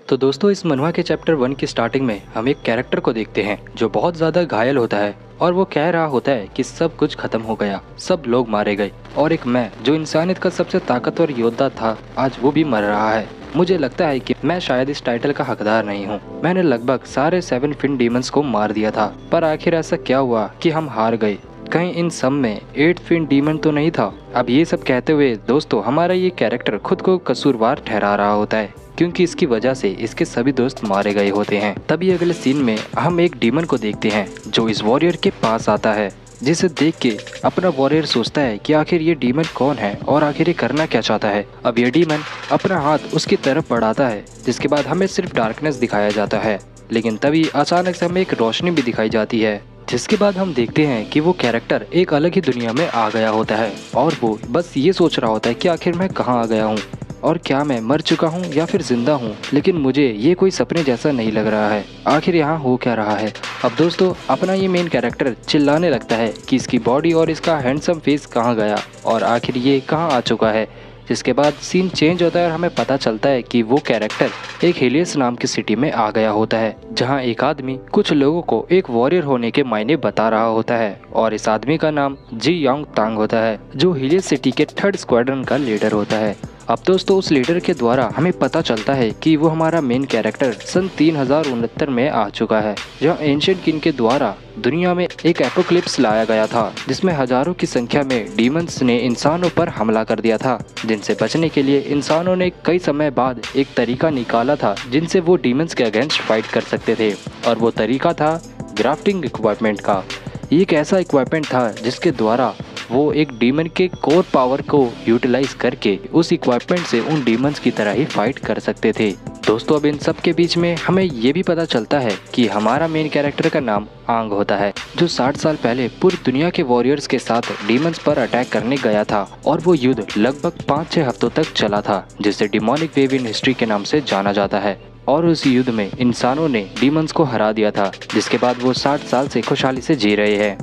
तो दोस्तों इस मनवा के चैप्टर 1 की स्टार्टिंग में हम एक कैरेक्टर को देखते हैं जो बहुत ज़्यादा घायल होता है और वो कह रहा होता है कि सब कुछ खत्म हो गया, सब लोग मारे गए और एक मैं जो इंसानियत का सबसे ताकतवर योद्धा था आज वो भी मर रहा है। मुझे लगता है कि मैं शायद इस टाइटल का हकदार नहीं हूँ। मैंने लगभग सारे 7 फिन डीमंस को मार दिया था, पर आखिर ऐसा क्या हुआ कि हम हार गए? कहीं इन सब में 8 फिन डीमन तो नहीं था? अब ये सब कहते हुए दोस्तों हमारा ये कैरेक्टर खुद को कसूरवार ठहरा रहा होता है क्योंकि इसकी वजह से इसके सभी दोस्त मारे गए होते हैं। तभी अगले सीन में हम एक डीमन को देखते हैं जो इस वॉरियर के पास आता है, जिसे देख के अपना वॉरियर सोचता है कि आखिर ये डीमन कौन है और आखिर ये करना क्या चाहता है। अब ये डीमन अपना हाथ उसकी तरफ बढ़ाता है, जिसके बाद हमें सिर्फ डार्कनेस दिखाया जाता है, लेकिन तभी अचानक से हमें एक रोशनी भी दिखाई जाती है, जिसके बाद हम देखते हैं कि वो कैरेक्टर एक अलग ही दुनिया में आ गया होता है और वो बस ये सोच रहा होता है कि आखिर मैं कहाँ आ गया हूँ और क्या मैं मर चुका हूँ या फिर जिंदा हूँ, लेकिन मुझे ये कोई सपने जैसा नहीं लग रहा है। आखिर यहाँ हो क्या रहा है? अब दोस्तों अपना ये मेन कैरेक्टर चिल्लाने लगता है कि इसकी बॉडी और इसका हैंडसम फेस कहाँ गया और आखिर ये कहाँ आ चुका है, जिसके बाद सीन चेंज होता है और हमें पता चलता है कि वो कैरेक्टर एक हेलियस नाम की सिटी में आ गया होता है, जहां एक आदमी कुछ लोगों को एक वॉरियर होने के मायने बता रहा होता है और इस आदमी का नाम जी यांग तांग होता है, जो हेलियस सिटी के 3rd स्क्वाड्रन का लीडर होता है। अब दोस्तों उस लीडर के द्वारा हमें पता चलता है कि वो हमारा मेन कैरेक्टर सन 3069 में आ चुका है, जहाँ एंशिएंट किंग के द्वारा दुनिया में एक एपोक्लिप्स लाया गया था, जिसमें हजारों की संख्या में डीमंस ने इंसानों पर हमला कर दिया था, जिनसे बचने के लिए इंसानों ने कई समय बाद एक तरीका निकाला था जिनसे वो डीमंस के अगेंस्ट फाइट कर सकते थे, और वो तरीका था ग्राफ्टिंग इक्विपमेंट का। ये एक ऐसा इक्विपमेंट था जिसके द्वारा वो एक डीमन के कोर पावर को यूटिलाइज करके उस इक्विपमेंट से उन डीमंस की तरह ही फाइट कर सकते थे। दोस्तों अब इन सब के बीच में हमें ये भी पता चलता है कि हमारा मेन कैरेक्टर का नाम आंग होता है, जो 60 साल पहले पूरी दुनिया के वॉरियर्स के साथ डीमंस पर अटैक करने गया था और वो युद्ध लगभग 5-6 हफ्तों तक चला था, जिसे डिमोनिक वेव इन हिस्ट्री के नाम से जाना जाता है। और उस युद्ध में इंसानों ने डीमंस को हरा दिया था, जिसके बाद वो 60 साल से खुशहाली से जी रहे हैं।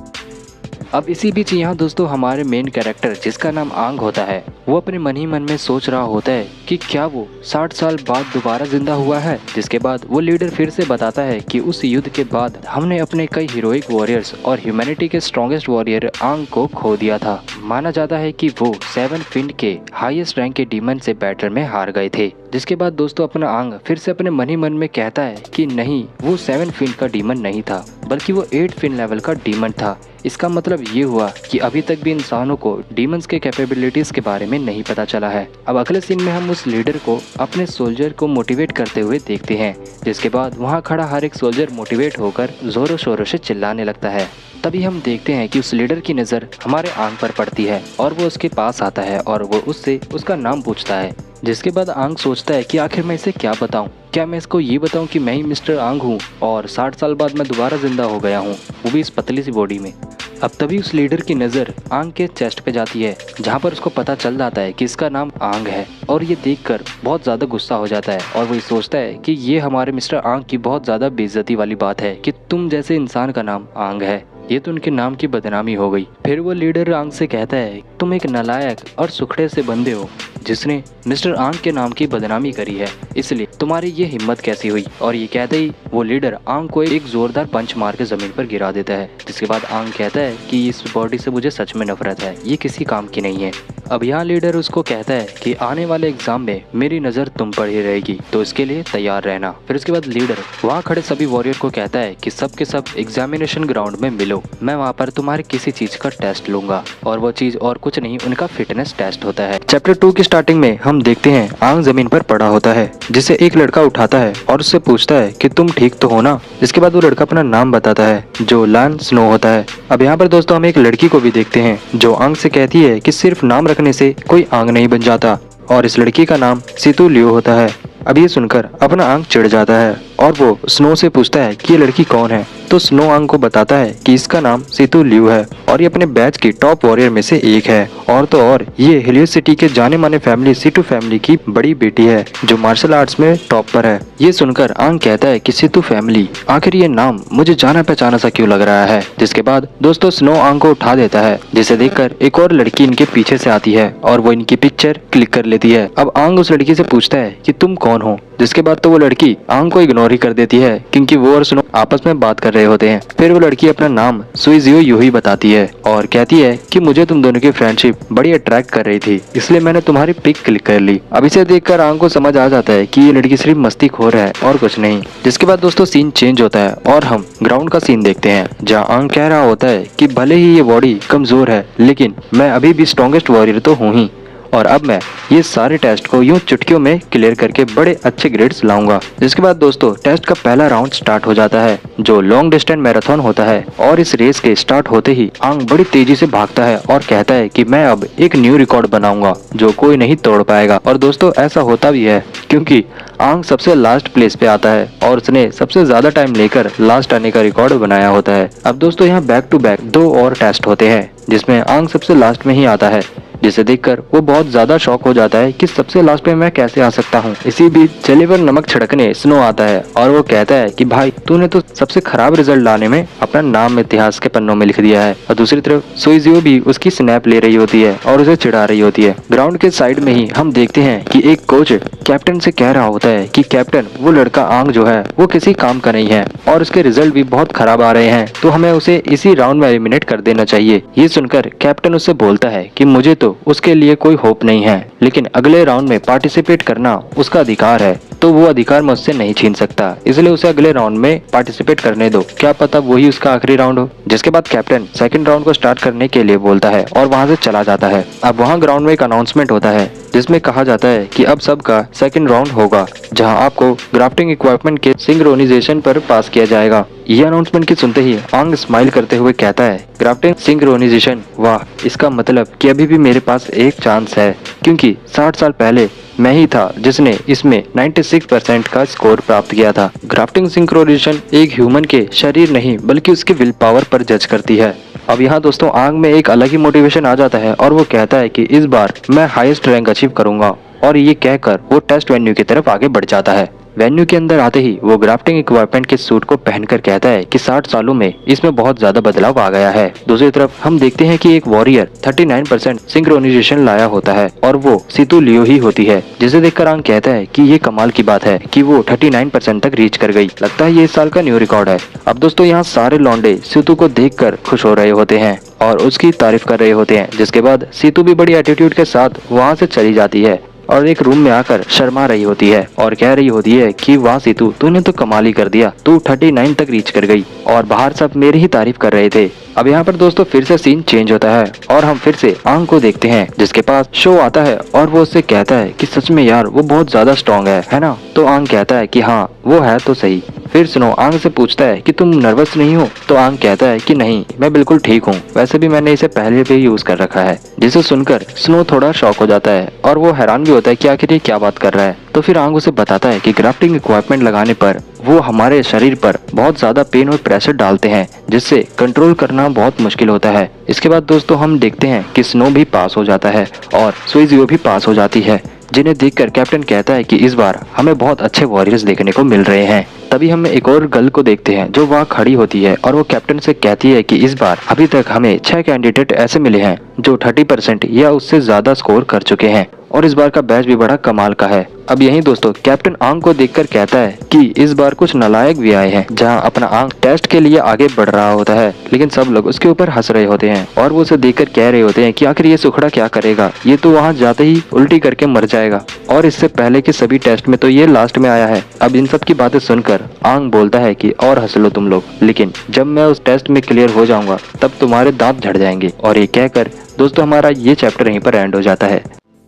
अब इसी बीच यहाँ दोस्तों हमारे मेन कैरेक्टर जिसका नाम आंग होता है, वो अपने मन ही मन में सोच रहा होता है कि क्या वो 60 साल बाद दोबारा जिंदा हुआ है। जिसके बाद वो लीडर फिर से बताता है कि उस युद्ध के बाद हमने अपने कई हीरोइक वॉरियर्स और ह्यूमैनिटी के स्ट्रॉन्गेस्ट वॉरियर आंग को खो दिया था। माना जाता है कि वो 7 फिन के हाईएस्ट रैंक के डीमन से बैटल में हार गए थे। जिसके बाद दोस्तों अपना आंग फिर से अपने मन ही मन में कहता है कि नहीं, वो 7 फिन का डीमन नहीं था, बल्कि वो 8 फिन लेवल का डीमन था। इसका मतलब ये हुआ कि अभी तक भी इंसानों को डीमंस के कैपेबिलिटीज के बारे में नहीं पता चला है। अब अगले सीन में हम उस लीडर को अपने सोल्जर को मोटिवेट करते हुए देखते हैं, जिसके बाद वहाँ खड़ा हर एक सोल्जर मोटिवेट होकर जोरों शोरों से चिल्लाने लगता है। तभी हम देखते हैं कि उस लीडर की नज़र हमारे आंग पर पड़ती है और वो उसके पास आता है और वो उससे उसका नाम पूछता है। जिसके बाद आंग सोचता है कि आखिर मैं इसे क्या बताऊं? क्या मैं इसको ये बताऊं कि मैं ही मिस्टर आंग हूं और 60 साल बाद मैं दोबारा जिंदा हो गया हूं, वो भी इस पतली सी बॉडी में। अब तभी उस लीडर की नज़र आंग के चेस्ट पे जाती है, जहां पर उसको पता चल जाता है कि इसका नाम आंग है, और ये देखकर बहुत ज़्यादा गुस्सा हो जाता है और वो ये सोचता है कि ये हमारे मिस्टर आंग की बहुत ज़्यादा बेइज्जती वाली बात है कि तुम जैसे इंसान का नाम आंग है। ये तो उनके नाम की बदनामी हो गई। फिर वो लीडर आंग से कहता है तुम एक नालायक और सुखड़े से बंदे हो जिसने मिस्टर आंग के नाम की बदनामी करी है, इसलिए तुम्हारी ये हिम्मत कैसी हुई? और ये कहते ही वो लीडर आंग को एक जोरदार पंच मार के जमीन पर गिरा देता है। जिसके बाद आंग कहता है कि इस बॉडी से मुझे सच में नफरत है, ये किसी काम की नहीं है। अब यहाँ लीडर उसको कहता है कि आने वाले एग्जाम में मेरी नज़र तुम पर ही रहेगी, तो इसके लिए तैयार रहना। फिर उसके बाद लीडर वहाँ खड़े सभी वॉरियर को कहता है कि सब के सब एग्जामिनेशन ग्राउंड में मिलो, मैं वहाँ पर तुम्हारे किसी चीज का टेस्ट लूंगा, और वो चीज और कुछ नहीं, उनका फिटनेस टेस्ट होता है। चैप्टर 2 की स्टार्टिंग में हम देखते हैं आंग जमीन पर पड़ा होता है, जिसे एक लड़का उठाता है और उससे पूछता है कि तुम ठीक तो हो ना। इसके बाद वो लड़का अपना नाम बताता है जो लान स्नो होता है। अब यहाँ पर दोस्तों हम एक लड़की को भी देखते हैं जो आंग से कहती है कि सिर्फ नाम रखने से कोई आंग नहीं बन जाता, और इस लड़की का नाम सीतू लियो होता है। अब ये सुनकर अपना आंग चिढ़ जाता है और वो स्नो से पूछता है कि ये लड़की कौन है, तो स्नो आंग को बताता है कि इसका नाम सीतू लियू है और ये अपने बैच की टॉप वॉरियर में से एक है, और तो और ये हेलियस सिटी के जाने माने फैमिली सीटू फैमिली की बड़ी बेटी है जो मार्शल आर्ट्स में टॉप पर है। ये सुनकर आंग कहता है कि सीतू फैमिली, आखिर ये नाम मुझे जाना पहचाना सा क्यों लग रहा है। जिसके बाद दोस्तों स्नो आंग को उठा देता है, जिसे देखकर एक और लड़की इनके पीछे से आती है और वो इनकी पिक्चर क्लिक कर लेती है। अब आंग उस लड़की से पूछता है कि तुम कौन कौन हो। जिसके बाद तो वो लड़की आंग को इग्नोर ही कर देती है क्योंकि वो और स्नो आपस में बात कर रहे होते हैं। फिर वो लड़की अपना नाम सुइजियो यूही बताती है और कहती है कि मुझे तुम दोनों की फ्रेंडशिप बड़ी अट्रैक्ट कर रही थी, इसलिए मैंने तुम्हारी पिक क्लिक कर ली। अब इसे देखकर आंग को समझ आ जाता है कि ये लड़की सिर्फ मस्तीखोर है और कुछ नहीं। जिसके बाद दोस्तों सीन चेंज होता है और हम ग्राउंड का सीन देखते हैं, जहाँ आंग कह रहा होता है कि भले ही ये बॉडी कमजोर है लेकिन मैं अभी भी स्ट्रॉन्गेस्ट वॉरियर तो हूँ ही, और अब मैं ये सारे टेस्ट को यूं चुटकियों में क्लियर करके बड़े अच्छे ग्रेड्स लाऊंगा। जिसके बाद दोस्तों टेस्ट का पहला राउंड स्टार्ट हो जाता है जो लॉन्ग डिस्टेंस मैराथन होता है, और इस रेस के स्टार्ट होते ही आंग बड़ी तेजी से भागता है और कहता है कि मैं अब एक न्यू रिकॉर्ड बनाऊंगा जो कोई नहीं तोड़ पाएगा। और दोस्तों ऐसा होता भी है क्योंकि आंग सबसे लास्ट प्लेस पे आता है और उसने सबसे ज्यादा टाइम लेकर लास्ट आने का रिकॉर्ड बनाया होता है। अब दोस्तों यहाँ बैक टू बैक 2 और टेस्ट होते हैं जिसमें आंग सबसे लास्ट में ही आता है, जिसे देखकर वो बहुत ज्यादा शॉक हो जाता है कि सबसे लास्ट में मैं कैसे आ सकता हूँ। इसी बीच चेले पर नमक छिड़कने स्नो आता है और वो कहता है कि भाई तूने तो सबसे खराब रिजल्ट लाने में अपना नाम इतिहास के पन्नों में लिख दिया है। और दूसरी तरफ सुइजियो भी उसकी स्नैप ले रही होती है और उसे चिढ़ा रही होती है। ग्राउंड के साइड में ही हम देखते हैं कि एक कोच कैप्टन से कह रहा होता है कि कैप्टन वो लड़का आंग जो है वो किसी काम का नहीं है और उसके रिजल्ट भी बहुत खराब आ रहे हैं, तो हमें उसे इसी राउंड में एलिमिनेट कर देना चाहिए। ये सुनकर कैप्टन उससे बोलता है कि मुझे तो उसके लिए कोई होप नहीं है, लेकिन अगले राउंड में पार्टिसिपेट करना उसका अधिकार है, तो वो अधिकार मैं उससे नहीं छीन सकता, इसलिए उसे अगले राउंड में पार्टिसिपेट करने दो, क्या पता वही उसका आखिरी राउंड हो। जिसके बाद कैप्टन सेकंड राउंड को स्टार्ट करने के लिए बोलता है और वहां से चला जाता है। अब वहां ग्राउंड में एक अनाउंसमेंट होता है जिसमें कहा जाता है कि अब सबका सेकंड राउंड होगा, जहां आपको ग्राफ्टिंग इक्विपमेंट के सिंक्रोनाइजेशन पर पास किया जाएगा। यह अनाउंसमेंट की सुनते ही आंग स्माइल करते हुए कहता है ग्राफ्टिंग सिंक्रोनाइजेशन, वाह, इसका मतलब कि अभी भी मेरे पास एक चांस है, क्योंकि 60 साल पहले मैं ही था जिसने इसमें 96% का स्कोर प्राप्त किया था। ग्राफ्टिंग सिंक्रोनाइजेशन एक ह्यूमन के शरीर नहीं बल्कि उसके विल पावर पर जज करती है। अब यहाँ दोस्तों आंग में एक अलग ही मोटिवेशन आ जाता है और वो कहता है कि इस बार मैं हाईएस्ट रैंक अचीव करूंगा, और ये कहकर वो टेस्ट वेन्यू की तरफ आगे बढ़ जाता है। वेन्यू के अंदर आते ही वो ग्राफ्टिंग इक्विपमेंट के सूट को पहनकर कहता है कि 60 सालों में इसमें बहुत ज्यादा बदलाव आ गया है। दूसरी तरफ हम देखते हैं कि एक वॉरियर 39% सिंक्रोनाइजेशन लाया होता है और वो सीतू लियो ही होती है, जिसे देखकर आंग कहता है कि ये कमाल की बात है कि वो 39% तक रीच कर गई, लगता है ये इस साल का न्यू रिकॉर्ड है। अब दोस्तों यहाँ सारे लौंडे सीतू को देखकर खुश हो रहे होते हैं और उसकी तारीफ कर रहे होते हैं। जिसके बाद सीतू भी बड़ी एटीट्यूड के साथ वहाँ से चली जाती है और एक रूम में आकर शर्मा रही होती है और कह रही होती है कि वाह सीतू, तूने तो कमाल ही कर दिया, तू 39 तक रीच कर गई। और बाहर सब मेरी ही तारीफ कर रहे थे। अब यहाँ पर दोस्तों फिर से सीन चेंज होता है और हम फिर से आंग को देखते हैं जिसके पास शो आता है और वो उससे कहता है कि सच में यार वो बहुत ज्यादा स्ट्रॉन्ग है ना। तो आंग कहता है कि हाँ वो है तो सही। फिर स्नो आंग से पूछता है कि तुम नर्वस नहीं हो, तो आंग कहता है कि नहीं, मैं बिल्कुल ठीक हूँ, वैसे भी मैंने इसे पहले भी यूज कर रखा है। जिसे सुनकर स्नो थोड़ा शॉक हो जाता है और वो हैरान भी होता है कि आखिर ये क्या बात कर रहा है। तो फिर आंग उसे बताता है कि ग्राफ्टिंग इक्विपमेंट लगाने पर वो हमारे शरीर पर बहुत ज्यादा पेन और प्रेशर डालते हैं, जिससे कंट्रोल करना बहुत मुश्किल होता है। इसके बाद दोस्तों हम देखते हैं कि स्नो भी पास हो जाता है और सुइजियो भी पास हो जाती है, जिन्हें देखकर कैप्टन कहता है कि इस बार हमें बहुत अच्छे वॉरियर्स देखने को मिल रहे हैं। तभी हम एक और गर्ल को देखते हैं जो वहाँ खड़ी होती है और वो कैप्टन से कहती है कि इस बार अभी तक हमें 6 कैंडिडेट ऐसे मिले हैं जो 30% या उससे ज्यादा स्कोर कर चुके हैं, और इस बार का बैच भी बड़ा कमाल का है। अब यही दोस्तों कैप्टन आंग को देखकर कहता है कि इस बार कुछ नालायक भी आए हैं, जहां अपना आंग टेस्ट के लिए आगे बढ़ रहा होता है, लेकिन सब लोग उसके ऊपर हंस रहे होते हैं और वो उसे देखकर कह रहे होते हैं कि आखिर ये सुखड़ा क्या करेगा, ये तो वहां जाते ही उल्टी करके मर जाएगा, और इससे पहले के सभी टेस्ट में तो ये लास्ट में आया है। अब इन सब की बातें सुनकर आंग बोलता है कि और हंस लो तुम लोग, लेकिन जब मैं उस टेस्ट में क्लियर हो जाऊंगा तब तुम्हारे दांत झड़ जाएंगे। और ये कहकर दोस्तों हमारा ये चैप्टर यहीं पर एंड हो जाता है।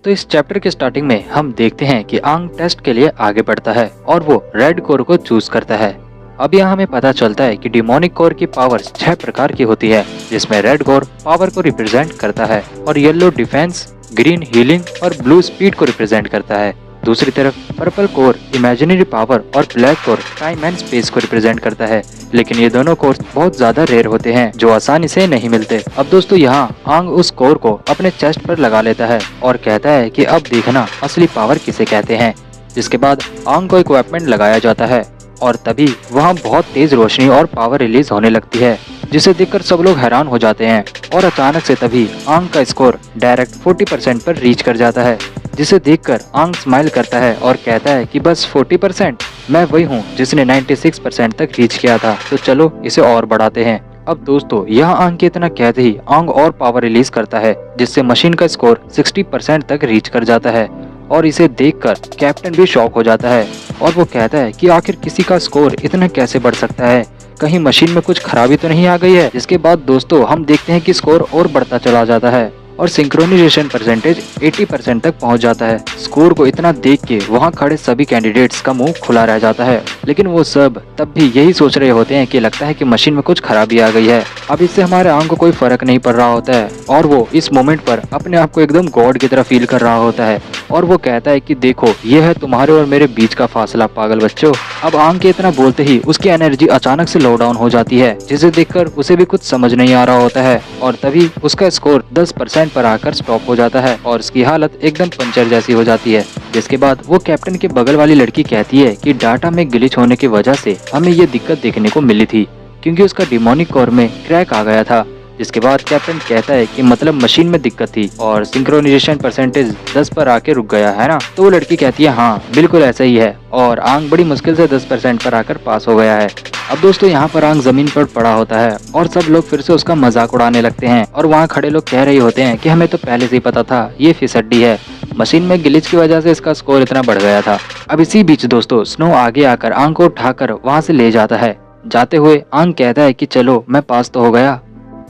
तो इस चैप्टर के स्टार्टिंग में हम देखते हैं कि आंग टेस्ट के लिए आगे बढ़ता है और वो रेड कोर को चूज करता है। अब यहाँ हमें पता चलता है कि डिमोनिक कोर की पावर्स 6 प्रकार की होती है, जिसमें रेड कोर पावर को रिप्रेजेंट करता है और येलो डिफेंस, ग्रीन हीलिंग और ब्लू स्पीड को रिप्रेजेंट करता है। दूसरी तरफ पर्पल कोर इमेजिनरी पावर और black core time and space को रिप्रेजेंट करता है, लेकिन ये दोनों कोर्स बहुत ज्यादा रेयर होते हैं जो आसानी से नहीं मिलते। अब दोस्तों यहाँ आंग उस कोर को अपने चेस्ट पर लगा लेता है और कहता है कि अब देखना असली पावर किसे कहते हैं। जिसके बाद आंग को इक्विपमेंट लगाया जाता है और तभी वहाँ बहुत तेज रोशनी और पावर रिलीज होने लगती है, जिसे देखकर सब लोग हैरान हो जाते हैं और अचानक से तभी आंग का स्कोर डायरेक्ट 40% पर रीच कर जाता है। जिसे देखकर आंग स्माइल करता है और कहता है कि बस 40%, मैं वही हूँ जिसने 96% तक रीच किया था, तो चलो इसे और बढ़ाते हैं। अब दोस्तों यह आंग के इतना कहते ही आंग और पावर रिलीज करता है, जिससे मशीन का स्कोर 60% तक रीच कर जाता है। और इसे देखकर कैप्टन भी शॉक हो जाता है और वो कहता है कि आखिर किसी का स्कोर इतना कैसे बढ़ सकता है, कहीं मशीन में कुछ खराबी तो नहीं आ गई है। जिसके बाद दोस्तों हम देखते हैं कि स्कोर और बढ़ता चला जाता है और सिंक्रोनाइजेशन परसेंटेज 80% तक पहुंच जाता है। स्कोर को इतना देख के वहां खड़े सभी कैंडिडेट्स का मुंह खुला रह जाता है, लेकिन वो सब तब भी यही सोच रहे होते हैं कि लगता है कि मशीन में कुछ खराबी आ गई है। अब इससे हमारे आंग को कोई फर्क नहीं पड़ रहा होता है और वो इस मोमेंट पर अपने आप को एकदम गॉड की तरह फील कर रहा होता है और वो कहता है कि देखो ये है तुम्हारे और मेरे बीच का फासला पागल बच्चों। अब आंग के इतना बोलते ही उसकी एनर्जी अचानक से लो डाउन हो जाती है, जिसे देखकर उसे भी कुछ समझ नहीं आ रहा होता है और तभी उसका स्कोर 10% पर आकर स्टॉप हो जाता है और उसकी हालत एकदम पंचर जैसी हो जाती है। जिसके बाद वो कैप्टन के बगल वाली लड़की कहती है कि डाटा में ग्लिच होने की वजह से हमें ये दिक्कत देखने को मिली थी, क्योंकि उसका डिमोनिक कोर में क्रैक आ गया था। जिसके बाद कैप्टन कहता है कि मतलब मशीन में दिक्कत थी और सिंक्रोनाइजेशन परसेंटेज 10 पर आके रुक गया है ना। तो वो लड़की कहती है हाँ बिल्कुल ऐसा ही है और आंग बड़ी मुश्किल से 10% पर आकर पास हो गया है। अब दोस्तों यहाँ पर आंग जमीन पर पड़ा होता है और सब लोग फिर से उसका मजाक उड़ाने लगते हैं और वहाँ खड़े लोग कह रहे होते हैं कि हमें तो पहले से ही पता था ये फिसड्डी है, मशीन में ग्लिच की वजह से इसका स्कोर इतना बढ़ गया था। अब इसी बीच दोस्तों स्नो आगे आकर आंग को उठाकर वहाँ से ले जाता है। जाते हुए आंग कहता है कि चलो मैं पास तो हो गया।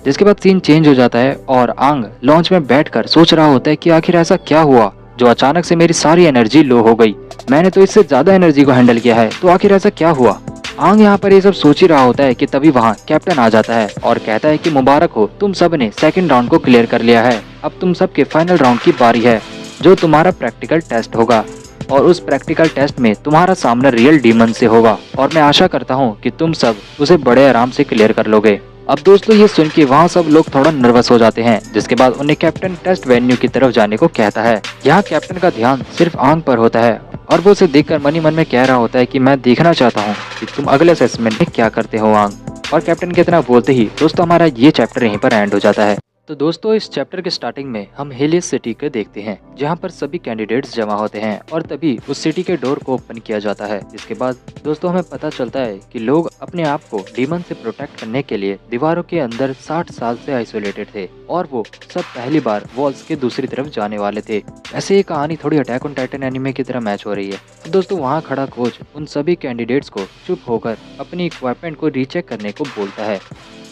जिसके बाद सीन चेंज हो जाता है और आंग लॉन्च में बैठकर सोच रहा होता है कि आखिर ऐसा क्या हुआ जो अचानक से मेरी सारी एनर्जी लो हो गई, मैंने तो इससे ज्यादा एनर्जी को हैंडल किया है, तो आखिर ऐसा क्या हुआ। आंग यहाँ पर ये सब सोच ही रहा होता है कि तभी वहाँ कैप्टन आ जाता है और कहता है कि मुबारक हो, तुम सब ने सेकंड राउंड को क्लियर कर लिया है। अब तुम सब के फाइनल राउंड की बारी है, जो तुम्हारा प्रैक्टिकल टेस्ट होगा और उस प्रैक्टिकल टेस्ट में तुम्हारा सामना रियल डीमन से होगा और मैं आशा करता हूँ कि तुम सब उसे बड़े आराम से क्लियर कर लोगे। अब दोस्तों ये सुन के वहाँ सब लोग थोड़ा नर्वस हो जाते हैं। जिसके बाद उन्हें कैप्टन टेस्ट वेन्यू की तरफ जाने को कहता है। यहाँ कैप्टन का ध्यान सिर्फ आंग पर होता है और वो उसे देखकर मन ही मन में कह रहा होता है कि मैं देखना चाहता हूँ कि तुम अगले असेसमेंट में क्या करते हो आंग। और कैप्टन के इतना बोलते ही दोस्तों हमारा ये चैप्टर यहीं पर एंड हो जाता है। तो दोस्तों इस चैप्टर के स्टार्टिंग में हम हेलियस सिटी को देखते हैं, जहां पर सभी कैंडिडेट्स जमा होते हैं और तभी उस सिटी के डोर को ओपन किया जाता है। इसके बाद दोस्तों हमें पता चलता है कि लोग अपने आप को डीमन से प्रोटेक्ट करने के लिए दीवारों के अंदर 60 साल से आइसोलेटेड थे और वो सब पहली बार वॉल्स के दूसरी तरफ जाने वाले थे। ऐसे ये कहानी थोड़ी अटैक ऑन टाइटन एनिमे की तरह मैच हो रही है। तो दोस्तों वहाँ खड़ा कोच उन सभी कैंडिडेट्स को चुप होकर अपनी इक्विपमेंट को रीचेक करने को बोलता है,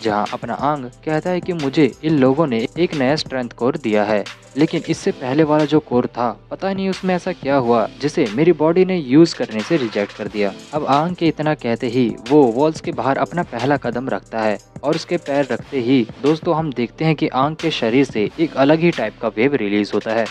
जहां अपना आंग कहता है कि मुझे इन लोगों ने एक नया स्ट्रेंथ कोर दिया है, लेकिन इससे पहले वाला जो कोर था पता नहीं उसमें ऐसा क्या हुआ जिसे मेरी बॉडी ने यूज करने से रिजेक्ट कर दिया। अब आंग के इतना कहते ही वो वॉल्स के बाहर अपना पहला कदम रखता है और उसके पैर रखते ही दोस्तों हम देखते हैं कि आंग के शरीर से एक अलग ही टाइप का वेव रिलीज होता है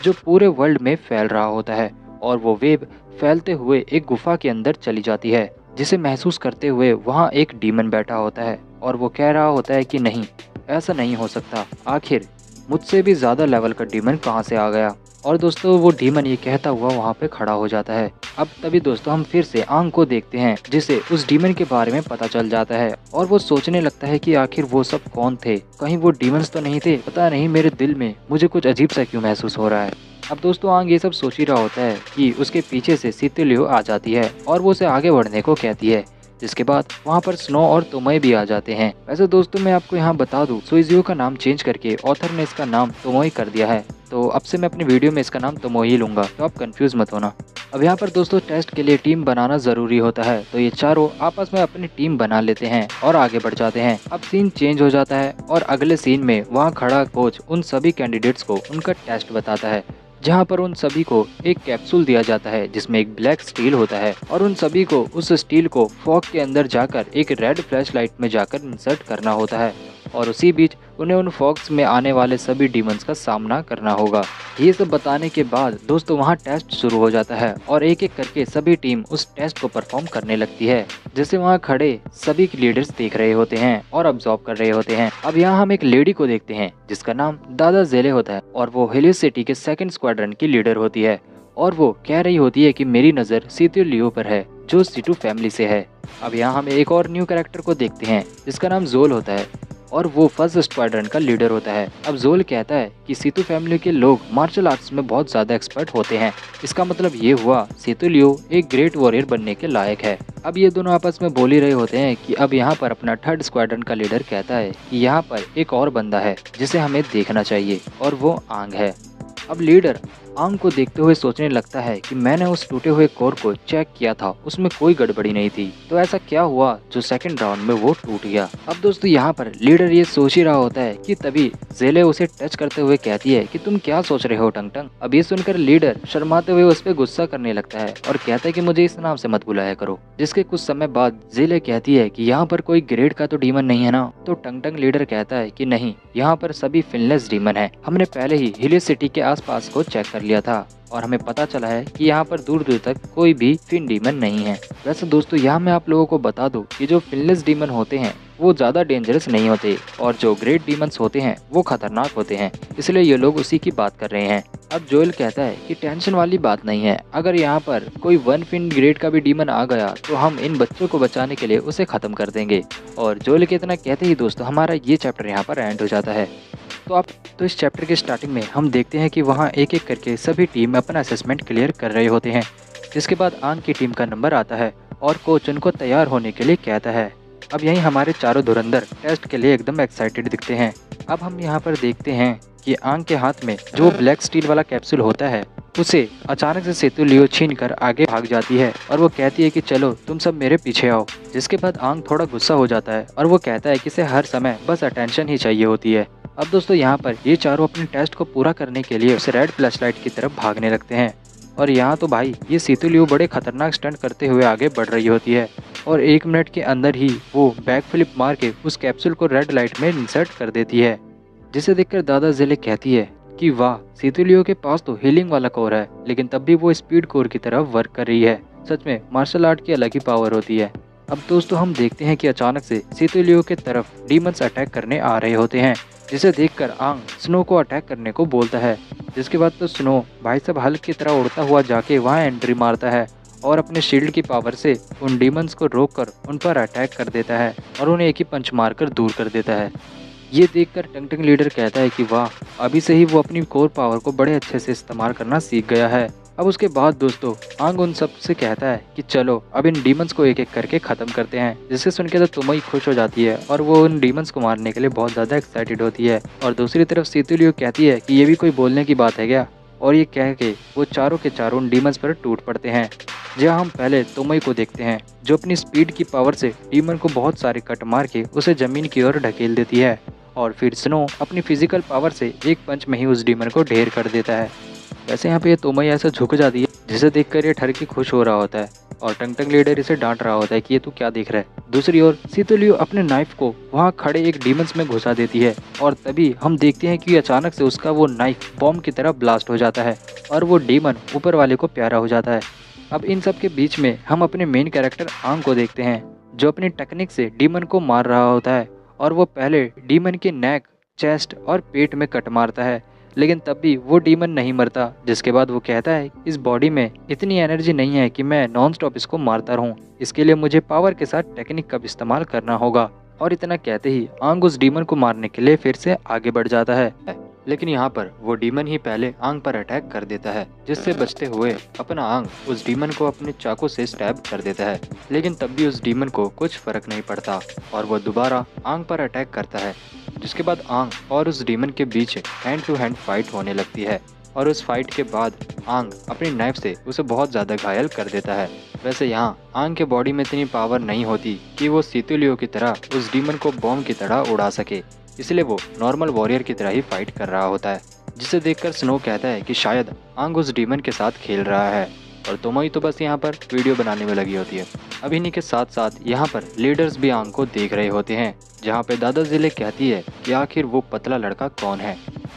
जो पूरे वर्ल्ड में फैल रहा होता है और वो वेव फैलते हुए एक गुफा के अंदर चली जाती है, जिसे महसूस करते हुए वहाँ एक डीमन बैठा होता है और वो कह रहा होता है कि नहीं ऐसा नहीं हो सकता, आखिर मुझसे भी ज़्यादा लेवल का डीमन कहाँ से आ गया। और दोस्तों वो डीमन ये कहता हुआ वहाँ पे खड़ा हो जाता है। अब तभी दोस्तों हम फिर से आंग को देखते हैं, जिसे उस डीमन के बारे में पता चल जाता है और वो सोचने लगता है कि आखिर वो सब कौन थे, कहीं वो डीमंस तो नहीं थे, पता नहीं मेरे दिल में मुझे कुछ अजीब सा क्यों महसूस हो रहा है। अब दोस्तों आंग ये सब सोच ही रहा होता है कि उसके पीछे से सीतेलियो आ जाती है और वो उसे आगे बढ़ने को कहती है। जिसके बाद वहाँ पर स्नो और तोमोई भी आ जाते हैं। वैसे दोस्तों मैं आपको यहाँ बता दूँ, सुइजियो का नाम चेंज करके ऑथर ने इसका नाम तोमोई कर दिया है, तो अब से मैं अपनी वीडियो में इसका नाम तोमोई लूंगा, तो आप कंफ्यूज मत होना। अब यहाँ पर दोस्तों टेस्ट के लिए टीम बनाना जरूरी होता है, तो ये चारों आपस में अपनी टीम बना लेते हैं और आगे बढ़ जाते हैं। अब सीन चेंज हो जाता है और अगले सीन में वहाँ खड़ा कोच उन सभी कैंडिडेट्स को उनका टेस्ट बताता है, जहाँ पर उन सभी को एक कैप्सूल दिया जाता है जिसमें एक ब्लैक स्टील होता है और उन सभी को उस स्टील को फॉग के अंदर जाकर एक रेड फ्लैश लाइट में जाकर इंसर्ट करना होता है और उसी बीच उन्हें उन फॉग्स में आने वाले सभी डीमंस का सामना करना होगा। ये सब बताने के बाद दोस्तों वहाँ टेस्ट शुरू हो जाता है और एक एक करके सभी टीम उस टेस्ट को परफॉर्म करने लगती है, जिसे वहाँ खड़े सभी लीडर्स देख रहे होते हैं और ऑब्जर्व कर रहे होते हैं। अब यहाँ हम एक लेडी को देखते हैं जिसका नाम दादा जेले होता है और वो हेलियस सिटी के सेकंड स्क्वाड्रन की लीडर होती है और वो कह रही होती है कि मेरी नज़र सीतेलियो पर है जो सीटू फैमिली से है। अब यहाँ हम एक और न्यू कैरेक्टर को देखते हैं जिसका नाम जोल होता है और वो फर्स्ट स्क्वाड्रन का लीडर होता है। अब जोल कहता है कि सीतू फैमिली के लोग मार्शल आर्ट्स में बहुत ज्यादा एक्सपर्ट होते हैं। इसका मतलब ये हुआ सीतू लियो एक ग्रेट वॉरियर बनने के लायक है। अब ये दोनों आपस में बोल ही रहे होते हैं कि अब यहाँ पर अपना थर्ड स्क्वाड्रन का लीडर कहता है कि यहाँ पर एक और बंदा है जिसे हमें देखना चाहिए और वो आंग है। अब लीडर आंग को देखते हुए सोचने लगता है कि मैंने उस टूटे हुए कोर को चेक किया था, उसमें कोई गड़बड़ी नहीं थी, तो ऐसा क्या हुआ जो सेकंड राउंड में वो टूट गया। अब दोस्तों यहाँ पर लीडर ये सोच ही रहा होता है कि तभी जेले उसे टच करते हुए कहती है कि तुम क्या सोच रहे हो टंग टंग। अब ये सुनकर लीडर शर्माते हुए उस पर गुस्सा करने लगता है और कहता है कि मुझे इस नाम से मत बुलाया करो। जिसके कुछ समय बाद जेले कहती है कि यहाँ पर कोई ग्रेड का तो डीमन नहीं है ना। तो टंग टंग लीडर कहता है कि नहीं, यहाँ पर सभी फिनलेस डीमन है। हमने पहले ही हिलियस सिटी के आसपास को चेक कर लिया था और हमें पता चला है कि यहाँ पर दूर दूर तक कोई भी फिन डीमन नहीं है। वैसे दोस्तों यहाँ मैं आप लोगों को बता दूं कि जो फिनलेस डीमन होते हैं वो ज्यादा डेंजरस नहीं होते और जो ग्रेट डीमंस होते हैं वो खतरनाक होते हैं, इसलिए ये लोग उसी की बात कर रहे हैं। अब जोएल कहता है कि टेंशन वाली बात नहीं है, अगर यहाँ पर कोई वन फिन ग्रेड का भी डीमन आ गया तो हम इन बच्चों को बचाने के लिए उसे खत्म कर देंगे। और जोएल के इतना कहते ही दोस्तों हमारा ये चैप्टर यहाँ पर एंड हो जाता है। तो इस चैप्टर के स्टार्टिंग में हम देखते हैं कि वहाँ एक एक करके सभी टीम अपना असेसमेंट क्लियर कर रहे होते हैं। जिसके बाद आंग की टीम का नंबर आता है और कोच उनको तैयार होने के लिए कहता है। अब यहीं हमारे चारों धुरंधर टेस्ट के लिए एकदम एक्साइटेड दिखते हैं। अब हम यहाँ पर देखते हैं कि आंग के हाथ में जो ब्लैक स्टील वाला कैप्सूल होता है उसे अचानक से सेतु लियो छीन कर आगे भाग जाती है और वो कहती है कि चलो तुम सब मेरे पीछे आओ। जिसके बाद आंग थोड़ा गुस्सा हो जाता है और वो कहता है कि इसे हर समय बस अटेंशन ही चाहिए होती है। अब दोस्तों यहाँ पर ये चारों अपने टेस्ट को पूरा करने के लिए उस रेड फ्लैशलाइट की तरफ भागने लगते हैं। और यहाँ तो भाई ये सीतू लियो बड़े खतरनाक स्टंट करते हुए आगे बढ़ रही होती है और 1 मिनट के अंदर ही वो बैक फ्लिप मार के उस कैप्सूल को रेड लाइट में इंसर्ट कर देती है। जिसे देखकर दादा जेले कहती है कि वाह, सीतू लियो के पास तो हीलिंग वाला कोर है लेकिन तब भी वो स्पीड कोर की तरफ वर्क कर रही है। सच में मार्शल आर्ट की अलग ही पावर होती है। अब दोस्तों हम देखते हैं कि अचानक से सीतू लियो के तरफ डीमंस अटैक करने आ रहे होते हैं। जिसे देखकर आंग स्नो को अटैक करने को बोलता है। जिसके बाद तो स्नो भाई साहब हल्क की तरह उड़ता हुआ जाके वहाँ एंट्री मारता है और अपने शील्ड की पावर से उन डीमंस को रोककर उन पर अटैक कर देता है और उन्हें एक ही पंच मारकर दूर कर देता है। ये देखकर टंग टंग लीडर कहता है कि वाह, अभी से ही वो अपनी कोर पावर को बड़े अच्छे से इस्तेमाल करना सीख गया है। अब उसके बाद दोस्तों आंग उन सब से कहता है कि चलो अब इन डीमंस को एक एक करके खत्म करते हैं। जिसे सुन के तो तुमई खुश हो जाती है और वो उन डीमंस को मारने के लिए बहुत ज्यादा एक्साइटेड होती है। और दूसरी तरफ सीतू लियो कहती है कि ये भी कोई बोलने की बात है क्या, और ये कह के वो चारों के चारों उन डीमंस पर टूट पड़ते हैं। जहाँ हम पहले तुमई को देखते हैं जो अपनी स्पीड की पावर से डीमन को बहुत सारे कट मार के उसे जमीन की ओर ढकेल देती है और फिर स्नो अपनी फिजिकल पावर से एक पंच में ही उस डीमन को ढेर कर देता है। वैसे यहाँ पे ये तोमई ऐसा झुक जाती है जिसे देखकर ये ठर के खुश हो रहा होता है और टंग टंग लीडर इसे डांट रहा होता है कि ये तू क्या देख रहा है। दूसरी ओर सीतू लियो अपने नाइफ को वहाँ खड़े एक डीमंस में घुसा देती है और तभी हम देखते हैं कि अचानक से उसका वो नाइफ बॉम्ब की तरह ब्लास्ट हो जाता है और वो डीमन ऊपर वाले को प्यारा हो जाता है। अब इन सब के बीच में हम अपने मेन कैरेक्टर आंग को देखते हैं जो अपनी टेक्निक से डीमन को मार रहा होता है और वो पहले डीमन के नेक, चेस्ट और पेट में कट मारता है लेकिन तब भी वो डीमन नहीं मरता। जिसके बाद वो कहता है इस बॉडी में इतनी एनर्जी नहीं है कि मैं नॉन स्टॉप इसको मारता रहूं, इसके लिए मुझे पावर के साथ टेक्निक का इस्तेमाल करना होगा। और इतना कहते ही आंग उस डीमन को मारने के लिए फिर से आगे बढ़ जाता है लेकिन यहाँ पर वो डीमन ही पहले आंग पर अटैक कर देता है जिससे बचते हुए अपना आंग उस डीमन को अपने चाकू से स्टैब कर देता है। लेकिन तब भी उस डीमन को कुछ फर्क नहीं पड़ता और वो दोबारा आंग पर अटैक करता है। जिसके बाद आंग और उस डीमन के बीच हैंड टू हैंड फाइट होने लगती है और उस फाइट के बाद आंग अपनी नाइफ से उसे बहुत ज़्यादा घायल कर देता है। वैसे यहाँ आंग के बॉडी में इतनी पावर नहीं होती कि वो सीतू लियो की तरह उस डीमन को बॉम्ब की तरह उड़ा सके, इसलिए वो नॉर्मल वॉरियर की तरह ही फाइट कर रहा होता है। जिसे देखकर स्नो कहता है कि शायद आंग उस डीमन के साथ खेल रहा है और तोमई तो बस यहाँ पर वीडियो बनाने में लगी होती है। अब इन्हीं के साथ साथ यहाँ पर लीडर्स भी आंग को देख रहे होते हैं जहाँ पे दादा जेले कहती है कि आखिर वो पतला लड़का कौन है,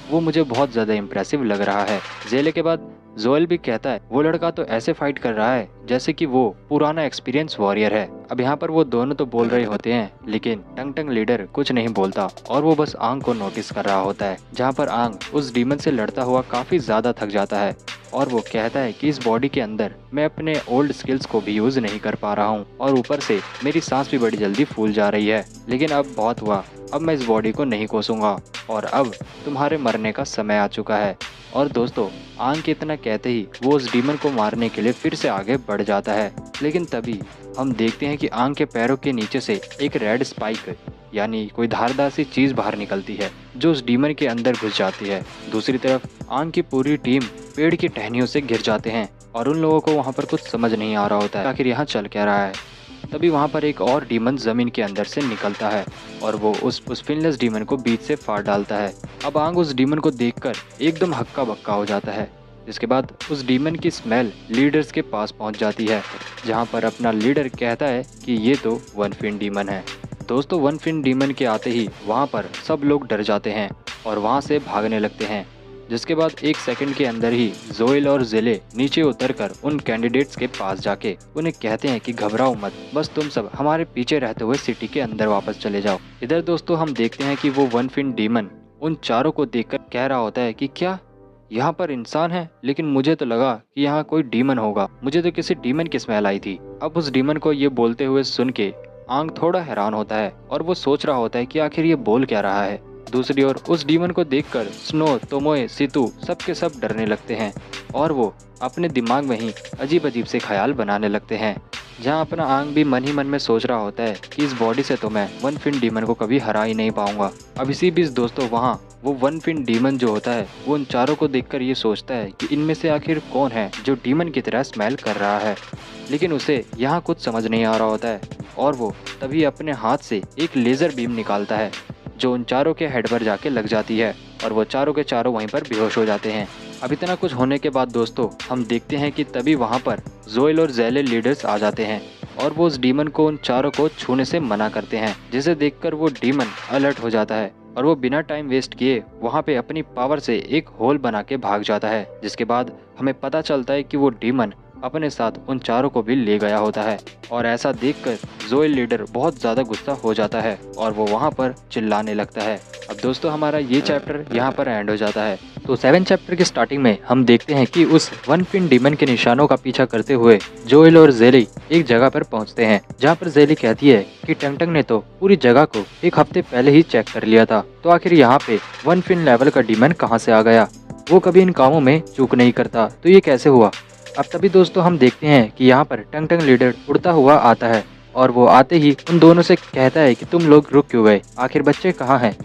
वो मुझे बहुत ज़्यादा इम्प्रेसिव लग रहा है। जेले के बाद जोएल भी कहता है वो लड़का तो ऐसे फाइट कर रहा है जैसे कि वो पुराना एक्सपीरियंस वॉरियर है। अब यहाँ पर वो दोनों तो बोल रहे होते हैं लेकिन टंग टंग लीडर कुछ नहीं बोलता और वो बस आंग को नोटिस कर रहा होता है जहाँ पर आंग उस डीमन से लड़ता हुआ काफी ज्यादा थक जाता है और वो कहता है कि इस बॉडी के अंदर मैं अपने ओल्ड स्किल्स को भी यूज़ नहीं कर पा रहा हूँ और ऊपर से मेरी सांस भी बड़ी जल्दी फूल जा रही है। लेकिन अब बहुत हुआ, अब मैं इस बॉडी को नहीं कोसूंगा और अब तुम्हारे मरने का समय आ चुका है। और दोस्तों, आंग के इतना कहते ही वो उस डीमन को मारने के लिए फिर से आगे बढ़ जाता है। लेकिन तभी हम देखते हैं कि आंग के पैरों के नीचे से एक रेड स्पाइक यानी कोई धारदार सी चीज़ बाहर निकलती है जो उस डीमन के अंदर घुस जाती है। दूसरी तरफ आंग की पूरी टीम पेड़ की टहनियों से गिर जाते हैं और उन लोगों को वहाँ पर कुछ समझ नहीं आ रहा होता है आखिर यहाँ चल क्या रहा है। तभी वहाँ पर एक और डीमन ज़मीन के अंदर से निकलता है और वो उस फिनलेस डीमन को बीच से फाड़ डालता है। अब आंग उस डीमन को देखकर एकदम हक्का बक्का हो जाता है। जिसके बाद उस डीमन की स्मेल लीडर्स के पास पहुंच जाती है, जहां पर अपना लीडर कहता है कि ये तो वन फिन डीमन है। दोस्तों, वन फिन डीमन के आते ही वहां पर सब लोग डर जाते हैं और वहां से भागने लगते हैं। जिसके बाद एक सेकंड के अंदर ही जोएल और जेले नीचे उतरकर उन कैंडिडेट्स के पास जाके उन्हें कहते हैं कि घबराओ मत, बस तुम सब हमारे पीछे रहते हुए सिटी के अंदर वापस चले जाओ। इधर दोस्तों हम देखते हैं कि वो वन फिन डीमन उन चारों को देखकर कह रहा होता है कि क्या यहाँ पर इंसान है, लेकिन मुझे तो लगा कि यहाँ कोई डीमन होगा, मुझे तो किसी डीमन की स्मेल आई थी। अब उस डीमन को ये बोलते हुए सुन के आंग थोड़ा हैरान होता है और वो सोच रहा होता है कि आखिर ये बोल क्या रहा है। दूसरी ओर उस डीमन को देखकर स्नो, तोमोए, सितू सब के सब डरने लगते हैं और वो अपने दिमाग में ही अजीब अजीब से ख्याल बनाने लगते हैं। जहाँ अपना आंग भी मन ही मन में सोच रहा होता है कि इस बॉडी से तो मैं वन फिन डीमन को कभी हरा ही नहीं पाऊंगा। अब इसी बीच दोस्तों वहाँ वो वन फिन डीमन जो होता है वो उन चारों को देखकर ये सोचता है कि इनमें से आखिर कौन है जो डीमन की तरह स्मेल कर रहा है। लेकिन उसे यहाँ कुछ समझ नहीं आ रहा होता है और वो तभी अपने हाथ से एक लेज़र बीम निकालता है जो उन चारों के हेड पर जाके लग जाती है और वो चारों के चारों वहीं पर बेहोश हो जाते हैं। अब इतना कुछ होने के बाद दोस्तों हम देखते हैं कि तभी वहाँ पर जोएल और जेले लीडर्स आ जाते हैं और वो उस डीमन को उन चारों को छूने से मना करते हैं, जिसे देखकर वो डीमन अलर्ट हो जाता है और वो बिना टाइम वेस्ट किए वहाँ पे अपनी पावर से एक होल बना के भाग जाता है। जिसके बाद हमें पता चलता है कि वो डीमन अपने साथ उन चारों को भी ले गया होता है और ऐसा देखकर जोएल लीडर बहुत ज़्यादा गुस्सा हो जाता है और वो वहाँ पर चिल्लाने लगता है। अब दोस्तों हमारा ये चैप्टर यहाँ पर एंड हो जाता है। तो 7 चैप्टर के स्टार्टिंग में हम देखते हैं कि उस वन फिन डीमन के निशानों का पीछा करते हुए जोएल और जेली एक जगह पर पहुँचते हैं, जहाँ पर जेली कहती है कि टंगटंग ने तो पूरी जगह को एक हफ्ते पहले ही चेक कर लिया था, तो आखिर यहाँ पे वन फिन लेवल का डीमन कहाँ से आ गया? वो कभी इन कामों में चूक नहीं करता, तो ये कैसे हुआ? अब तभी दोस्तों हम देखते हैं कि यहाँ पर टंगटंग लीडर उड़ता हुआ आता है और वो आते ही उन दोनों से कहता है कि तुम लोग रुक क्यों गए, आखिर बच्चे कहाँ हैं?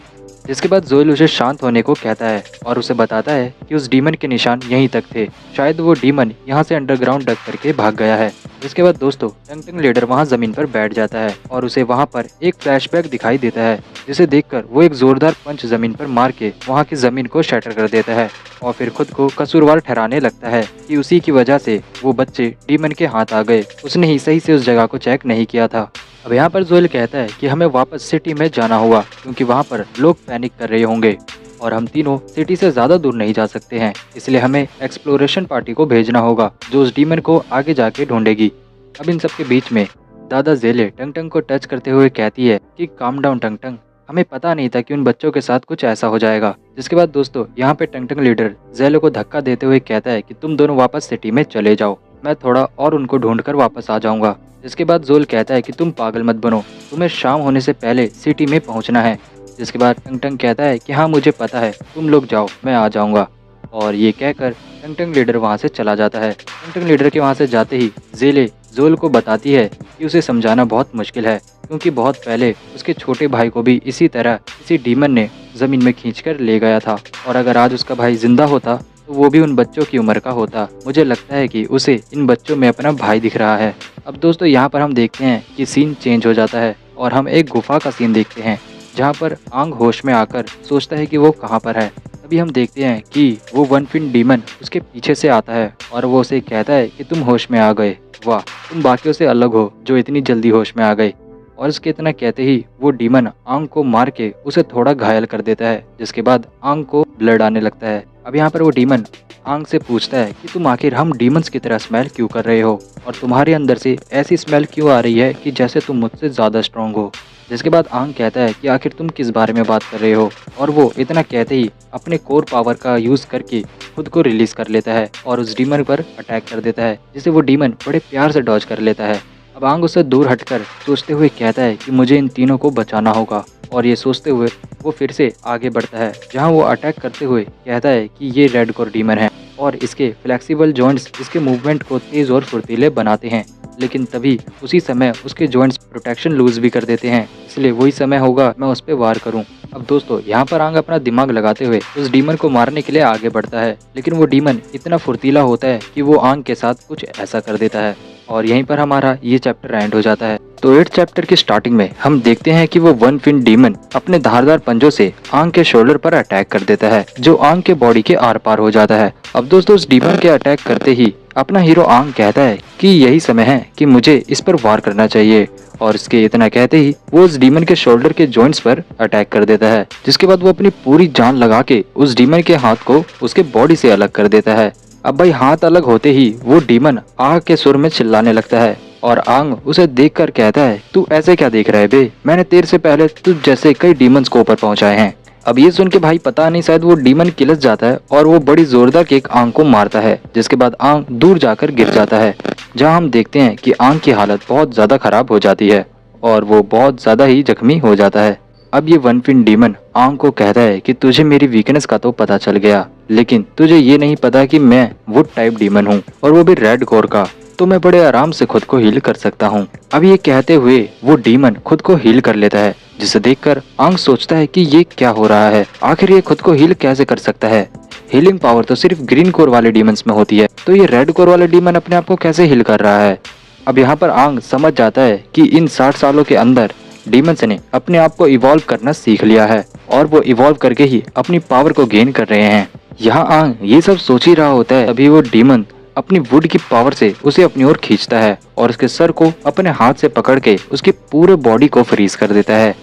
जिसके बाद जोएल उसे शांत होने को कहता है और उसे बताता है कि उस डीमन के निशान यहीं तक थे, शायद वो डीमन यहाँ से अंडरग्राउंड डग करके भाग गया है। जिसके बाद दोस्तों टंगटंग लीडर वहाँ जमीन पर बैठ जाता है और उसे वहाँ पर एक फ्लैशबैक दिखाई देता है, जिसे देखकर वो एक जोरदार पंच जमीन पर मार के वहाँ की जमीन को शैटर कर देता है और फिर खुद को कसूरवार ठहराने लगता है कि उसी की वजह से वो बच्चे डीमन के हाथ आ गए, उसने ही सही से उस जगह को चेक नहीं किया था। अब यहाँ पर जोएल कहता है कि हमें वापस सिटी में जाना होगा क्योंकि वहाँ पर लोग पैनिक कर रहे होंगे और हम तीनों सिटी से ज़्यादा दूर नहीं जा सकते हैं, इसलिए हमें एक्सप्लोरेशन पार्टी को भेजना होगा जो उस डीमन को आगे जाके ढूंढेगी। अब इन सब के बीच में दादा जेले टंगटंग को टच करते हुए कहती है कि काम डाउन टंगटंग, हमें पता नहीं था कि उन बच्चों के साथ कुछ ऐसा हो जाएगा। जिसके बाद दोस्तों यहाँ पे टंगटंग लीडर जेले को धक्का देते हुए कहता है कि तुम दोनों वापस सिटी में चले जाओ, मैं थोड़ा और उनको ढूंढ कर वापस आ जाऊंगा। जिसके बाद जोएल कहता है कि तुम पागल मत बनो, तुम्हें शाम होने से पहले सिटी में पहुंचना है। जिसके बाद टंगटंग कहता है कि हाँ मुझे पता है, तुम लोग जाओ मैं आ जाऊंगा। और ये कहकर टंगटंग लीडर वहाँ से चला जाता है। टंगटंग लीडर के वहाँ से जाते ही जेले जोएल को बताती है कि उसे समझाना बहुत मुश्किल है क्योंकि बहुत पहले उसके छोटे भाई को भी इसी तरह किसी डीमन ने ज़मीन में खींचकर ले गया था और अगर आज उसका भाई जिंदा होता तो वो भी उन बच्चों की उम्र का होता। मुझे लगता है कि उसे इन बच्चों में अपना भाई दिख रहा है। अब दोस्तों यहाँ पर हम देखते हैं कि सीन चेंज हो जाता है और हम एक गुफा का सीन देखते हैं जहाँ पर आंग होश में आकर सोचता है कि वो कहाँ पर है। तभी हम देखते हैं कि वो वन फिन डीमन उसके पीछे से आता है और वो उसे कहता है कि तुम होश में आ गए, वाह तुम बाकियों से अलग हो जो इतनी जल्दी होश में आ गए। और इसके इतना कहते ही वो डीमन आंग को मार के उसे थोड़ा घायल कर देता है, जिसके बाद आंग को ब्लड आने लगता है। अब यहाँ पर वो डीमन आंग से पूछता है कि तुम आखिर हम डीमंस की तरह स्मेल क्यों कर रहे हो और तुम्हारे अंदर से ऐसी स्मेल क्यों आ रही है कि जैसे तुम मुझसे ज़्यादा स्ट्रांग हो। जिसके बाद आंग कहता है कि आखिर तुम किस बारे में बात कर रहे हो, और वो इतना कहते ही अपने कोर पावर का यूज़ करके खुद को रिलीज कर लेता है और उस डीमन पर अटैक कर देता है, जिसे वो डीमन बड़े प्यार से डॉज कर लेता है। अब आंग उससे दूर हटकर सोचते हुए कहता है कि मुझे इन तीनों को बचाना होगा, और ये सोचते हुए वो फिर से आगे बढ़ता है, जहां वो अटैक करते हुए कहता है कि ये रेड कोर डीमन है और इसके फ्लेक्सिबल जॉइंट्स इसके मूवमेंट को तेज और फुर्तीले बनाते हैं। लेकिन तभी उसी समय उसके जॉइंट्स प्रोटेक्शन लूज भी कर देते हैं, इसलिए वही समय होगा मैं उस पर वार करूं। अब दोस्तों यहाँ पर आंग अपना दिमाग लगाते हुए उस डीमन को मारने के लिए आगे बढ़ता है, लेकिन वो डीमन इतना फुर्तीला होता है कि वो आंग के साथ कुछ ऐसा कर देता है, और यहीं पर हमारा ये चैप्टर एंड हो जाता है। तो 8th चैप्टर की स्टार्टिंग में हम देखते हैं कि वो वन फिन डीमन अपने धारदार पंजों से आंग के शोल्डर पर अटैक कर देता है, जो आंग के बॉडी के आर पार हो जाता है। अब दोस्तों उस डीमन के अटैक करते ही अपना हीरो आंग कहता है कि यही समय है कि मुझे इस पर वार करना चाहिए, और इसके इतना कहते ही वो उस डीमन के शोल्डर के जॉइंट्स पर अटैक कर देता है, जिसके बाद वो अपनी पूरी जान लगा के उस डीमन के हाथ को उसके बॉडी से अलग कर देता है। अब भाई हाथ अलग होते ही वो डीमन आग के सुर में चिल्लाने लगता है, और आंग उसे देखकर कहता है तू ऐसे क्या देख रहा है बे, मैंने तेरे से पहले तुझ जैसे कई डीमंस को ऊपर पहुंचाए हैं। अब ये सुन के भाई पता नहीं शायद वो डीमन किलस जाता है और वो बड़ी जोरदार किक आंग को मारता है, जिसके बाद आंग दूर जाकर गिर जाता है, जहां हम देखते हैं कि आंग की हालत बहुत ज्यादा खराब हो जाती है और वो बहुत ज्यादा ही जख्मी हो जाता है। अब ये वन फिन डीमन आंग को कहता है कि तुझे मेरी वीकनेस का तो पता चल गया, लेकिन तुझे ये नहीं पता कि मैं वुड टाइप डीमन हूँ, और वो भी रेड कोर का, तो मैं बड़े आराम से खुद को हील कर सकता हूँ। अब ये कहते हुए वो डीमन खुद को हील कर लेता है, जिसे देखकर आंग सोचता है कि ये क्या हो रहा है, आखिर ये खुद को हील कैसे कर सकता है। हीलिंग पावर तो सिर्फ ग्रीन कोर वाले डीमंस में होती है, तो ये रेड कोर वाले डीमन अपने आप को कैसे हील कर रहा है। अब यहाँ पर आंग समझ जाता है कि इन 60 सालों के अंदर डीमंस ने अपने आप को इवॉल्व करना सीख लिया है, और वो इवॉल्व करके ही अपनी पावर को गेन कर रहे हैं। यहाँ आंग ये सब सोच ही रहा होता है, अभी वो डीमन अपनी वुड की पावर से उसे अपनी ओर खींचता है और उसके सर को अपने हाथ से पकड़ के उसके पूरे बॉडी को फ्रीज कर देता है,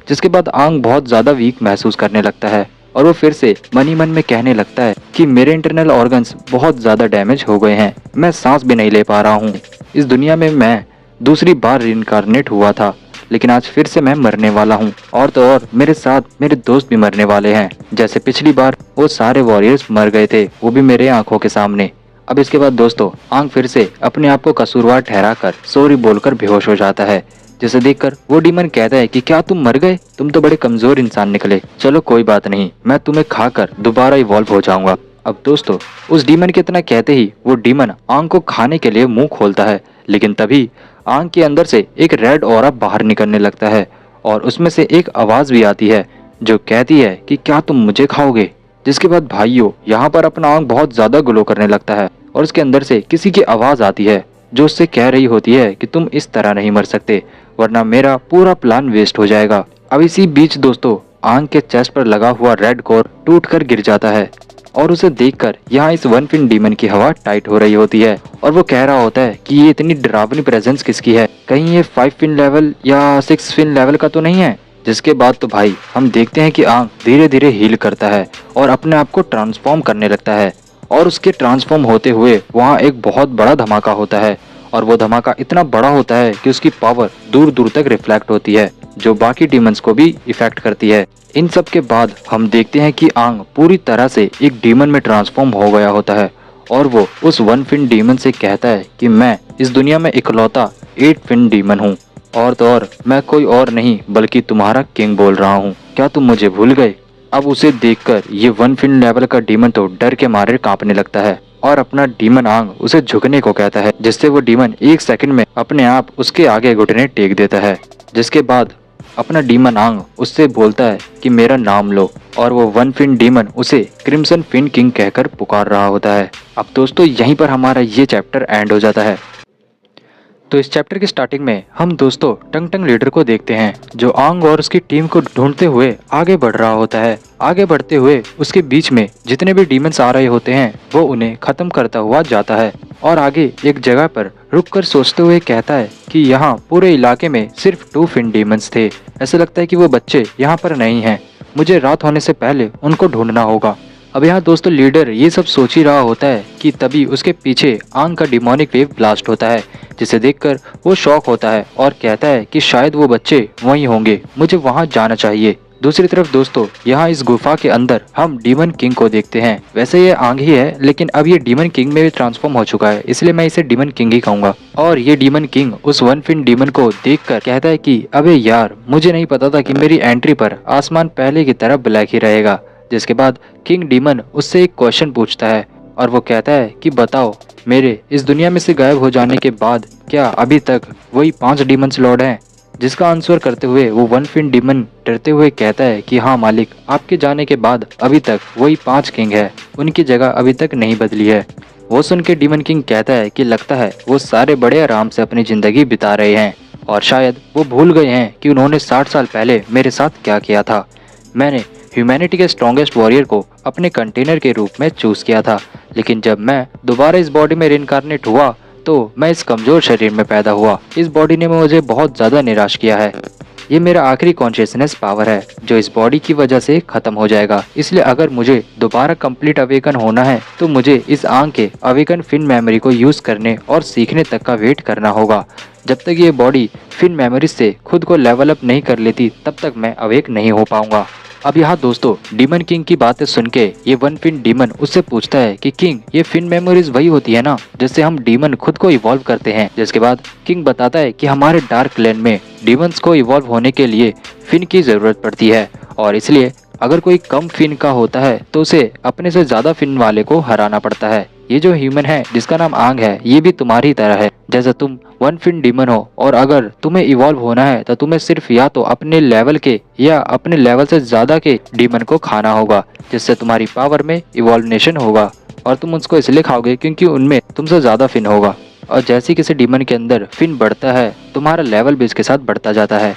जिसके बाद आंग बहुत ज्यादा वीक महसूस करने लगता है, और वो फिर से मन ही मन में कहने लगता है कि मेरे इंटरनल ऑर्गन्स बहुत ज्यादा डैमेज हो गए हैं, मैं सांस भी नहीं ले पा रहा हूँ। इस दुनिया में मैं दूसरी बार रिइंकार्नेट हुआ था, लेकिन आज फिर से मैं मरने वाला हूँ, और तो और मेरे साथ मेरे दोस्त भी मरने वाले हैं, जैसे पिछली बार वो सारे वॉरियर्स मर गए थे, वो भी मेरे आंखों के सामने। अब इसके बाद दोस्तों आंग फिर से अपने आप को कसूरवार ठहराकर सॉरी बोलकर बेहोश हो जाता है, जिसे देखकर वो डीमन कहता है कि क्या तुम मर गए, तुम तो बड़े कमजोर इंसान निकले, चलो कोई बात नहीं, मैं तुम्हें खाकर दोबारा इवॉल्व हो जाऊंगा। अब दोस्तों उस डीमन के इतना कहते ही वो डीमन आंग को खाने के लिए मुंह खोलता है, लेकिन तभी आंग के अंदर से एक रेड ऑरा बाहर निकलने लगता है, और उसमें से एक आवाज भी आती है जो कहती है कि क्या तुम मुझे खाओगे। जिसके बाद भाइयों यहाँ पर अपना आंग बहुत ज्यादा ग्लो करने लगता है, और उसके अंदर से किसी की आवाज आती है जो उससे कह रही होती है कि तुम इस तरह नहीं मर सकते, वरना मेरा पूरा प्लान वेस्ट हो जाएगा। अब इसी बीच दोस्तों आंग के चेस्ट पर लगा हुआ रेड कोर टूट कर गिर जाता है, और उसे देखकर यहाँ इस वन फिन डीमन की हवा टाइट हो रही होती है, और वो कह रहा होता है कि ये इतनी डरावनी प्रेजेंस किसकी है, कहीं ये 5 फिन लेवल या 6 फिन लेवल का तो नहीं है। जिसके बाद तो भाई हम देखते हैं कि आंग धीरे धीरे हील करता है और अपने आप को ट्रांसफॉर्म करने लगता है, और उसके ट्रांसफॉर्म होते हुए वहाँ एक बहुत बड़ा धमाका होता है, और वो धमाका इतना बड़ा होता है कि उसकी पावर दूर दूर तक रिफ्लेक्ट होती है, जो बाकी डीमंस को भी इफेक्ट करती है। इन सब के बाद हम देखते हैं कि आंग पूरी तरह से एक डीमन में ट्रांसफॉर्म हो गया होता है, और वो उस वन फिन डीमन से कहता है कि मैं इस दुनिया में इकलौता 8 फिन डीमन हूँ, और तो और मैं कोई और नहीं बल्कि तुम्हारा किंग बोल रहा हूँ, क्या तुम मुझे भूल गए। अब उसे देखकर ये वन फिन लेवल का डीमन तो डर के मारे कांपने लगता है, और अपना डीमन आंग उसे झुकने को कहता है, जिससे वो डीमन 1 सेकंड में अपने आप उसके आगे घुटने टेक देता है। जिसके बाद अपना डीमन आंग उससे बोलता है कि मेरा नाम लो, और वो वन फिन डीमन उसे क्रिम्सन फिन किंग कहकर पुकार रहा होता है। अब दोस्तों यहीं पर हमारा ये चैप्टर एंड हो जाता है। तो इस चैप्टर की स्टार्टिंग में हम दोस्तों टंग टंग लीडर को देखते हैं, जो आंग और उसकी टीम को ढूंढते हुए आगे बढ़ रहा होता है। आगे बढ़ते हुए उसके बीच में जितने भी डीमंस आ रहे होते हैं वो उन्हें खत्म करता हुआ जाता है, और आगे एक जगह पर रुककर सोचते हुए कहता है कि यहाँ पूरे इलाके में सिर्फ 2 फिन डीमंस थे, ऐसा लगता है कि वो बच्चे यहाँ पर नहीं हैं, मुझे रात होने से पहले उनको ढूंढना होगा। अब यहाँ दोस्तों लीडर ये सब सोच ही रहा होता है कि तभी उसके पीछे आंग का डिमोनिक वेव ब्लास्ट होता है, जिसे देखकर वो शॉक होता है और कहता है कि शायद वो बच्चे वहीं होंगे, मुझे वहां जाना चाहिए। दूसरी तरफ दोस्तों यहाँ इस गुफा के अंदर हम डीमन किंग को देखते हैं। वैसे ये आंग ही है लेकिन अब ये डीमन किंग में भी ट्रांसफॉर्म हो चुका है, इसलिए मैं इसे डीमन किंग ही कहूंगा। और ये डीमन किंग उस वन फिन डीमन को देखकर कहता है कि अबे यार, मुझे नहीं पता था कि मेरी एंट्री पर आसमान पहले की तरह ब्लैक ही रहेगा। जिसके बाद किंग डीमन उससे एक क्वेश्चन पूछता है और वो कहता है कि बताओ, मेरे इस दुनिया में से गायब हो जाने के बाद क्या अभी तक वही 5 डीमंस लॉर्ड हैं? जिसका आंसर करते हुए वो वन फिन डीमन डरते हुए कहता है कि हाँ मालिक, आपके जाने के बाद अभी तक वही 5 किंग है, उनकी जगह अभी तक नहीं बदली है। वो सुन के डीमन किंग कहता है कि लगता है वो सारे बड़े आराम से अपनी जिंदगी बिता रहे हैं और शायद वो भूल गए हैं कि उन्होंने 60 साल पहले मेरे साथ क्या किया था। मैंने ह्यूमैनिटी के स्ट्रॉन्गेस्ट वॉरियर को अपने कंटेनर के रूप में चूज किया था, लेकिन जब मैं दोबारा इस बॉडी में रिइंकार्नेट हुआ तो मैं इस कमजोर शरीर में पैदा हुआ। इस बॉडी ने मुझे बहुत ज्यादा निराश किया है। ये मेरा आखिरी कॉन्शियसनेस पावर है जो इस बॉडी की वजह से खत्म हो जाएगा। इसलिए अगर मुझे दोबारा कंप्लीट अवेकन होना है तो मुझे इस आंख के अवेकन फिन मेमोरी को यूज करने और सीखने तक का वेट करना होगा। जब तक ये बॉडी फिन मेमोरी से खुद को लेवल अप नहीं कर लेती तब तक मैं अवेक नहीं हो पाऊंगा। अब यहाँ दोस्तों डीमन किंग की बातें सुन के ये वन फिन डीमन उससे पूछता है कि किंग, ये फिन मेमोरीज वही होती है ना जिससे हम डीमन खुद को इवॉल्व करते हैं? जिसके बाद किंग बताता है कि हमारे डार्क लैंड में डीमंस को इवॉल्व होने के लिए फिन की जरूरत पड़ती है और इसलिए अगर कोई कम फिन का होता है तो उसे अपने से ज्यादा फिन वाले को हराना पड़ता है। ये जो ह्यूमन है जिसका नाम आंग है, ये भी तुम्हारी तरह है। जैसे तुम वन फिन डीमन हो और अगर तुम्हें इवॉल्व होना है तो तुम्हें सिर्फ या तो अपने लेवल के या अपने लेवल से ज्यादा के डीमन को खाना होगा, जिससे तुम्हारी पावर में इवॉल्वनेशन होगा। और तुम उसको इसलिए खाओगे क्योंकि उनमें तुमसे ज्यादा फिन होगा। और जैसे किसी डीमन के अंदर फिन बढ़ता है, तुम्हारा लेवल भी इसके साथ बढ़ता जाता है।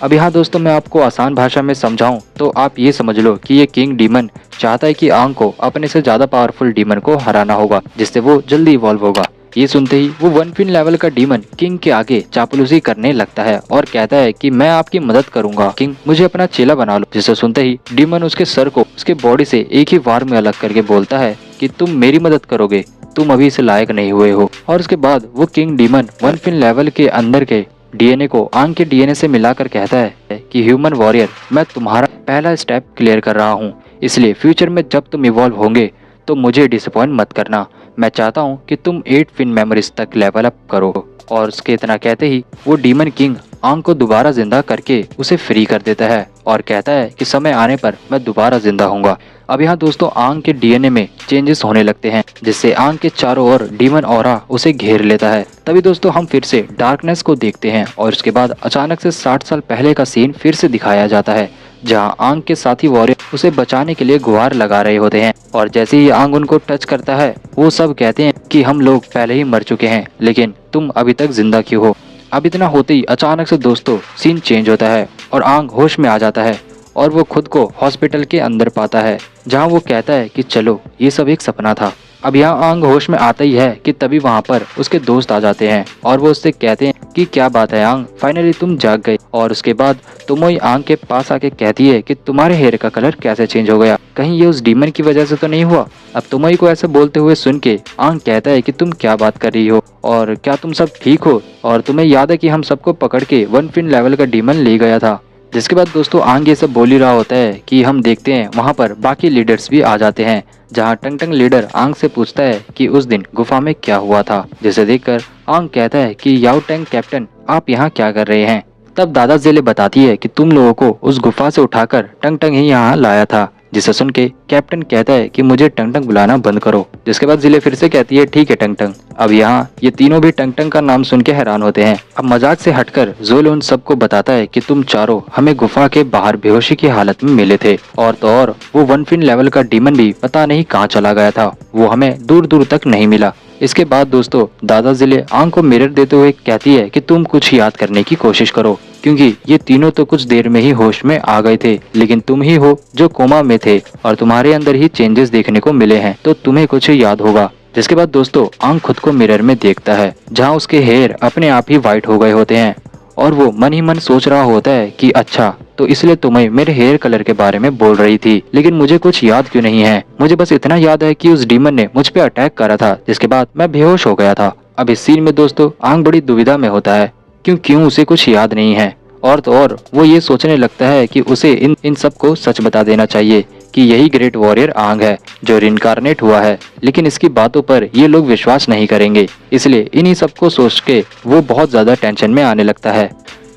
अब यहाँ दोस्तों मैं आपको आसान भाषा में समझाऊं तो आप ये समझ लो कि ये किंग डीमन चाहता है कि आंग को अपने से ज्यादा पावरफुल डीमन को हराना होगा, जिससे वो जल्दी इवॉल्व होगा। ये सुनते ही वो वन फिन लेवल का डीमन किंग के आगे चापलूसी करने लगता है और कहता है कि मैं आपकी मदद करूंगा किंग, मुझे अपना चेला बना लो। जिसे सुनते ही डीमन उसके सर को उसके बॉडी से एक ही वार में अलग करके बोलता है कि तुम मेरी मदद करोगे, तुम अभी इसे लायक नहीं हुए हो। और उसके बाद वो king demon one fin level के अंदर के डीएनए को आंग के डीएनए से मिलाकर कहता है कि ह्यूमन वॉरियर, मैं तुम्हारा पहला स्टेप क्लियर कर रहा हूँ, इसलिए फ्यूचर में जब तुम इवॉल्व होंगे तो मुझे डिसअपॉइंट मत करना। मैं चाहता हूँ कि तुम 8 फिन मेमोरीज तक लेवल अप करो। और उसके इतना कहते ही वो डीमन किंग आंग को दोबारा जिंदा करके उसे फ्री कर देता है और कहता है कि समय आने पर मैं दोबारा जिंदा होऊंगा। अब यहाँ दोस्तों आंग के डीएनए में चेंजेस होने लगते हैं, जिससे आंग के चारों ओर डीमन ऑरा उसे घेर लेता है। तभी दोस्तों हम फिर से डार्कनेस को देखते हैं और उसके बाद अचानक से 60 साल पहले का सीन फिर से दिखाया जाता है, जहां आंग के साथी वॉरियर उसे बचाने के लिए गुहार लगा रहे होते हैं। और जैसे ही आंग उनको टच करता है वो सब कहते हैं कि हम लोग पहले ही मर चुके हैं, लेकिन तुम अभी तक जिंदा क्यों हो? अब इतना होते ही अचानक से दोस्तों सीन चेंज होता है और आंग होश में आ जाता है और वो खुद को हॉस्पिटल के अंदर पाता है, जहां वो कहता है कि चलो ये सब एक सपना था। अब यहाँ आंग होश में आता ही है कि तभी वहाँ पर उसके दोस्त आ जाते हैं और वो उससे कहते हैं कि क्या बात है आंग, फाइनली तुम जाग गए। और उसके बाद तुमोई आंग के पास आके कहती है कि तुम्हारे हेयर का कलर कैसे चेंज हो गया, कहीं ये उस डीमन की वजह से तो नहीं हुआ? अब तुमोई को ऐसे बोलते हुए सुन के आंग कहता है कि तुम क्या बात कर रही हो और क्या तुम सब ठीक हो? और तुम्हें याद है कि हम सबको पकड़ के वन फिन लेवल का डीमन ले गया था? जिसके बाद दोस्तों आंग ये सब बोल ही रहा होता है कि हम देखते हैं वहाँ पर बाकी लीडर्स भी आ जाते हैं, जहाँ टंग टंग लीडर आंग से पूछता है कि उस दिन गुफा में क्या हुआ था। जिसे देखकर आंग कहता है कि याओ टैंग कैप्टन, आप यहाँ क्या कर रहे हैं? तब दादा जेले बताती है कि तुम लोगों को उस गुफा से उठाकर टंग टंग ही यहाँ लाया था। जिसे सुन के कैप्टन कहता है कि मुझे टंग टंग बुलाना बंद करो। जिसके बाद जिले फिर से कहती है ठीक है टंग टंग। अब यहाँ ये तीनों भी टंग टंग का नाम सुन के हैरान होते हैं। अब मजाक से हटकर जोल उन सबको बताता है कि तुम चारों हमें गुफा के बाहर बेहोशी की हालत में मिले थे, और तो और वो वन फिन लेवल का डीमन भी पता नहीं कहाँ चला गया था, वो हमें दूर दूर तक नहीं मिला। इसके बाद दोस्तों दादा जिले आंग को मिरर देते हुए कहती है कि तुम कुछ याद करने की कोशिश करो, क्योंकि ये तीनों तो कुछ देर में ही होश में आ गए थे, लेकिन तुम ही हो जो कोमा में थे और तुम्हारे अंदर ही चेंजेस देखने को मिले हैं, तो तुम्हें कुछ याद होगा। जिसके बाद दोस्तों आंग खुद को मिरर में देखता है, जहाँ उसके हेयर अपने आप ही व्हाइट हो गए होते हैं और वो मन ही मन सोच रहा होता है कि अच्छा, तो इसलिए तुम्हें मेरे हेयर कलर के बारे में बोल रही थी, लेकिन मुझे कुछ याद क्यों नहीं है। मुझे बस इतना याद है कि उस डीमन ने मुझ पे अटैक करा था, जिसके बाद मैं बेहोश हो गया था। अब इस सीन में दोस्तों आंग बड़ी दुविधा में होता है, क्यों उसे कुछ याद नहीं है। और तो और वो ये सोचने लगता है कि उसे इन सबको सच बता देना चाहिए कि यही ग्रेट वॉरियर आंग है जो रिनकारनेट हुआ है, लेकिन इसकी बातों पर ये लोग विश्वास नहीं करेंगे। इसलिए इन्हीं सबको सोच के वो बहुत ज्यादा टेंशन में आने लगता है।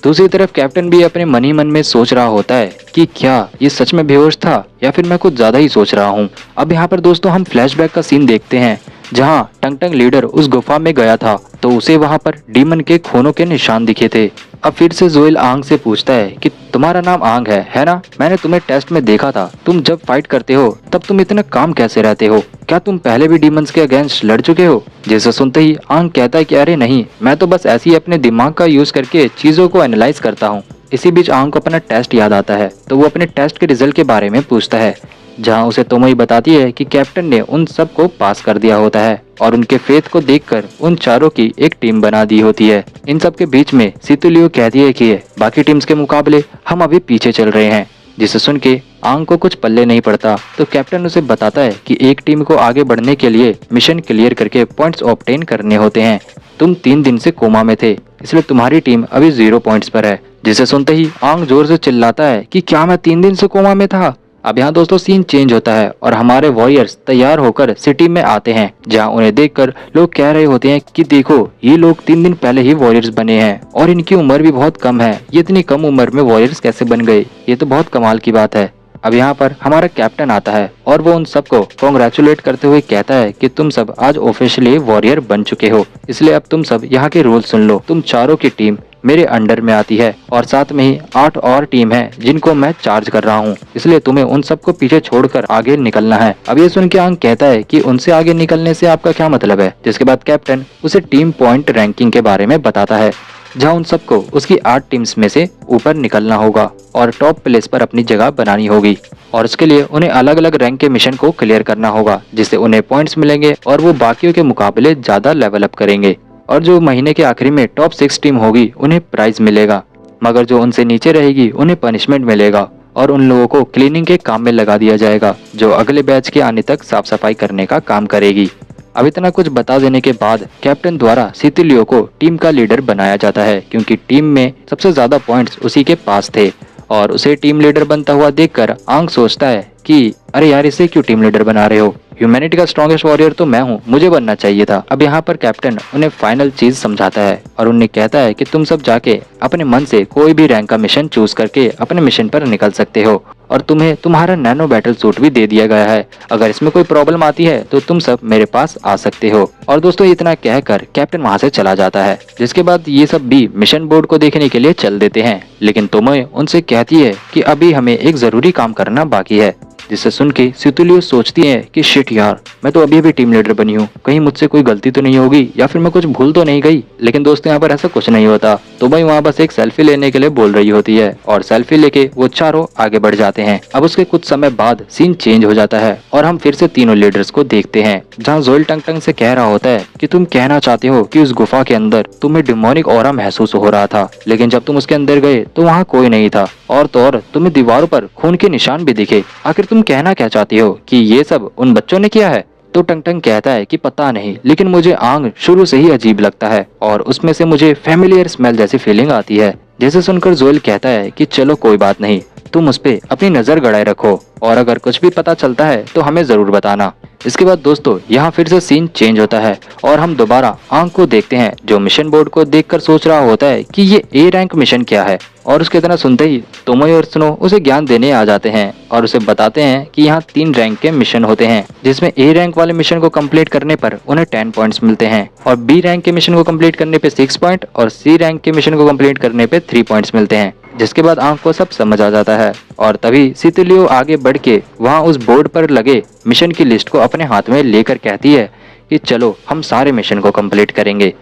दूसरी तरफ कैप्टन भी अपने मन ही मन में सोच रहा होता है कि क्या ये सच में बेहोश था या फिर मैं कुछ ज्यादा ही सोच रहा हूँ। अब यहाँ पर दोस्तों हम फ्लैशबैक का सीन देखते हैं, जहाँ टंग लीडर उस गुफा में गया था तो उसे वहाँ पर डीमन के खूनों के निशान दिखे थे। अब फिर से जोएल आंग से पूछता है कि तुम्हारा नाम आंग है ना? मैंने तुम्हें टेस्ट में देखा था, तुम जब फाइट करते हो तब तुम इतना काम कैसे रहते हो? क्या तुम पहले भी डीमंस के अगेंस्ट लड़ चुके हो? जैसे सुनते ही आंग कहता है कि अरे नहीं, मैं तो बस ऐसे ही अपने दिमाग का यूज करके चीजों को एनालाइज करता हूँ। इसी बीच आंग को अपना टेस्ट याद आता है, तो वो अपने टेस्ट के रिजल्ट के बारे में पूछता है, जहां उसे तोमोई बताती है कि कैप्टन ने उन सब को पास कर दिया होता है और उनके फेथ को देखकर उन चारों की एक टीम बना दी होती है। इन सब के बीच में सितुलियो कहती है कि बाकी टीम्स के मुकाबले हम अभी पीछे चल रहे हैं, जिसे सुन के आंग को कुछ पल्ले नहीं पड़ता। तो कैप्टन उसे बताता है कि एक टीम को आगे बढ़ने के लिए मिशन क्लियर करके पॉइंट्स ऑब्टेन करने होते हैं। तुम 3 दिन से कोमा में थे, इसलिए तुम्हारी टीम अभी 0 पॉइंट्स पर है। जिसे सुनते ही आंग जोर से चिल्लाता है कि क्या मैं 3 दिन से कोमा में था? अब यहाँ दोस्तों सीन चेंज होता है और हमारे वॉरियर्स तैयार होकर सिटी में आते हैं, जहाँ उन्हें देखकर लोग कह रहे होते हैं कि देखो, ये लोग 3 दिन पहले ही वॉरियर्स बने हैं और इनकी उम्र भी बहुत कम है। ये इतनी कम उम्र में वॉरियर्स कैसे बन गए? ये तो बहुत कमाल की बात है। अब यहाँ पर हमारा कैप्टन आता है और वो उन सबको कॉन्ग्रेचुलेट करते हुए कहता है कि तुम सब आज ऑफिशियली वॉरियर बन चुके हो, इसलिए अब तुम सब यहाँ के रूल सुन लो। तुम चारों की टीम मेरे अंडर में आती है और साथ में ही 8 और टीम है जिनको मैं चार्ज कर रहा हूँ, इसलिए तुम्हें उन सबको पीछे छोड़कर आगे निकलना है। अब ये सुन के आंग कहता है कि उनसे आगे निकलने से आपका क्या मतलब है? जिसके बाद कैप्टन उसे टीम पॉइंट रैंकिंग के बारे में बताता है, जहां उन सबको उसकी 8 टीम्स में से ऊपर निकलना होगा और टॉप प्लेस पर अपनी जगह बनानी होगी और उसके लिए उन्हें अलग अलग रैंक के मिशन को क्लियर करना होगा, जिससे उन्हें पॉइंट्स मिलेंगे और वो बाकियों के मुकाबले ज्यादा लेवल अप करेंगे। और जो महीने के आखिरी में टॉप 6 टीम होगी उन्हें प्राइज मिलेगा, मगर जो उनसे नीचे रहेगी उन्हें पनिशमेंट मिलेगा और उन लोगों को क्लीनिंग के काम में लगा दिया जाएगा, जो अगले बैच के आने तक साफ सफाई करने का काम करेगी। अब इतना कुछ बता देने के बाद कैप्टन द्वारा सितुलियो को टीम का लीडर बनाया जाता है, क्योंकि टीम में सबसे ज्यादा पॉइंट्स उसी के पास थे। और उसे टीम लीडर बनता हुआ देखकर आंग सोचता है कि अरे यार, इसे क्यों टीम लीडर बना रहे हो? ह्यूमैनिटी का स्ट्रॉन्गेस्ट वॉरियर तो मैं हूँ, मुझे बनना चाहिए था। अब यहाँ पर कैप्टन उन्हें फाइनल चीज समझाता है और उन्हें कहता है कि तुम सब जाके अपने मन से कोई भी रैंक का मिशन चूज करके अपने मिशन पर निकल सकते हो और तुम्हें तुम्हारा नैनो बैटल सूट भी दे दिया गया है। अगर इसमें कोई प्रॉब्लम आती है तो तुम सब मेरे पास आ सकते हो। और दोस्तों इतना कहकर कैप्टन वहाँ से चला जाता है, जिसके बाद ये सब भी मिशन बोर्ड को देखने के लिए चल देते हैं। लेकिन तोमोई उनसे कहती है कि अभी हमें एक जरूरी काम करना बाकी है, जिसे सुन के सितुलियो सोचती है कि शिट यार, मैं तो अभी टीम लीडर बनी हूँ, कहीं मुझसे कोई गलती तो नहीं होगी या फिर मैं कुछ भूल तो नहीं गई। लेकिन दोस्तों यहाँ पर ऐसा कुछ नहीं होता। तो भाई वहाँ बस एक सेल्फी लेने के लिए बोल रही होती है और सेल्फी लेके वो चारों आगे बढ़ जाते हैं। अब उसके कुछ समय बाद सीन चेंज हो जाता है और हम फिर से तीनों लीडर्स को देखते हैं, जहाँ जोएल टंग से कह रहा होता है कि तुम कहना चाहते हो कि उस गुफा के अंदर तुम्हें डिमोनिक ऑरा महसूस हो रहा था, लेकिन जब तुम उसके अंदर गए तो वहाँ कोई नहीं था और तो और तुम्हें दीवारों पर खून के निशान भी दिखे। आखिर तुम कहना क्या चाहती हो कि ये सब उन बच्चों ने किया है? तो टंग कहता है कि पता नहीं, लेकिन मुझे आंग शुरू से ही अजीब लगता है और उसमें से मुझे फेमिलियर स्मेल जैसी फीलिंग आती है। जैसे सुनकर जोएल कहता है कि चलो कोई बात नहीं, तुम उस पे अपनी नजर गड़ाए रखो और अगर कुछ भी पता चलता है तो हमें जरूर बताना। इसके बाद दोस्तों यहाँ फिर से सीन चेंज होता है और हम दोबारा आंग को देखते हैं, जो मिशन बोर्ड को देखकर सोच रहा होता है कि ये ए रैंक मिशन क्या है। और उसके इतना सुनते ही तोमोई और सुनो उसे ज्ञान देने आ जाते हैं और उसे बताते हैं कि यहाँ 3 रैंक के मिशन होते हैं, जिसमें ए रैंक वाले मिशन को कंप्लीट करने पर उन्हें 10 पॉइंट्स मिलते हैं और बी रैंक के मिशन को कंप्लीट करने पे 6 पॉइंट और सी रैंक के मिशन को कंप्लीट करने पे 3 पॉइंट्स मिलते हैं। जिसके बाद आंख को सब समझ आ जाता है और तभी सितुलियो आगे बढ़ के वहाँ उस बोर्ड पर लगे मिशन की लिस्ट को अपने हाथ में लेकर कहती है कि चलो हम सारे मिशन को कंप्लीट करेंगे।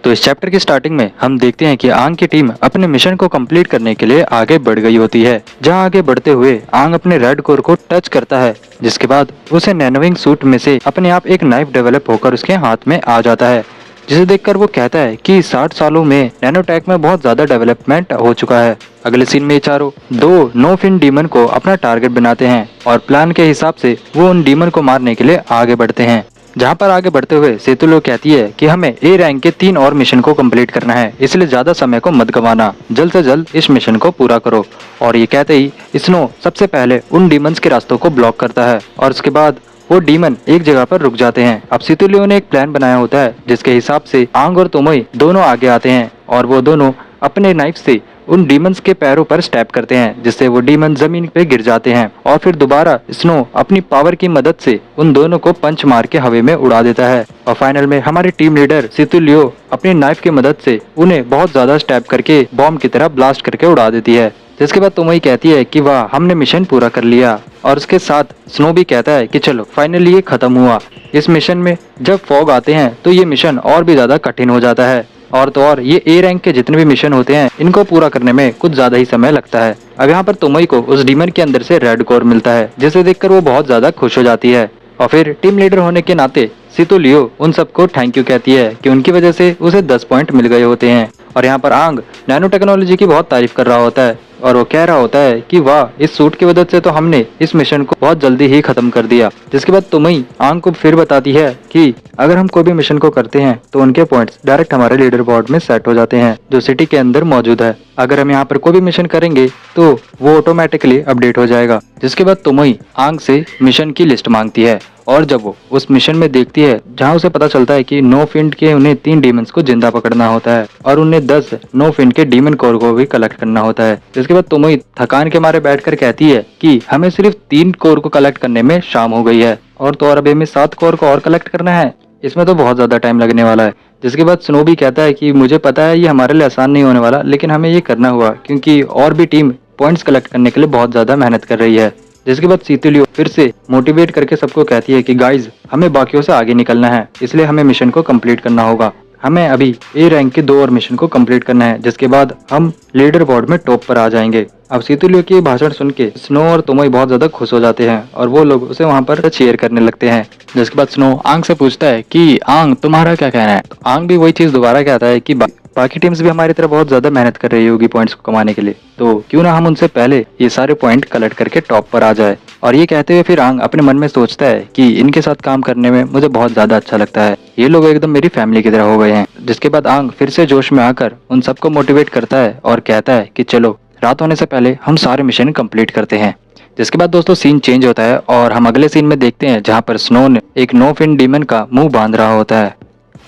तो इस चैप्टर की स्टार्टिंग में हम देखते हैं कि आंग की टीम अपने मिशन को कंप्लीट करने के लिए आगे बढ़ गई होती है, जहां आगे बढ़ते हुए आंग अपने रेड कोर को टच करता है, जिसके बाद उसे नैनोविंग सूट में से अपने आप एक नाइफ डेवलप होकर उसके हाथ में आ जाता है, जिसे देखकर वो कहता है कि 60 सालों में नैनोटेक में बहुत ज्यादा डेवलपमेंट हो चुका है। अगले सीन में ये चारों दो नो फिन डीमन को अपना टारगेट बनाते हैं और प्लान के हिसाब से वो उन डीमन को मारने के लिए आगे बढ़ते हैं। जहाँ पर आगे बढ़ते हुए सेतुलियो कहती है कि हमें ए रैंक के 3 और मिशन को कंप्लीट करना है, इसलिए ज्यादा समय को मत गंवाना, जल्द से जल्द इस मिशन को पूरा करो। और ये कहते ही स्नो सबसे पहले उन डीमंस के रास्तों को ब्लॉक करता है और उसके बाद वो डीमन एक जगह पर रुक जाते हैं। अब सेतुलियो ने एक प्लान बनाया होता है जिसके हिसाब से आंग और तोमोई दोनों आगे आते हैं और वो दोनों अपने नाइफ से उन डीमंस के पैरों पर स्टैप करते हैं, जिससे वो डीमन जमीन पे गिर जाते हैं और फिर दोबारा स्नो अपनी पावर की मदद से उन दोनों को पंच मार के हवा में उड़ा देता है। और फाइनल में हमारी टीम लीडर सेतुलियो अपनी नाइफ की मदद से उन्हें बहुत ज्यादा स्टैप करके बॉम्ब की तरह ब्लास्ट करके उड़ा देती है। जिसके बाद तोमोई कहती है कि वाह, हमने मिशन पूरा कर लिया। और उसके साथ स्नो भी कहता है कि चलो फाइनली ये खत्म हुआ। इस मिशन में जब फॉग आते हैं तो ये मिशन और भी ज्यादा कठिन हो जाता है और तो और ये ए रैंक के जितने भी मिशन होते हैं इनको पूरा करने में कुछ ज्यादा ही समय लगता है। अब यहाँ पर तोमोई को उस डीमन के अंदर से रेड कोर मिलता है जिसे देखकर वो बहुत ज्यादा खुश हो जाती है और फिर टीम लीडर होने के नाते सेतुलियो उन सबको थैंक यू कहती है कि उनकी वजह से उसे 10 पॉइंट मिल गए होते हैं। और यहाँ पर आंग नैनो टेक्नोलॉजी की बहुत तारीफ कर रहा होता है और वो कह रहा होता है कि वाह, इस सूट की वजह से तो हमने इस मिशन को बहुत जल्दी ही खत्म कर दिया। जिसके बाद तोमोई आंग को फिर बताती है कि अगर हम कोई भी मिशन को करते हैं तो उनके पॉइंट्स डायरेक्ट हमारे लीडर बोर्ड में सेट हो जाते हैं जो सिटी के अंदर मौजूद है। अगर हम यहाँ पर कोई भी मिशन करेंगे तो वो ऑटोमेटिकली अपडेट हो जाएगा। जिसके बाद तोमोई आंग से मिशन की लिस्ट मांगती है और जब वो उस मिशन में देखती है जहाँ उसे पता चलता है कि नो फिंड के उन्हें 3 डीमंस को जिंदा पकड़ना होता है और उन्हें 10 नो फिंड के डीमन कोर को भी कलेक्ट करना होता है। जिसके बाद तोमोई थकान के मारे बैठकर कहती है कि हमें सिर्फ 3 कोर को कलेक्ट करने में शाम हो गई है और तो और अभी हमें 7 कोर को और कलेक्ट करना है, इसमें तो बहुत ज्यादा टाइम लगने वाला है। जिसके बाद स्नो भी कहता है कि मुझे पता है ये हमारे लिए आसान नहीं होने वाला, लेकिन हमें ये करना हुआ क्योंकि और भी टीम पॉइंट्स कलेक्ट करने के लिए बहुत ज्यादा मेहनत कर रही है। जिसके बाद सेतुलियो फिर से मोटिवेट करके सबको कहती है कि गाइज, हमें बाकियों से आगे निकलना है, इसलिए हमें मिशन को कंप्लीट करना होगा। हमें अभी ए रैंक के 2 और मिशन को कंप्लीट करना है, जिसके बाद हम लीडर बोर्ड में टॉप पर आ जाएंगे। अब सेतुलियो की भाषण सुन के स्नो और तोमोई बहुत ज्यादा खुश हो जाते हैं और वो लोग उसे वहाँ पर चीयर करने लगते हैं। जिसके बाद स्नो आंग से पूछता है कि आंग, तुम्हारा क्या कहना है? तो आंग भी वही चीज दोबारा कहता है कि बाकी टीम्स भी हमारी तरह बहुत ज्यादा मेहनत कर रही होगी पॉइंट्स को कमाने के लिए, तो क्यों ना हम उनसे पहले ये सारे पॉइंट कलेक्ट करके टॉप पर आ जाए। और ये कहते हुए फिर आंग अपने मन में सोचता है कि इनके साथ काम करने में मुझे बहुत ज्यादा अच्छा लगता है, ये लोग एकदम मेरी फैमिली की तरह हो गए हैं। जिसके बाद आंग फिर से जोश में आकर उन सबको मोटिवेट करता है और कहता है कि चलो रात होने से पहले हम सारे मिशन कंप्लीट करते हैं। जिसके बाद दोस्तों सीन चेंज होता है और हम अगले सीन में देखते हैं जहाँ पर स्नो ने एक नो फिन डीमन का मुंह बांध रहा होता है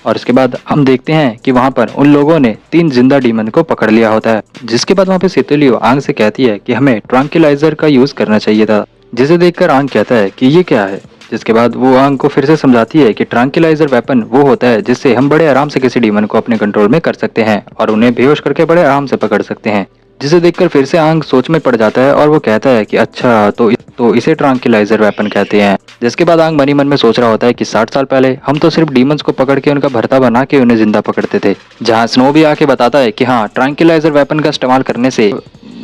और इसके बाद हम देखते हैं कि वहाँ पर उन लोगों ने 3 जिंदा डीमन को पकड़ लिया होता है। जिसके बाद वहाँ पे सेतुलियो आंग से कहती है कि हमें ट्रैंक्विलाइजर का यूज करना चाहिए था, जिसे देखकर आंग कहता है कि ये क्या है। जिसके बाद वो आंग को फिर से समझाती है कि ट्रैंक्विलाइजर वेपन वो होता है जिससे हम बड़े आराम से किसी डीमन को अपने कंट्रोल में कर सकते हैं और उन्हें बेहोश करके बड़े आराम से पकड़ सकते हैं। जिसे देखकर फिर से आंग सोच में पड़ जाता है और वो कहता है कि अच्छा, तो इसे ट्रैंक्विलाइजर वेपन कहते हैं। जिसके बाद आंग मनी मन में सोच रहा होता है कि 60 साल पहले हम तो सिर्फ डीमंस को पकड़ के उनका भरता बना के उन्हें जिंदा पकड़ते थे, जहाँ स्नो भी आके बताता है कि हाँ, ट्रैंक्विलाइजर वेपन का इस्तेमाल करने से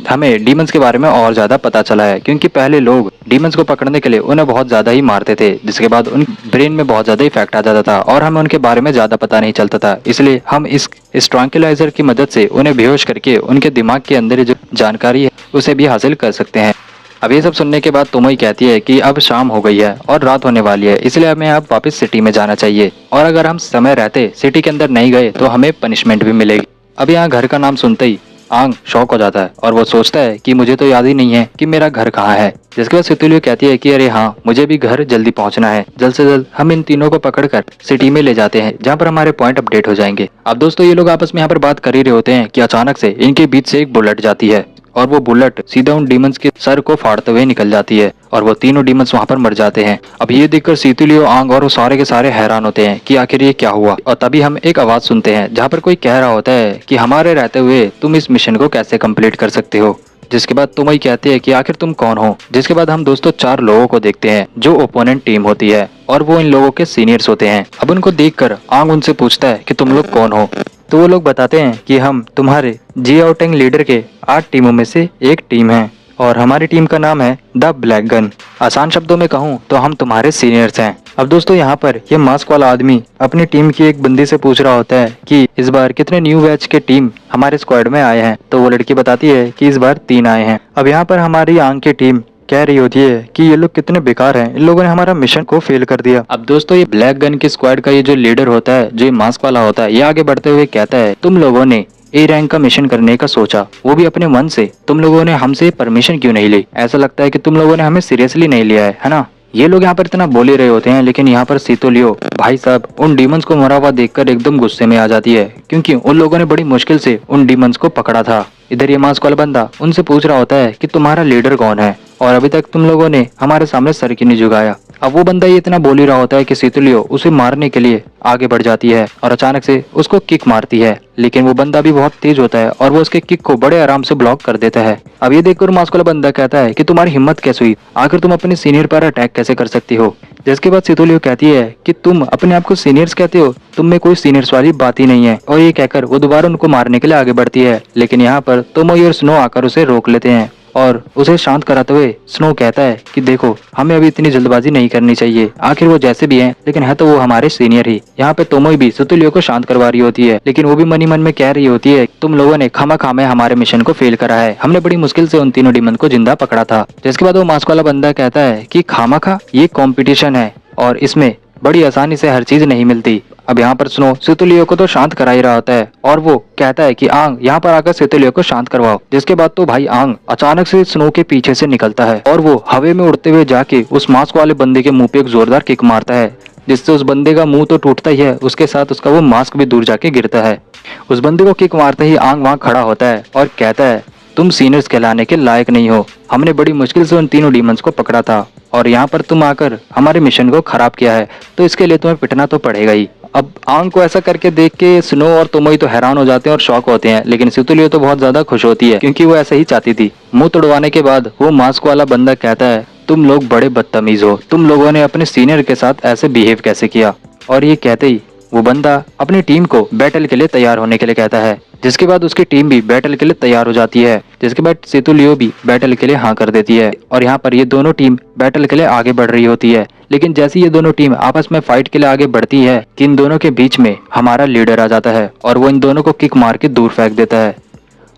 हमें डीमंस के बारे में और ज्यादा पता चला है, क्योंकि पहले लोग डीमंस को पकड़ने के लिए उन्हें बहुत ज्यादा ही मारते थे, जिसके बाद उन ब्रेन में बहुत ज्यादा इफेक्ट आ जाता था और हमें उनके बारे में ज्यादा पता नहीं चलता था। इसलिए हम इस ट्रैंक्विलाइजर की मदद से उन्हें बेहोश करके उनके दिमाग के अंदर जो जानकारी है उसे भी हासिल कर सकते हैं। अब ये सब सुनने के बाद तोमोई कहती है कि अब शाम हो गई है और रात होने वाली है, इसलिए हमें अब वापस सिटी में जाना चाहिए और अगर हम समय रहते सिटी के अंदर नहीं गए तो हमें पनिशमेंट भी मिलेगी। अब यहाँ घर का नाम सुनते ही आंग शॉक हो जाता है और वो सोचता है कि मुझे तो याद ही नहीं है कि मेरा घर कहाँ है। जिसके बाद सेतुलियो कहती है कि अरे हाँ, मुझे भी घर जल्दी पहुंचना है, जल्द से जल्द हम इन तीनों को पकड़कर सिटी में ले जाते हैं जहाँ पर हमारे पॉइंट अपडेट हो जाएंगे। अब दोस्तों ये लोग आपस में यहाँ पर बात कर ही रहे होते हैं कि अचानक से इनके बीच से एक बुलेट जाती है और वो बुलेट सीधा उन डीमंस के सर को फाड़ते हुए निकल जाती है और वो तीनों डीमंस वहाँ पर मर जाते हैं। अब ये देखकर सेतुलियो, आंग और वो सारे के सारे हैरान होते हैं कि आखिर ये क्या हुआ। और तभी हम एक आवाज सुनते हैं जहाँ पर कोई कह रहा होता है कि हमारे रहते हुए तुम इस मिशन को कैसे कंप्लीट कर सकते हो। जिसके बाद तोमोई कहती है कि आखिर तुम कौन हो। जिसके बाद हम दोस्तों 4 लोगों को देखते हैं जो ओपोनेंट टीम होती है और वो इन लोगों के सीनियर्स होते हैं। अब उनको देखकर आंग उनसे पूछता है कि तुम लोग कौन हो, तो वो लोग बताते हैं कि हम तुम्हारे जियाओटेंग लीडर के 8 टीमों में से एक टीम है। और हमारी टीम का नाम है द ब्लैक गन। आसान शब्दों में कहूँ तो हम तुम्हारे सीनियर्स हैं। अब दोस्तों यहाँ पर ये मास्क वाला आदमी अपनी टीम की एक बंदी से पूछ रहा होता है कि इस बार कितने न्यू बैच के टीम हमारे स्क्वाड में आए हैं। तो वो लड़की बताती है कि इस बार 3 आए हैं। अब यहाँ पर हमारी आंख की टीम कह रही होती है कि ये लोग कितने बेकार हैं, इन लोगों ने हमारा मिशन को फेल कर दिया। अब दोस्तों ये ब्लैक गन की स्क्वाड का ये जो लीडर होता है, जो ये मास्क वाला होता है, ये आगे बढ़ते हुए कहता है तुम लोगों ने ए रैंक का मिशन करने का सोचा, वो भी अपने मन से। तुम लोगों ने हमसे परमिशन क्यों नहीं ली? ऐसा लगता है कि तुम लोगों ने हमें सीरियसली नहीं लिया है ना? ये लोग यहाँ पर इतना बोल ही रहे होते हैं, लेकिन यहाँ पर सीतोलियो भाई साहब उन डीमंस को मरा हुआ देखकर एकदम गुस्से में आ जाती है, क्योंकि उन लोगों ने बड़ी मुश्किल से उन डीमंस को पकड़ा था। इधर ये मास्क वाला बंदा उनसे पूछ रहा होता है कि तुम्हारा लीडर कौन है और अभी तक तुम लोगों ने हमारे सामने सर क्यों नहीं झुकाया। अब वो बंदा ये इतना बोल ही रहा होता है कि सीतोलियो उसे मारने के लिए आगे बढ़ जाती है और अचानक से उसको किक मारती है, लेकिन वो बंदा भी बहुत तेज होता है और वो उसके किक को बड़े आराम से ब्लॉक कर देता है। अब ये देखकर मास्क वाला बंदा कहता है कि तुम्हारी हिम्मत कैसे हुई, आखिर तुम अपने सीनियर पर अटैक कैसे कर सकती हो? जिसके बाद सीतोलियो कहती है कि तुम अपने आप को सीनियर्स कहते हो, तुम में कोई सीनियर्स वाली बात ही नहीं है। और ये कहकर वो दोबारा उनको मारने के लिए आगे बढ़ती है, लेकिन यहाँ पर तोमोई और स्नो आकर उसे रोक लेते हैं और उसे शांत कराते हुए स्नो कहता है कि देखो हमें अभी इतनी जल्दबाजी नहीं करनी चाहिए, आखिर वो जैसे भी हैं लेकिन है तो वो हमारे सीनियर ही। यहाँ पे तोमोई भी सीतोलियो को शांत करवा रही होती है, लेकिन वो भी मनी मन में कह रही होती है तुम लोगों ने खामा हमारे मिशन को फेल करा है, हमने बड़ी मुश्किल से उन तीनों डीमन को जिंदा पकड़ा था। जिसके बाद वो मास्क वाला बंदा कहता है कि खामा ये कॉम्पिटिशन है और इसमें बड़ी आसानी से हर चीज नहीं मिलती। अब यहाँ पर स्नो सीतोलियो को तो शांत करा ही रहा होता है और वो कहता है कि आंग यहाँ पर आकर सीतोलियो को शांत करवाओ। जिसके बाद तो भाई आंग अचानक से स्नो के पीछे से निकलता है और वो हवे में उड़ते हुए जाके उस मास्क वाले बंदे के मुंह पे एक जोरदार किक मारता है, जिससे उस बंदे का मुंह तो टूटता ही है, उसके साथ उसका वो मास्क भी दूर जाके गिरता है। उस बंदे को किक मारते ही आंग वहाँ खड़ा होता है और कहता है तुम सीनियर्स कहलाने के लायक नहीं हो, हमने बड़ी मुश्किल से उन तीनों डीमंस को पकड़ा था और यहाँ पर तुम आकर हमारे मिशन को खराब किया है, तो इसके लिए तुम्हें पिटना तो पड़ेगा ही। अब आंग को ऐसा करके देख के स्नो और तोमोई तो हैरान हो जाते हैं और शॉक होते हैं, लेकिन सीतोलियो तो बहुत ज्यादा खुश होती है क्योंकि वो ऐसा ही चाहती थी। मुंह तोड़वाने के बाद वो मास्क वाला बंदा कहता है तुम लोग बड़े बदतमीज हो, तुम लोगों ने अपने सीनियर के साथ ऐसे बिहेव कैसे किया? और ये कहते ही वो बंदा अपनी टीम को बैटल के लिए तैयार होने के लिए कहता है, जिसके बाद उसकी टीम भी बैटल के लिए तैयार हो जाती है। जिसके बाद सीतोलियो भी बैटल के लिए हाँ कर देती है और यहाँ पर ये दोनों टीम बैटल के लिए आगे बढ़ रही होती है। लेकिन जैसे ये दोनों टीम आपस में फाइट के लिए आगे बढ़ती है कि इन दोनों के बीच में हमारा लीडर आ जाता है और वो इन दोनों को किक मार के दूर फेंक देता है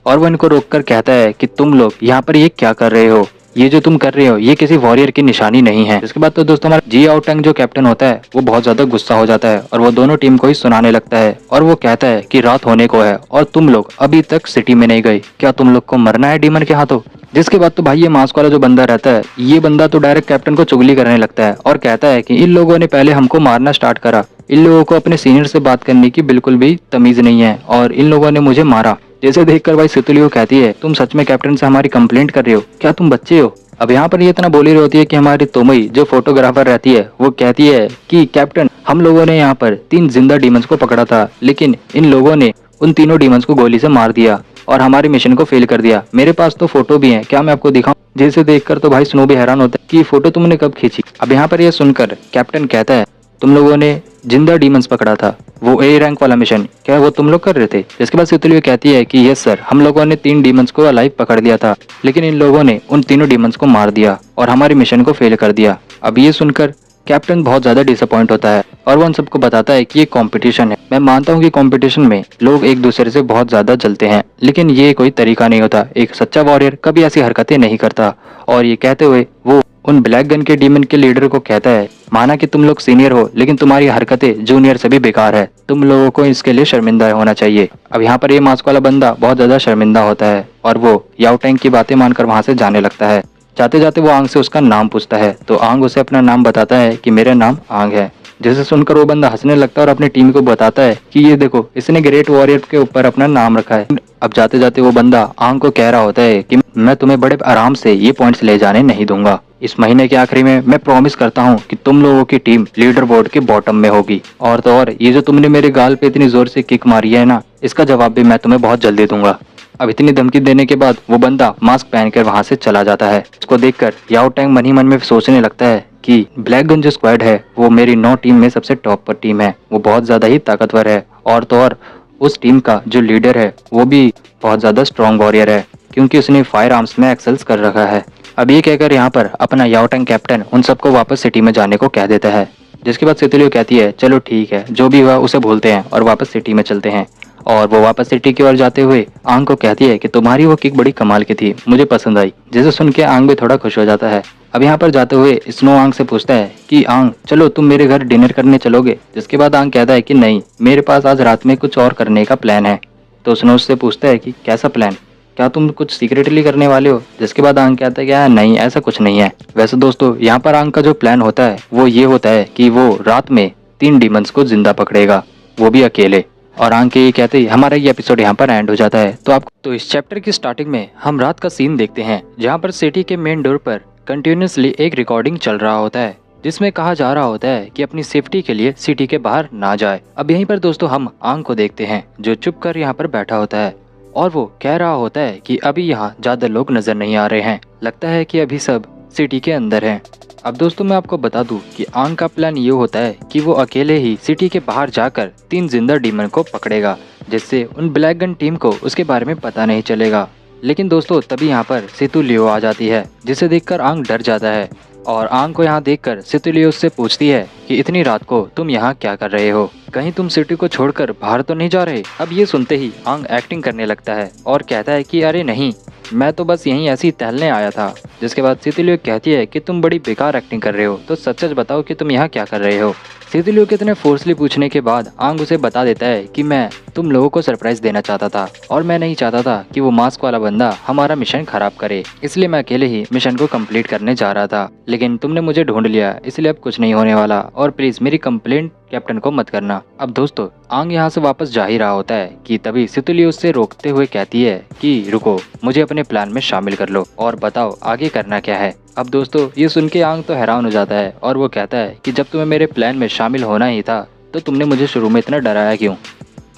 और वो इनको रोककर कहता है कि तुम लोग यहाँ पर ये क्या कर रहे हो, ये जो तुम कर रहे हो ये किसी वॉरियर की निशानी नहीं है। इसके बाद तो दोस्तों हमारा जी आउटंग जो कैप्टन होता है वो बहुत ज्यादा गुस्सा हो जाता है और वो दोनों टीम को ही सुनाने लगता है और वो कहता है कि रात होने को है और तुम लोग अभी तक सिटी में नहीं गए, क्या तुम लोग को मरना है डीमन के हाथों? जिसके बाद तो भाई ये मास्क वाला जो बंदा रहता है, ये बंदा तो डायरेक्ट कैप्टन को चुगली करने लगता है और कहता है कि इन लोगों ने पहले हमको मारना स्टार्ट करा, इन लोगों को अपने सीनियर से बात करने की बिल्कुल भी तमीज नहीं है और इन लोगों ने मुझे मारा। जैसे देखकर भाई सीतोलियो कहती है तुम सच में कैप्टन से हमारी कंप्लेंट कर रहे हो, क्या तुम बच्चे हो? अब यहाँ पर ये इतना बोली रही होती है कि हमारी तोमोई जो फोटोग्राफर रहती है वो कहती है कि कैप्टन हम लोगों ने यहाँ पर 3 जिंदा डीमंस को पकड़ा था, लेकिन इन लोगों ने उन तीनों डीमंस को गोली से मार दिया और हमारे मिशन को फेल कर दिया। मेरे पास तो फोटो भी है, क्या मैं आपको दिखाऊं? जिसे देखकर तो भाई स्नो भी हैरान होता है कि फोटो तुमने कब खींची? अब यहाँ पर यह सुनकर कैप्टन कहता है तुम लोगों ने जिंदा डीमंस पकड़ा था, वो ए रैंक वाला मिशन, क्या वो तुम लोग कर रहे थे? जिसके बाद सीतोलियो कहती है कि यस सर, हम लोगों ने 3 डीमंस को अलाइव पकड़ लिया था, लेकिन इन लोगों ने उन तीनों डीमंस को मार दिया और हमारे मिशन को फेल कर दिया। अब ये सुनकर कैप्टन बहुत ज्यादा डिसअपॉइंट होता है और वो उन सबको बताता है कि ये कंपटीशन है। मैं मानता हूँ कि कंपटीशन में लोग एक दूसरे से बहुत ज्यादा जलते हैं, लेकिन ये कोई तरीका नहीं होता, एक सच्चा वॉरियर कभी ऐसी हरकतें नहीं करता। और ये कहते हुए वो उन ब्लैक गन के डीमन के लीडर को कहता है माना कि तुम लोग सीनियर हो, लेकिन तुम्हारी हरकतें जूनियर से भी बेकार है, तुम लोगों को इसके लिए शर्मिंदा होना चाहिए। अब यहाँ पर ये मास्क वाला बंदा बहुत ज्यादा शर्मिंदा होता है और वो याओ टैंग की बातें मानकर वहां से जाने लगता है। जाते जाते वो आंग से उसका नाम पूछता है तो आंग उसे अपना नाम बताता है कि मेरा नाम आंग है। जिसे सुनकर वो बंदा हंसने लगता है और अपनी टीम को बताता है कि ये देखो इसने ग्रेट वॉरियर के ऊपर अपना नाम रखा है। अब जाते जाते वो बंदा आंग को कह रहा होता है कि मैं तुम्हें बड़े आराम से ये पॉइंट्स ले जाने नहीं दूंगा, इस महीने के आखिरी में मैं प्रॉमिस करता हूँ कि तुम लोगों की टीम लीडर बोर्ड के बॉटम में होगी। और तो और ये जो तुमने मेरे गाल पे इतनी जोर से किक मारी है ना, इसका जवाब भी मैं तुम्हें बहुत जल्दी दूंगा। अब इतनी धमकी देने के बाद वो बंदा मास्क पहनकर वहां से चला जाता है। उसको देखकर याओ टैंग मन ही मन में सोचने लगता है कि ब्लैक गन जो स्क्वाड है वो मेरी 9 टीम में सबसे टॉप पर टीम है, वो बहुत ज्यादा ही ताकतवर है और तो और उस टीम का जो लीडर है वो भी बहुत ज्यादा स्ट्रॉन्ग वॉरियर है, क्योंकि उसने फायर आर्म्स में एक्सेल्स कर रखा है। अब ये कहकर यहाँ पर अपना याओटंग कैप्टन उन सबको वापस सिटी में जाने को कह देता है, जिसके बाद सितुलियो कहती है चलो ठीक है, जो भी हुआ उसे भूलते हैं और वापस सिटी में चलते हैं। और वो वापस सिटी की ओर जाते हुए आंग को कहती है कि तुम्हारी वो किक बड़ी कमाल की थी, मुझे पसंद आई, जिसे सुन के आंग भी थोड़ा खुश हो जाता है। अब यहाँ पर जाते हुए स्नो आंग से पूछता है कि आंग चलो तुम मेरे घर डिनर करने चलोगे, जिसके बाद आंग कहता है कि नहीं, मेरे पास आज रात में कुछ और करने का प्लान है। तो स्नो उससे पूछता है कि कैसा प्लान, क्या तुम कुछ सीक्रेटली करने वाले हो, जिसके बाद आंग कहता है कि नहीं ऐसा कुछ नहीं है। वैसे दोस्तों यहाँ पर आंग का जो प्लान होता है वो ये होता है कि वो रात में 3 डीमंस को जिंदा पकड़ेगा, वो भी अकेले। और आंग के ये कहते ही हमारा ये एपिसोड यहाँ पर एंड हो जाता है। तो इस चैप्टर की स्टार्टिंग में हम रात का सीन देखते हैं, जहाँ पर सिटी के मेन डोर पर कंटिन्यूसली एक रिकॉर्डिंग चल रहा होता है, जिसमें कहा जा रहा होता है कि अपनी सेफ्टी के लिए सिटी के बाहर ना जाए। अब यहीं पर दोस्तों हम आंग को देखते हैं, जो चुप कर यहाँ पर बैठा होता है और वो कह रहा होता है कि अभी यहाँ ज्यादा लोग नजर नहीं आ रहे हैं, लगता है कि अभी सब सिटी के अंदर हैं। अब दोस्तों मैं आपको बता दूं कि आंग का प्लान ये होता है कि वो अकेले ही सिटी के बाहर जाकर 3 जिंदा डीमन को पकड़ेगा, जिससे उन ब्लैक गन टीम को उसके बारे में पता नहीं चलेगा। लेकिन दोस्तों तभी यहाँ पर सितुलियो आ जाती है, जिसे देखकर आंग डर जाता है। और आंग को यहाँ देखकर सितुलियो उससे पूछती है कि इतनी रात को तुम यहाँ क्या कर रहे हो, कहीं तुम सिटी को छोड़कर बाहर तो नहीं जा रहे। अब ये सुनते ही आंग एक्टिंग करने लगता है और कहता है कि अरे नहीं, मैं तो बस यहीं ऐसे ही टहलने आया था। जिसके बाद सितुलियो कहती है कि तुम बड़ी बेकार एक्टिंग कर रहे हो, तो सच सच बताओ कि तुम यहाँ क्या कर रहे हो। सितुलियो के इतने फोर्सली पूछने के बाद आंग उसे बता देता है कि मैं तुम लोगों को सरप्राइज देना चाहता था और मैं नहीं चाहता था कि वो मास्क वाला बंदा हमारा मिशन खराब करे, इसलिए मैं अकेले ही मिशन को कंप्लीट करने जा रहा था। लेकिन तुमने मुझे ढूंढ लिया, इसलिए अब कुछ नहीं होने वाला और प्लीज मेरी कंप्लेंट कैप्टन को मत करना। अब दोस्तों आंग यहाँ से वापस जा ही रहा होता है कि तभी सितुलियो उससे रोकते हुए कहती है कि रुको, मुझे अपने प्लान में शामिल कर लो और बताओ आगे करना क्या है। अब दोस्तों ये सुन के आंग तो हैरान हो जाता है और वो कहता है कि जब तुम्हें मेरे प्लान में शामिल होना ही था तो तुमने मुझे शुरू में इतना डराया क्यों।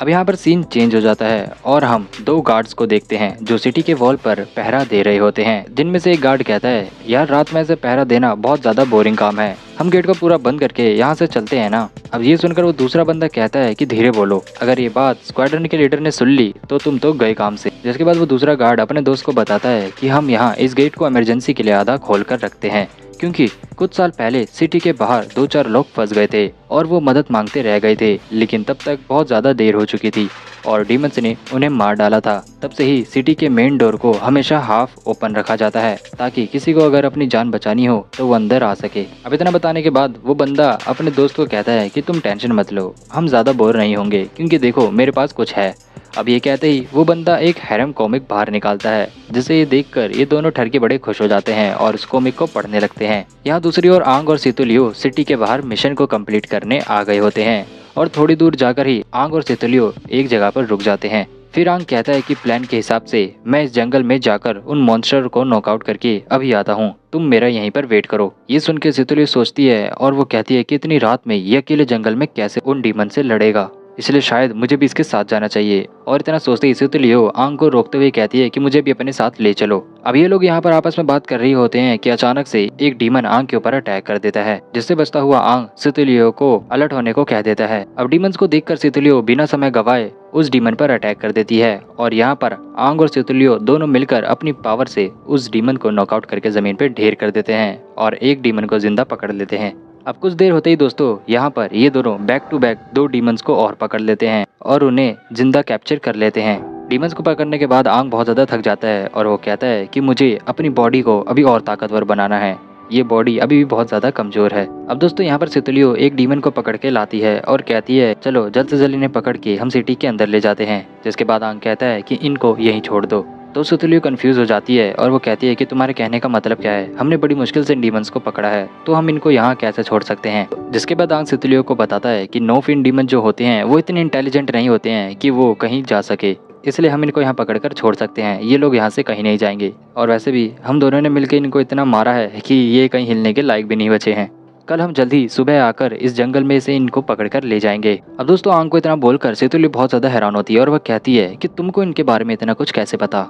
अब यहाँ पर सीन चेंज हो जाता है और हम 2 गार्ड्स को देखते हैं जो सिटी के वॉल पर पहरा दे रहे होते हैं, जिनमें से एक गार्ड कहता है यार रात में ऐसे पहरा देना बहुत ज्यादा बोरिंग काम है, हम गेट को पूरा बंद करके यहाँ से चलते हैं ना। अब ये सुनकर वो दूसरा बंदा कहता है कि धीरे बोलो, अगर ये बात स्क्वाड्रन के लीडर ने सुन ली तो तुम तो गए काम से। जिसके बाद वो दूसरा गार्ड अपने दोस्त को बताता है कि हम यहाँ इस गेट को इमरजेंसी के लिए आधा खोल कर रखते हैं, क्योंकि कुछ साल पहले सिटी के बाहर 2-4 लोग फंस गए थे और वो मदद मांगते रह गए थे, लेकिन तब तक बहुत ज्यादा देर हो चुकी थी और डीमंस ने उन्हें मार डाला था। तब से ही सिटी के मेन डोर को हमेशा हाफ ओपन रखा जाता है, ताकि किसी को अगर अपनी जान बचानी हो तो वो अंदर आ सके। अब इतना बताने के बाद वो बंदा अपने दोस्त को कहता है कि तुम टेंशन मत लो, हम ज्यादा बोर नहीं होंगे, क्योंकि देखो मेरे पास कुछ है। अब ये कहते ही वो बंदा एक हैरम कॉमिक बाहर निकालता है, जिसे ये देखकर ये दोनों ठरके बड़े खुश हो जाते हैं और उस कॉमिक को पढ़ने लगते हैं। यहाँ दूसरी ओर आंग और सितुलियो सिटी के बाहर मिशन को कंप्लीट करने आ गए होते हैं और थोड़ी दूर जाकर ही आंग और सितुलियो एक जगह पर रुक जाते हैं। फिर आंग कहता है कि प्लान के हिसाब से मैं इस जंगल में जाकर उन मॉन्स्टर को नॉकआउट करके अभी आता हूँ, तुम मेरा यहीं पर वेट करो। ये सुन के सितुलियो सोचती है और वो कहती है कि इतनी रात में ये अकेले जंगल में कैसे उन डीमन से लड़ेगा, इसलिए शायद मुझे भी इसके साथ जाना चाहिए। और इतना सोचते ही सितुलियो आंग को रोकते हुए कहती है कि मुझे भी अपने साथ ले चलो। अब ये लोग यहाँ पर आपस में बात कर रही होते हैं कि अचानक से एक डीमन आंग के ऊपर अटैक कर देता है, जिससे बचता हुआ आंग सितुलियो को अलर्ट होने को कह देता है। अब डीमंस को देखकर सितुलियो बिना समय गवाए उस डीमन पर अटैक कर देती है और यहाँ पर आंग और सितुलियो दोनों मिलकर अपनी पावर से उस डीमन को नॉकआउट करके जमीन पर ढेर कर देते हैं और एक डीमन को जिंदा पकड़ लेते हैं। अब कुछ देर होते ही दोस्तों यहाँ पर ये दोनों बैक टू बैक 2 डीमंस को और पकड़ लेते हैं और उन्हें जिंदा कैप्चर कर लेते हैं। डीमंस को पकड़ने के बाद आंग बहुत ज्यादा थक जाता है और वो कहता है कि मुझे अपनी बॉडी को अभी और ताकतवर बनाना है, ये बॉडी अभी भी बहुत ज्यादा कमजोर है। अब दोस्तों यहाँ पर सितुलियो एक डीमन को पकड़ के लाती है और कहती है चलो जल्द से जल्द इन्हें पकड़ के हम सिटी के अंदर ले जाते हैं। जिसके बाद आंग कहता है कि इनको यहीं छोड़ दो। तो सितुलियो कंफ्यूज हो जाती है और वो कहती है कि तुम्हारे कहने का मतलब क्या है, हमने बड़ी मुश्किल से इन डीमंस को पकड़ा है, तो हम इनको यहाँ कैसे छोड़ सकते हैं। जिसके बाद आंग सितुलियो को बताता है कि 9 फिन डीमन जो होते हैं वो इतने इंटेलिजेंट नहीं होते हैं कि वो कहीं जा सके, इसलिए हम इनको यहाँ पकड़कर छोड़ सकते हैं, ये लोग यहाँ से कहीं नहीं जाएंगे। और वैसे भी हम दोनों ने मिलकर इनको इतना मारा है कि ये कहीं हिलने के लायक भी नहीं बचे हैं। कल हम जल्दी सुबह आकर इस जंगल में से इनको पकड़कर ले जाएंगे। अब दोस्तों आंग को इतना बोलकर सितुलियो बहुत ज्यादा हैरान होती है और वह कहती है कि तुमको इनके बारे में इतना कुछ कैसे पता।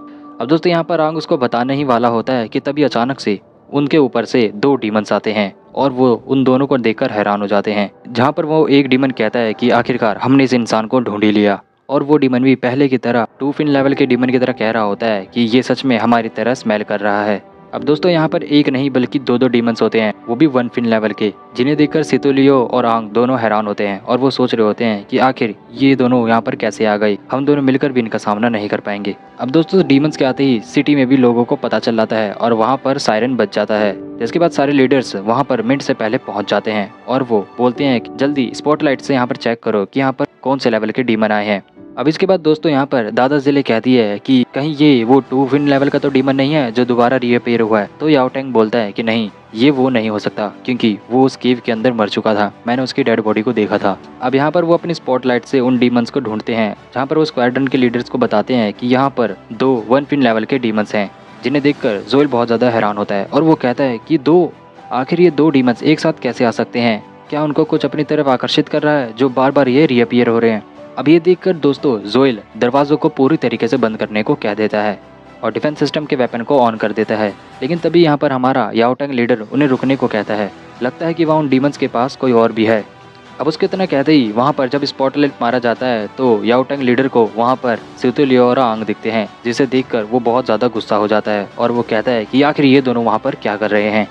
अब दोस्तों यहाँ पर आंग उसको बताने ही वाला होता है कि तभी अचानक से उनके ऊपर से 2 डीमंस आते हैं और वो उन दोनों को देखकर हैरान हो जाते हैं। जहाँ पर वो एक डीमन कहता है कि आखिरकार हमने इस इंसान को ढूंढ ही लिया और वो डीमन भी पहले की तरह 2 फिन लेवल के डीमन की तरह कह रहा होता है कि ये सच में हमारी तरह स्मेल कर रहा है। अब दोस्तों यहाँ पर एक नहीं बल्कि दो डीमंस होते हैं, वो भी 1 फिन लेवल के, जिन्हें देखकर सितुलियो और आंग दोनों हैरान होते हैं और वो सोच रहे होते हैं कि आखिर ये दोनों यहाँ पर कैसे आ गए, हम दोनों मिलकर भी इनका सामना नहीं कर पाएंगे। अब दोस्तों डीमंस के आते ही सिटी में भी लोगों को पता चल जाता है और वहाँ पर सायरन बज जाता है, जिसके बाद सारे लीडर्स वहाँ पर मिनट से पहले पहुँच जाते हैं और वो बोलते हैं कि जल्दी स्पॉटलाइट से यहाँ पर चेक करो कि यहाँ पर कौन से लेवल के डीमन आए हैं। अब इसके बाद दोस्तों यहाँ पर दादा जिले कहती है कि कहीं ये वो 2 फिन लेवल का तो डीमन नहीं है जो दोबारा रीअपीयर हुआ है। तो याओ टैंग बोलता है कि नहीं, ये वो नहीं हो सकता क्योंकि वो उस केव के अंदर मर चुका था, मैंने उसकी डेड बॉडी को देखा था। अब यहाँ पर वो अपनी स्पॉटलाइट से उन डीमंस को ढूंढते हैं, जहाँ पर वो स्क्वाड्रन के लीडर्स को बताते हैं कि यहाँ पर 2 1 फिन लेवल के डीमंस हैं, जिन्हें देखकर जोएल बहुत ज़्यादा हैरान होता है और वो कहता है कि आखिर ये 2 डीमंस एक साथ कैसे आ सकते हैं, क्या उनको कुछ अपनी तरफ आकर्षित कर रहा है जो बार बार ये रीअपीयर हो रहे हैं। अब ये देखकर दोस्तों जोएल दरवाजों को पूरी तरीके से बंद करने को कह देता है और डिफेंस सिस्टम के वेपन को ऑन कर देता है। लेकिन तभी यहाँ पर हमारा याओ टैंग लीडर उन्हें रुकने को कहता है, लगता है कि वहाँ उन डीमंस के पास कोई और भी है। अब उसके इतना कहते ही वहाँ पर जब स्पॉटलाइट मारा जाता है तो याओ टैंग लीडर को वहाँ पर सितुलियो और आंग दिखते हैं, जिसे देखकर वो बहुत ज़्यादा गुस्सा हो जाता है और वो कहता है कि आखिर ये दोनों वहाँ पर क्या कर रहे हैं।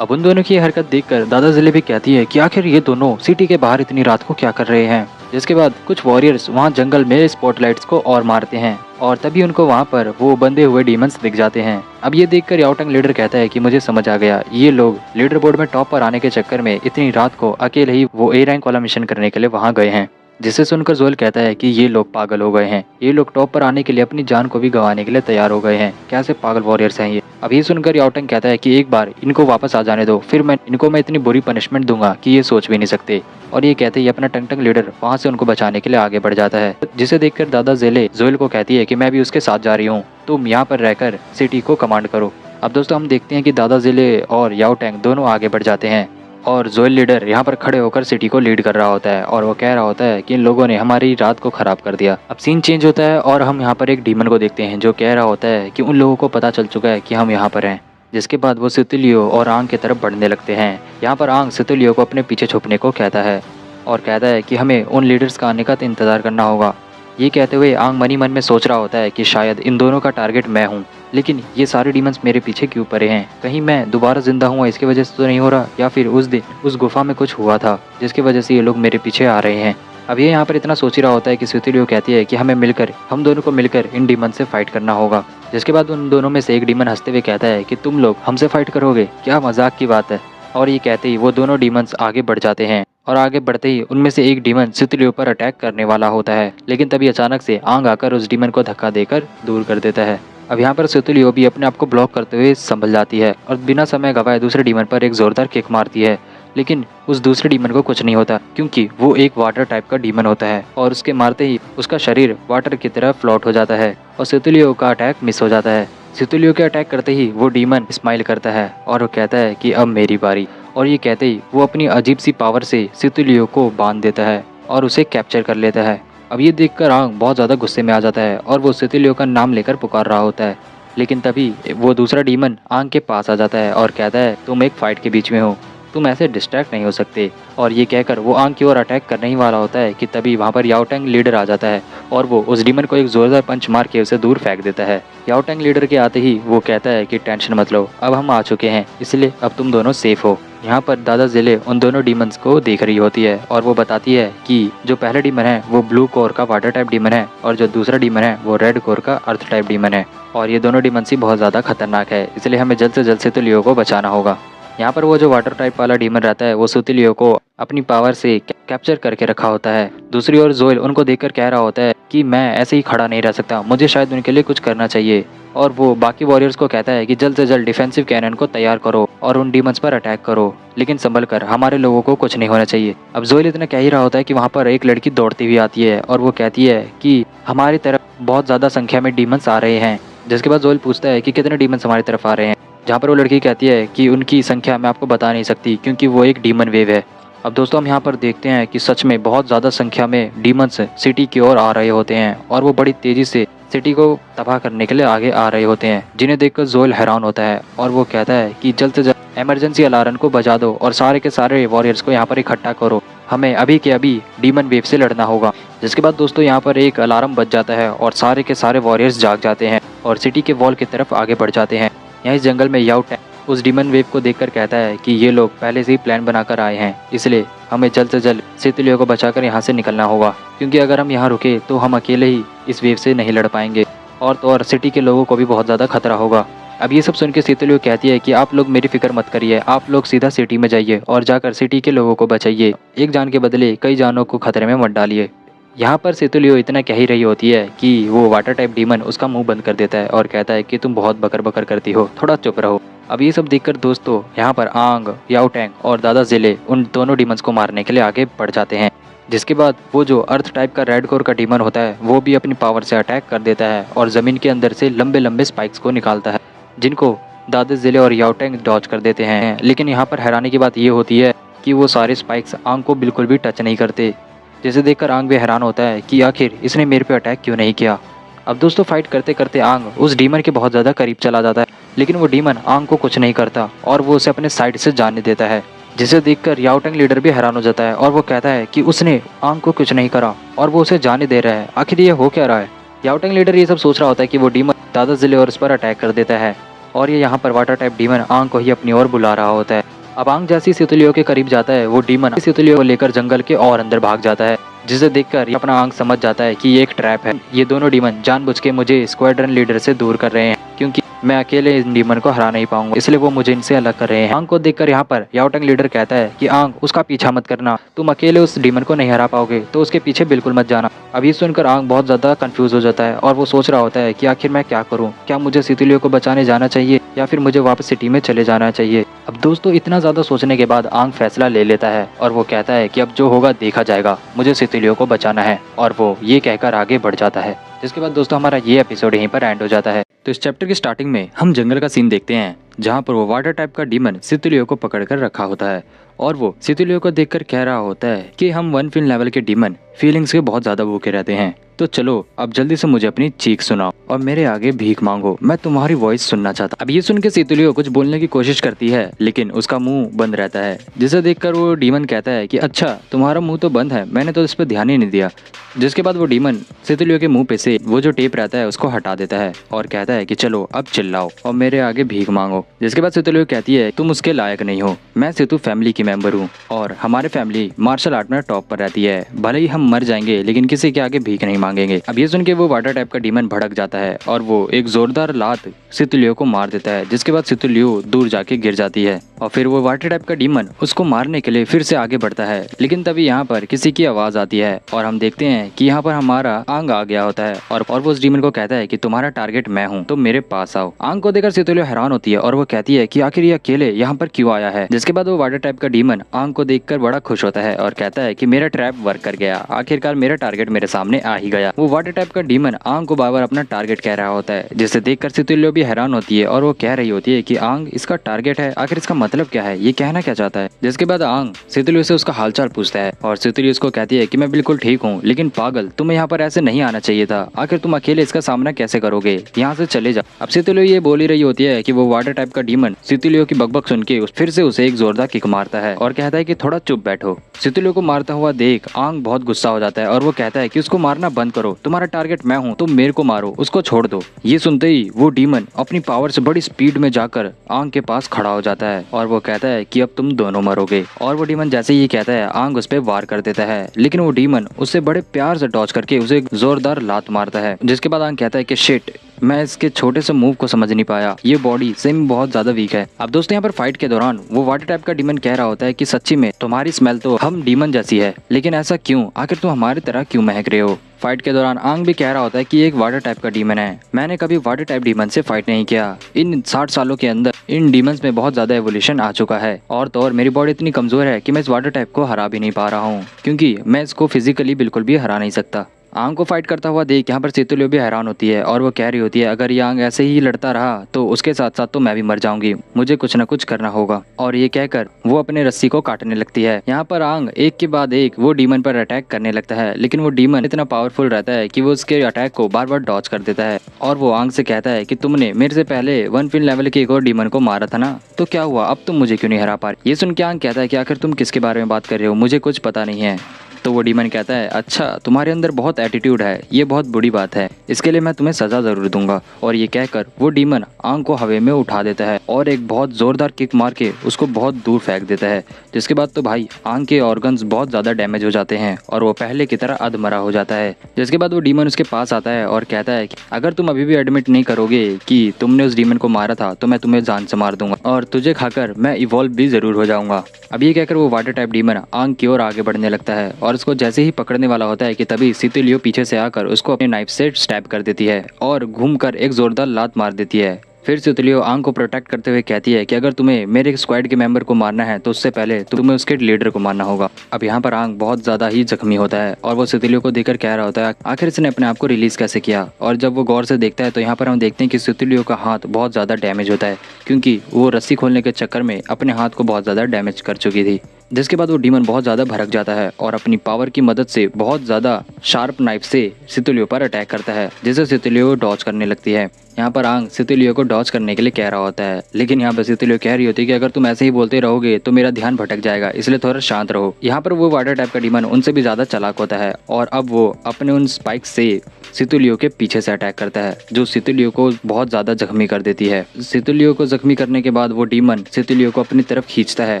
अब उन दोनों की हरकत देखकर दादा जिले भी कहती है कि आखिर ये दोनों सिटी के बाहर इतनी रात को क्या कर रहे हैं। जिसके बाद कुछ वॉरियर्स वहाँ जंगल में स्पॉटलाइट्स को और मारते हैं और तभी उनको वहाँ पर वो बंधे हुए डीमंस दिख जाते हैं। अब ये देखकर याओ टैंग लीडर कहता है कि मुझे समझ आ गया, ये लोग लीडर बोर्ड में टॉप पर आने के चक्कर में इतनी रात को अकेले ही वो ए रैंक वाला मिशन करने के लिए वहाँ गए हैं। जिसे सुनकर जोएल कहता है कि ये लोग पागल हो गए हैं, ये लोग टॉप पर आने के लिए अपनी जान को भी गंवाने के लिए तैयार हो गए हैं, कैसे पागल वॉरियर्स हैं ये। अब ये सुनकर याओ टैंग कहता है कि एक बार इनको वापस आ जाने दो, फिर मैं इतनी बुरी पनिशमेंट दूंगा कि ये सोच भी नहीं सकते। और ये कहते ही अपना टंग लीडर वहाँ से उनको बचाने के लिए आगे बढ़ जाता है, जिसे देखकर दादा जिले जोएल को कहती है कि मैं भी उसके साथ जा रही हूँ, तुम यहाँ पर रहकर सिटी को कमांड करो। अब दोस्तों हम देखते हैं कि दादा जिले और याओ टैंग दोनों आगे बढ़ जाते हैं और जोएल लीडर यहाँ पर खड़े होकर सिटी को लीड कर रहा होता है और वो कह रहा होता है कि इन लोगों ने हमारी रात को खराब कर दिया। अब सीन चेंज होता है और हम यहाँ पर एक डीमन को देखते हैं जो कह रहा होता है कि उन लोगों को पता चल चुका है कि हम यहाँ पर हैं। जिसके बाद वो सितुलियो और आंग की तरफ बढ़ने लगते हैं। यहाँ पर आंग सितुलियो को अपने पीछे छुपने को कहता है और कहता है कि हमें उन लीडर्स का आने का इंतज़ार करना होगा। ये कहते हुए आंग मनी मन में सोच रहा होता है कि शायद इन दोनों का टारगेट मैं हूँ, लेकिन ये सारे डीमंस मेरे पीछे क्यों पड़े हैं, कहीं मैं दोबारा जिंदा हुआ इसकी वजह से तो नहीं हो रहा, या फिर उस दिन उस गुफा में कुछ हुआ था जिसकी वजह से ये लोग मेरे पीछे आ रहे हैं। अब ये यहाँ पर इतना सोच ही रहा होता है कि सितुलियो कहती है कि हम दोनों को मिलकर इन डीमन से फाइट करना होगा। जिसके बाद उन दोनों में से एक डीमन हंसते हुए कहता है कि तुम लोग हमसे फाइट करोगे, क्या मजाक की बात है। और ये कहते ही वो दोनों डीमंस आगे बढ़ जाते हैं और आगे बढ़ते ही उनमें से एक डीमन सितुलियो पर अटैक करने वाला होता है, लेकिन तभी अचानक से आंग आकर उस डीमन को धक्का देकर दूर कर देता है। अब यहाँ पर सितुलियो भी अपने आप को ब्लॉक करते हुए संभल जाती है और बिना समय गवाए दूसरे डीमन पर एक जोरदार किक मारती है, लेकिन उस दूसरे डीमन को कुछ नहीं होता क्योंकि वो एक वाटर टाइप का डीमन होता है और उसके मारते ही उसका शरीर वाटर की तरह फ्लोट हो जाता है और सितुलियो का अटैक मिस हो जाता है। सितुलियो के अटैक करते ही वो डीमन स्माइल करता है और वो कहता है कि अब मेरी बारी, और ये कहते ही वो अपनी अजीब सी पावर से सितुलियो को बांध देता है और उसे कैप्चर कर लेता है। अब ये देखकर आंग बहुत ज़्यादा गुस्से में आ जाता है और वो सितुलियो का नाम लेकर पुकार रहा होता है, लेकिन तभी वो दूसरा डीमन आंग के पास आ जाता है और कहता है तुम एक फाइट के बीच में हो, तुम ऐसे डिस्ट्रैक्ट नहीं हो सकते। और ये कहकर वो आंग की ओर अटैक करने ही वाला होता है कि तभी वहाँ पर याओ टैंग लीडर आ जाता है और वो उस डीमन को एक जोरदार पंच मार के उसे दूर फेंक देता है। याओ टैंग लीडर के आते ही वो कहता है कि टेंशन मत लो, अब हम आ चुके हैं, इसलिए अब तुम दोनों सेफ हो। यहाँ पर दादा जिले उन दोनों डीमंस को देख रही होती है और वो बताती है कि जो पहला डीमन है वो ब्लू कोर का वाटर टाइप डीमन है और जो दूसरा डीमन है वो रेड कोर का अर्थ टाइप डीमन है और ये दोनों डीमंस ही बहुत ज़्यादा खतरनाक है, इसलिए हमें जल्द से जल्द सितुलियो को बचाना होगा। यहाँ पर वो जो वाटर टाइप वाला डीमन रहता है वो सितुलियो को अपनी पावर से कैप्चर करके रखा होता है। दूसरी ओर जोएल उनको देखकर कह रहा होता है कि मैं ऐसे ही खड़ा नहीं रह सकता, मुझे शायद उनके लिए कुछ करना चाहिए। और वो बाकी वॉरियर्स को कहता है कि जल्द से जल्द डिफेंसिव कैनन को तैयार करो और उन डीमंस पर अटैक करो, लेकिन संभल कर, हमारे लोगों को कुछ नहीं होना चाहिए। अब जोएल इतना कह ही रहा होता है कि वहाँ पर एक लड़की दौड़ती हुई आती है और वो कहती है कि हमारी तरफ बहुत ज़्यादा संख्या में डीमंस आ रहे हैं। जिसके बाद जोएल पूछता है कि कितने डीमंस हमारी तरफ आ रहे हैं, जहाँ पर वो लड़की कहती है कि उनकी संख्या मैं आपको बता नहीं सकती क्योंकि वो एक डीमन वेव है। अब दोस्तों हम यहाँ पर देखते हैं कि सच में बहुत ज़्यादा संख्या में डीमंस सिटी की ओर आ रहे होते हैं और वो बड़ी तेज़ी से सिटी को तबाह करने के लिए आगे आ रहे होते हैं, जिन्हें देखकर जोएल हैरान होता है और वो कहता है कि जल्द से जल्द इमरजेंसी अलार्म को बजा दो और सारे के सारे वॉरियर्स को यहाँ पर इकट्ठा करो, हमें अभी के अभी डीमन वेव से लड़ना होगा। जिसके बाद दोस्तों यहाँ पर एक अलार्म बज जाता है और सारे के सारे वॉरियर्स जाग जाते हैं और सिटी के वॉल की तरफ आगे बढ़ जाते हैं। यहाँ इस जंगल में याओ टैंग उस डीमन वेव को देखकर कहता है कि ये लोग पहले से ही प्लान बनाकर आए हैं, इसलिए हमें जल्द से जल्द सितुलियो को बचाकर यहाँ से निकलना होगा, क्योंकि अगर हम यहाँ रुके तो हम अकेले ही इस वेव से नहीं लड़ पाएंगे और तो और सिटी के लोगों को भी बहुत ज़्यादा खतरा होगा। अब ये सब सुन के सितुलियो कहती है कि आप लोग मेरी फिक्र मत करिए, आप लोग सीधा सिटी में जाइए और जाकर सिटी के लोगों को बचाइए, एक जान के बदले कई जानों को खतरे में मत डालिए। यहाँ पर सितुलियो इतना कह ही रही होती है कि वो वाटर टाइप डीमन उसका मुंह बंद कर देता है और कहता है कि तुम बहुत बकर बकर करती हो, थोड़ा चुप रहो। अब ये सब देखकर दोस्तों यहाँ पर आंग, याओ टैंग और दादा जिले उन दोनों डीमंस को मारने के लिए आगे बढ़ जाते हैं। जिसके बाद वो जो अर्थ टाइप का रेड कोर का डीमन होता है वो भी अपनी पावर से अटैक कर देता है और ज़मीन के अंदर से लंबे लंबे स्पाइक्स को निकालता है, जिनको दादा जिले और याओ टैंग डॉज कर देते हैं। लेकिन यहाँ पर हैरानी की बात ये होती है कि वो सारे स्पाइक्स आंग को बिल्कुल भी टच नहीं करते, जिसे देखकर आंग भी हैरान होता है कि आखिर इसने मेरे पे अटैक क्यों नहीं किया। अब दोस्तों फाइट करते करते आंग उस डीमन के बहुत ज़्यादा करीब चला जाता है, लेकिन वो डीमन आंग को कुछ नहीं करता और वो उसे अपने साइड से जाने देता है, जिसे देखकर याओ टैंग लीडर भी हैरान हो जाता है और वो कहता है कि उसने आंग को कुछ नहीं करा और वो उसे जाने दे रहा है, आखिर ये हो क्या रहा है। याओ टैंग लीडर ये सब सोच रहा होता है कि वो डीमन दादा जिले और उस पर अटैक कर देता है और ये यहाँ पर वाटर टाइप डीमन आंग को ही अपनी ओर बुला रहा होता है। अब आंग जैसी सितुलियो के करीब जाता है वो डीमन सितुलियो को लेकर जंगल के और अंदर भाग जाता है, जिसे देखकर ये अपना आंग समझ जाता है कि ये एक ट्रैप है। ये दोनों डीमन जानबूझ के मुझे स्क्वाड्रन लीडर से दूर कर रहे हैं, क्योंकि मैं अकेले इन डीमन को हरा नहीं पाऊंगा, इसलिए वो मुझे इनसे अलग कर रहे हैं। आंग को देखकर यहाँ पर याओ टैंग लीडर कहता है कि आंग उसका पीछा मत करना, तुम अकेले उस डीमन को नहीं हरा पाओगे, तो उसके पीछे बिल्कुल मत जाना। अब ये सुनकर आंग बहुत ज़्यादा कंफ्यूज हो जाता है और वो सोच रहा होता है कि आखिर मैं क्या करूँ, क्या मुझे सितुलियो को बचाने जाना चाहिए या फिर मुझे वापस सिटी में चले जाना चाहिए। अब दोस्तों इतना ज़्यादा सोचने के बाद आंग फैसला ले लेता है और वो कहता है कि अब जो होगा देखा जाएगा, मुझे सितुलियो को बचाना है, और वो ये कहकर आगे बढ़ जाता है। जिसके बाद दोस्तों हमारा ये एपिसोड यहीं पर एंड हो जाता है। तो इस चैप्टर की स्टार्टिंग में हम जंगल का सीन देखते हैं, जहाँ पर वो वाटर टाइप का डीमन सितुलियो को पकड़ कर रखा होता है और वो सितुलियो को देखकर कह रहा होता है कि हम 1 फील लेवल के डीमन फीलिंग्स के बहुत ज्यादा भूखे रहते हैं, तो चलो अब जल्दी से मुझे अपनी चीख सुनाओ और मेरे आगे भीख मांगो, मैं तुम्हारी वॉइस सुनना चाहता। अब ये सुन के सितुलियो कुछ बोलने की कोशिश करती है, लेकिन उसका मुंह बंद रहता है, जिसे देखकर वो डीमन कहता है कि अच्छा तुम्हारा मुंह तो बंद है, मैंने तो इस पर ध्यान ही नहीं दिया। जिसके बाद वो डीमन सितुलियो के मुंह पे से वो जो टेप रहता है उसको हटा देता है और कहता है कि चलो अब चिल्लाओ और मेरे आगे भीख मांगो। जिसके बाद सितुलियो कहती है तुम उसके लायक नहीं हो, मैं सितु फैमिली की मेंबर हूँ और हमारे फैमिली मार्शल आर्ट में टॉप पर रहती है, भले ही हम मर जाएंगे लेकिन किसी के आगे भीख नहीं मांगेंगे। अब ये सुन के वो वाटर टाइप का डीमन भड़क जाता है और वो एक जोरदार लात सितुलियो को मार देता है, जिसके बाद सितुलियो दूर जाके गिर जाती है और फिर वो वाटर टाइप का डीमन उसको मारने के लिए फिर से आगे बढ़ता है। लेकिन तभी यहाँ पर किसी की आवाज आती है और हम देखते हैं कि यहाँ पर हमारा आंग आ गया होता है और वो उस डीमन को कहता है कि तुम्हारा टारगेट मैं हूँ, तो मेरे पास आओ। आंग को देखकर सितुलियो हैरान होती है और वो कहती है कि आखिर ये अकेले यहाँ पर क्यों आया है। जिसके बाद वो वाटर टाइप का डीमन आंग को देखकर बड़ा खुश होता है और कहता है कि मेरा ट्रैप वर्क कर गया, आखिरकार मेरा टारगेट मेरे सामने आ ही गया। वो वाटर टाइप का डीमन आंग को बार बार अपना टारगेट कह रहा होता है, जिसे देखकर सितुलियो भी हैरान होती है और वो कह रही होती है कि आंग इसका टारगेट है, आखिर इसका मतलब क्या है, ये कहना क्या चाहता है। जिसके बाद आंग सितुलियो से उसका हालचाल पूछता है और सितुलियो उसको कहती है कि मैं बिल्कुल ठीक हूँ, लेकिन पागल तुम्हें यहाँ पर ऐसे नहीं आना चाहिए था, आखिर तुम अकेले इसका सामना कैसे करोगे, यहाँ से चले जा। अब सितुलियो ये बोल ही रही होती है कि वो वाटर टाइप का डीमन सितुलियो की बकबक सुन के फिर से उसे एक जोरदार किक मारता है और कहता है कि थोड़ा चुप बैठो। सितुलियो को मारता हुआ देख आंग बहुत गुस्सा हो जाता है और वो कहता है कि उसको मारना बंद करो, तुम्हारा टारगेट मैं हूँ, तुम मेरे को मारो, उसको छोड़ दो। ये सुनते ही वो डीमन अपनी पावर से बड़ी स्पीड में जाकर आंग के पास खड़ा हो जाता है और वो कहता है कि अब तुम दोनों मरोगे। और वो डीमन जैसे ही कहता है आंग उस पर वार कर देता है, लेकिन वो डीमन उससे बड़े प्यार से डॉज करके उसे एक जोरदार लात मारता है। जिसके बाद आंग कहता है कि शिट, मैं इसके छोटे से मूव को समझ नहीं पाया, ये बॉडी सही में बहुत ज्यादा वीक है। अब दोस्तों यहाँ पर फाइट के दौरान वो वाटर टाइप का डीमन कह रहा होता है कि सच्ची में तुम्हारी स्मेल तो हम डीमन जैसी है, लेकिन ऐसा क्यों, आखिर तुम हमारी तरह क्यों महक रहे हो। फाइट के दौरान आंग भी कह रहा होता है कि एक वाटर टाइप का डीमन है, मैंने कभी वाटर टाइप डीमन से फाइट नहीं किया, इन 60 सालों के अंदर इन डीमंस में बहुत ज्यादा एवोल्यूशन आ चुका है और तो और मेरी बॉडी इतनी कमजोर है कि मैं इस वाटर टाइप को हरा भी नहीं पा रहा हूँ, क्योंकि मैं इसको फिजिकली बिल्कुल भी हरा नहीं सकता। आंग को फाइट करता हुआ देख यहाँ पर सितुलियो भी हैरान होती है और वो कह रही होती है अगर ये आंग ऐसे ही लड़ता रहा तो उसके साथ साथ तो मैं भी मर जाऊंगी, मुझे कुछ न कुछ करना होगा। और ये कहकर वो अपने रस्सी को काटने लगती है। यहाँ पर आंग एक के बाद एक वो डीमन पर अटैक करने लगता है, लेकिन वो डीमन इतना पावरफुल रहता है कि वो उसके अटैक को बार बार डॉज कर देता है और वो आंग से कहता है कि तुमने मेरे से पहले 1 फील लेवल के एक और डीमन को मारा था ना, तो क्या हुआ, अब तुम मुझे क्यों नहीं हरा पा रही। ये सुन के आंग कहता है कि आखिर तुम किसके बारे में बात कर रहे हो, मुझे कुछ पता नहीं है। तो वो डीमन कहता है, अच्छा तुम्हारे अंदर बहुत एटीट्यूड है, ये बहुत बुरी बात है, इसके लिए मैं तुम्हें सजा जरूर दूंगा। और ये कहकर वो डीमन आंग को हवा में उठा देता है और एक बहुत जोरदार किक मार के उसको बहुत दूर फेंक देता है। जिसके बाद तो भाई आंग के ऑर्गन्स बहुत ज्यादा डैमेज हो जाते हैं और वो पहले की तरह अधमरा हो जाता है। जिसके बाद वो डीमन उसके पास आता है और कहता है कि अगर तुम अभी भी एडमिट नहीं करोगे कि तुमने उस डीमन को मारा था तो मैं तुम्हें जान से मार दूंगा और तुझे खाकर मैं इवॉल्व भी जरूर हो जाऊंगा। अब ये कहकर वो वाटर टाइप डीमन आंग की ओर आगे बढ़ने लगता है और उसको जैसे ही पकड़ने वाला होता है कि तभी सितुलियो पीछे से आकर उसको अपने नाइफ से स्टैब कर देती है और घूमकर एक जोरदार लात मार देती है। फिर सितुलियो आंग को प्रोटेक्ट करते हुए कहती है कि अगर तुम्हें मेरे स्क्वाड के मेंबर को मारना है तो उससे पहले तुम्हें उसके लीडर को मारना होगा। अब यहाँ पर आंग बहुत ज्यादा ही जख्मी होता है और वो सितुलियो को देखकर कह रहा होता है आखिर इसने अपने आप को रिलीज कैसे किया। और जब वो गौर से देखता है तो यहाँ पर हम देखते हैं कि सितुलियो का हाथ बहुत ज्यादा डैमेज होता है क्योंकि वो रस्सी खोलने के चक्कर में अपने हाथ को बहुत ज्यादा डैमेज कर चुकी थी। जिसके बाद वो डीमन बहुत ज़्यादा भड़क जाता है और अपनी पावर की मदद से बहुत ज़्यादा शार्प नाइफ से सितुलियो पर अटैक करता है, जिसे सितुलियो डॉज करने लगती है। यहाँ पर आंग सितुलियो को डॉज करने के लिए कह रहा होता है, लेकिन यहाँ पर सितुलियो कह रही होती है कि अगर तुम ऐसे ही बोलते रहोगे तो मेरा ध्यान भटक जाएगा, इसलिए थोड़ा शांत रहो। यहाँ पर वो वाटर टाइप का डीमन उनसे भी ज़्यादा चालाक होता है और अब वो अपने उन स्पाइक से सितुलियो के पीछे से अटैक करता है, जो सितुलियो को बहुत ज़्यादा जख्मी कर देती है। सितुलियो को जख्मी करने के बाद वो डीमन सितुलियो को अपनी तरफ खींचता है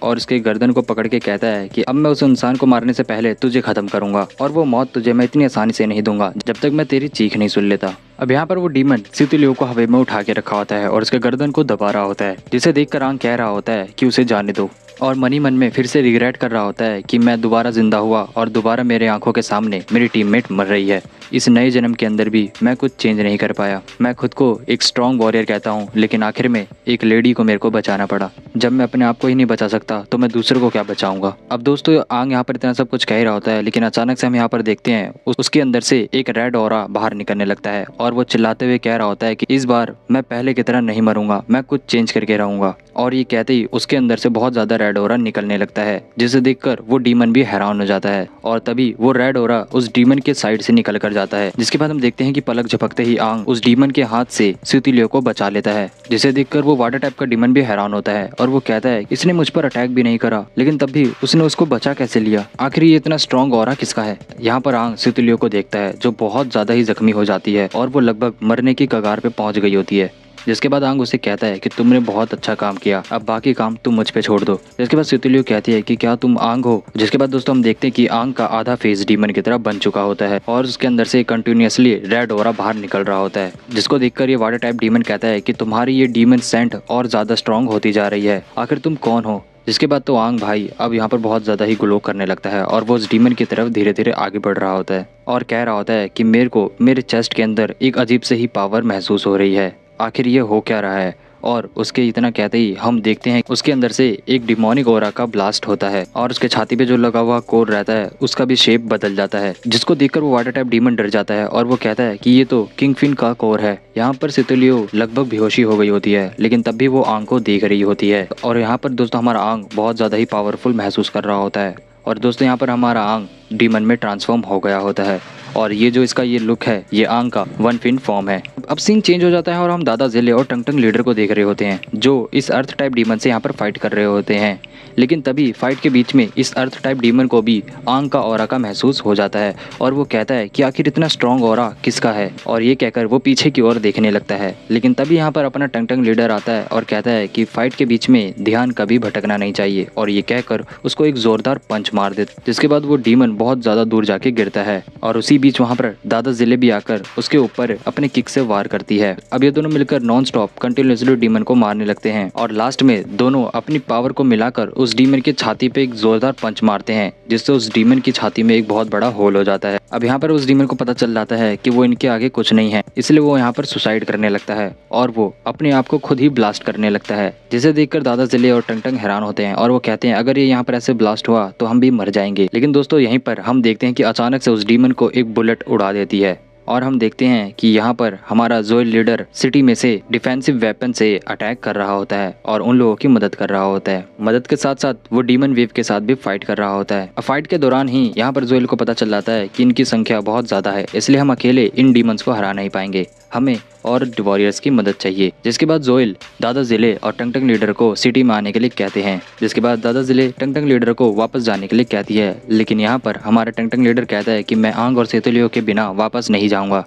और उसके गर्दन को पकड़ के कहता है कि अब मैं उस इंसान को मारने से पहले तुझे खत्म करूंगा और वो मौत तुझे मैं इतनी आसानी से नहीं दूंगा जब तक मैं तेरी चीख नहीं सुन लेता। अब यहाँ पर वो डीमन सितुलियो को हवा में उठा के रखा होता है और उसके गर्दन को दबा रहा होता है, जिसे देखकर आंग कह रहा होता है कि उसे जाने दो और मनी मन में फिर से रिग्रेट कर रहा होता है कि मैं दोबारा जिंदा हुआ और दोबारा मेरे आंखों के सामने मेरी टीममेट मर रही है। इस नए जन्म के अंदर भी मैं कुछ चेंज नहीं कर पाया। मैं खुद को एक स्ट्रॉन्ग वॉरियर कहता हूँ, लेकिन आखिर में एक लेडी को मेरे को बचाना पड़ा। जब मैं अपने आप को ही नहीं बचा सकता तो मैं दूसरों को क्या बचाऊंगा। अब दोस्तों आंग यहाँ पर इतना सब कुछ कह रहा होता है, लेकिन अचानक से हम यहाँ पर देखते हैं उसके अंदर से एक रेड ऑरा बाहर निकलने लगता है और वो चिल्लाते हुए कह रहा होता है कि इस बार मैं पहले की तरह नहीं मरूंगा, मैं कुछ चेंज करके रहूंगा। और ये कहते ही उसके अंदर से बहुत ज्यादा रेड ऑरा निकलने लगता है, जिसे देखकर वो डीमन भी हैरान हो जाता है और तभी वो रेड ऑरा उस डीमन के साइड से निकल कर जाता है। जिसके बाद हम देखते हैं कि पलक झपकते ही आंग उस डीमन के हाथ से सितुलियो को बचा लेता है, जिसे देखकर वो वाटर टाइप का डीमन भी हैरान होता है और वो कहता है इसने मुझ पर अटैक भी नहीं करा, लेकिन तब भी उसने उसको बचा कैसे लिया, आखिर ये इतना स्ट्रॉन्ग ऑरा किसका है। यहाँ पर आंग सितुलियो को देखता है जो बहुत ज्यादा ही जख्मी हो जाती है और वो लगभग मरने की कगार पे पहुंच गई होती है। जिसके बाद आंग उसे कहता है कि तुमने बहुत अच्छा काम किया, अब बाकी काम तुम मुझ पे छोड़ दो। जिसके बाद सितुलियो कहती है कि क्या तुम आंग हो। जिसके बाद दोस्तों हम देखते हैं कि आंग का आधा फेस डीमन की तरह बन चुका होता है और उसके अंदर से कंटिन्यूअसली रेड ऑरा बाहर निकल रहा होता है, जिसको देखकर ये वाटर टाइप डीमन कहता है कि तुम्हारी ये डीमन सेंट और ज्यादा स्ट्रॉन्ग होती जा रही है, आखिर तुम कौन हो। जिसके बाद तो आंग भाई अब यहाँ पर बहुत ज़्यादा ही ग्लो करने लगता है और वो उस डीमन की तरफ धीरे धीरे आगे बढ़ रहा होता है और कह रहा होता है कि मेरे को मेरे चेस्ट के अंदर एक अजीब से ही पावर महसूस हो रही है, आखिर ये हो क्या रहा है। और उसके इतना कहते ही हम देखते हैं उसके अंदर से एक डिमोनिक ऑरा का ब्लास्ट होता है और उसके छाती पे जो लगा हुआ कोर रहता है उसका भी शेप बदल जाता है, जिसको देखकर वो वाटर टाइप डीमन डर जाता है और वो कहता है कि ये तो किंग फिन का कोर है। यहाँ पर सितुलियो लगभग बेहोशी हो गई होती है, लेकिन तब भी वो आंग को देख रही होती है और यहाँ पर दोस्तों हमारा आंग बहुत ज्यादा ही पावरफुल महसूस कर रहा होता है और दोस्तों यहाँ पर हमारा आंग डीमन में ट्रांसफॉर्म हो गया होता है और ये जो इसका ये लुक है ये आंग का वन फिन फॉर्म है। अब सीन चेंज हो जाता है और हम दादा जिले और टंगटंग लीडर को देख रहे होते हैं जो इस अर्थ टाइप डीमन से यहाँ पर फाइट कर रहे होते हैं, लेकिन तभी फाइट के बीच में इस अर्थ टाइप डीमन को भी आंग का ऑरा का महसूस हो जाता है और वो कहता है कि आखिर इतना स्ट्रॉन्ग ऑरा किसका है, और ये कहकर वो पीछे की ओर देखने लगता है। लेकिन तभी यहाँ पर अपना टंगटंग लीडर आता है और कहता है कि फाइट के बीच में ध्यान कभी भटकना नहीं चाहिए, और ये कहकर उसको एक जोरदार पंच मार देता, जिसके बाद वो डीमन बहुत ज्यादा दूर जाके गिरता है और उसी बीच वहाँ पर दादा जिले भी आकर उसके ऊपर अपने किक से वार करती है। अब ये दोनों मिलकर नॉन स्टॉप कंटिन्यूअसली डीमन को मारने लगते हैं और लास्ट में दोनों अपनी पावर को मिलाकर उस डीमन की छाती पे एक जोरदार पंच मारते हैं, जिससे उस डीमन की छाती में एक बहुत बड़ा होल हो जाता है। अब यहाँ पर उस डीमन को पता चल जाता है कि वो इनके आगे कुछ नहीं है, इसलिए वो यहाँ पर सुसाइड करने लगता है और वो अपने आप को खुद ही ब्लास्ट करने लगता है, जिसे देखकर दादा जिले और टंगटंग हैरान होते हैं और वो कहते हैं अगर ये यहाँ पर ऐसे ब्लास्ट हुआ तो हम भी मर जाएंगे। लेकिन दोस्तों यहीं पर हम देखते हैं कि अचानक से उस डीमन को एक बुलेट उड़ा देती है और हम देखते हैं कि यहाँ पर हमारा जोएल लीडर सिटी में से डिफेंसिव वेपन से अटैक कर रहा होता है और उन लोगों की मदद कर रहा होता है। मदद के साथ साथ वो डीमन वेव के साथ भी फाइट कर रहा होता है। फाइट के दौरान ही यहाँ पर जोएल को पता चल जाता है कि इनकी संख्या बहुत ज्यादा है, इसलिए हम अकेले इन डीमंस को हरा नहीं पाएंगे, हमें और वॉरियर्स की मदद चाहिए। जिसके बाद जोइल दादा जिले और टंग टंग लीडर को सिटी में आने के लिए कहते हैं। जिसके बाद दादा जिले टंग टंग लीडर को वापस जाने के लिए कहती है, लेकिन यहाँ पर हमारा टंग टंग लीडर कहता है कि मैं आंग और सेतुलियो के बिना वापस नहीं जाऊँगा।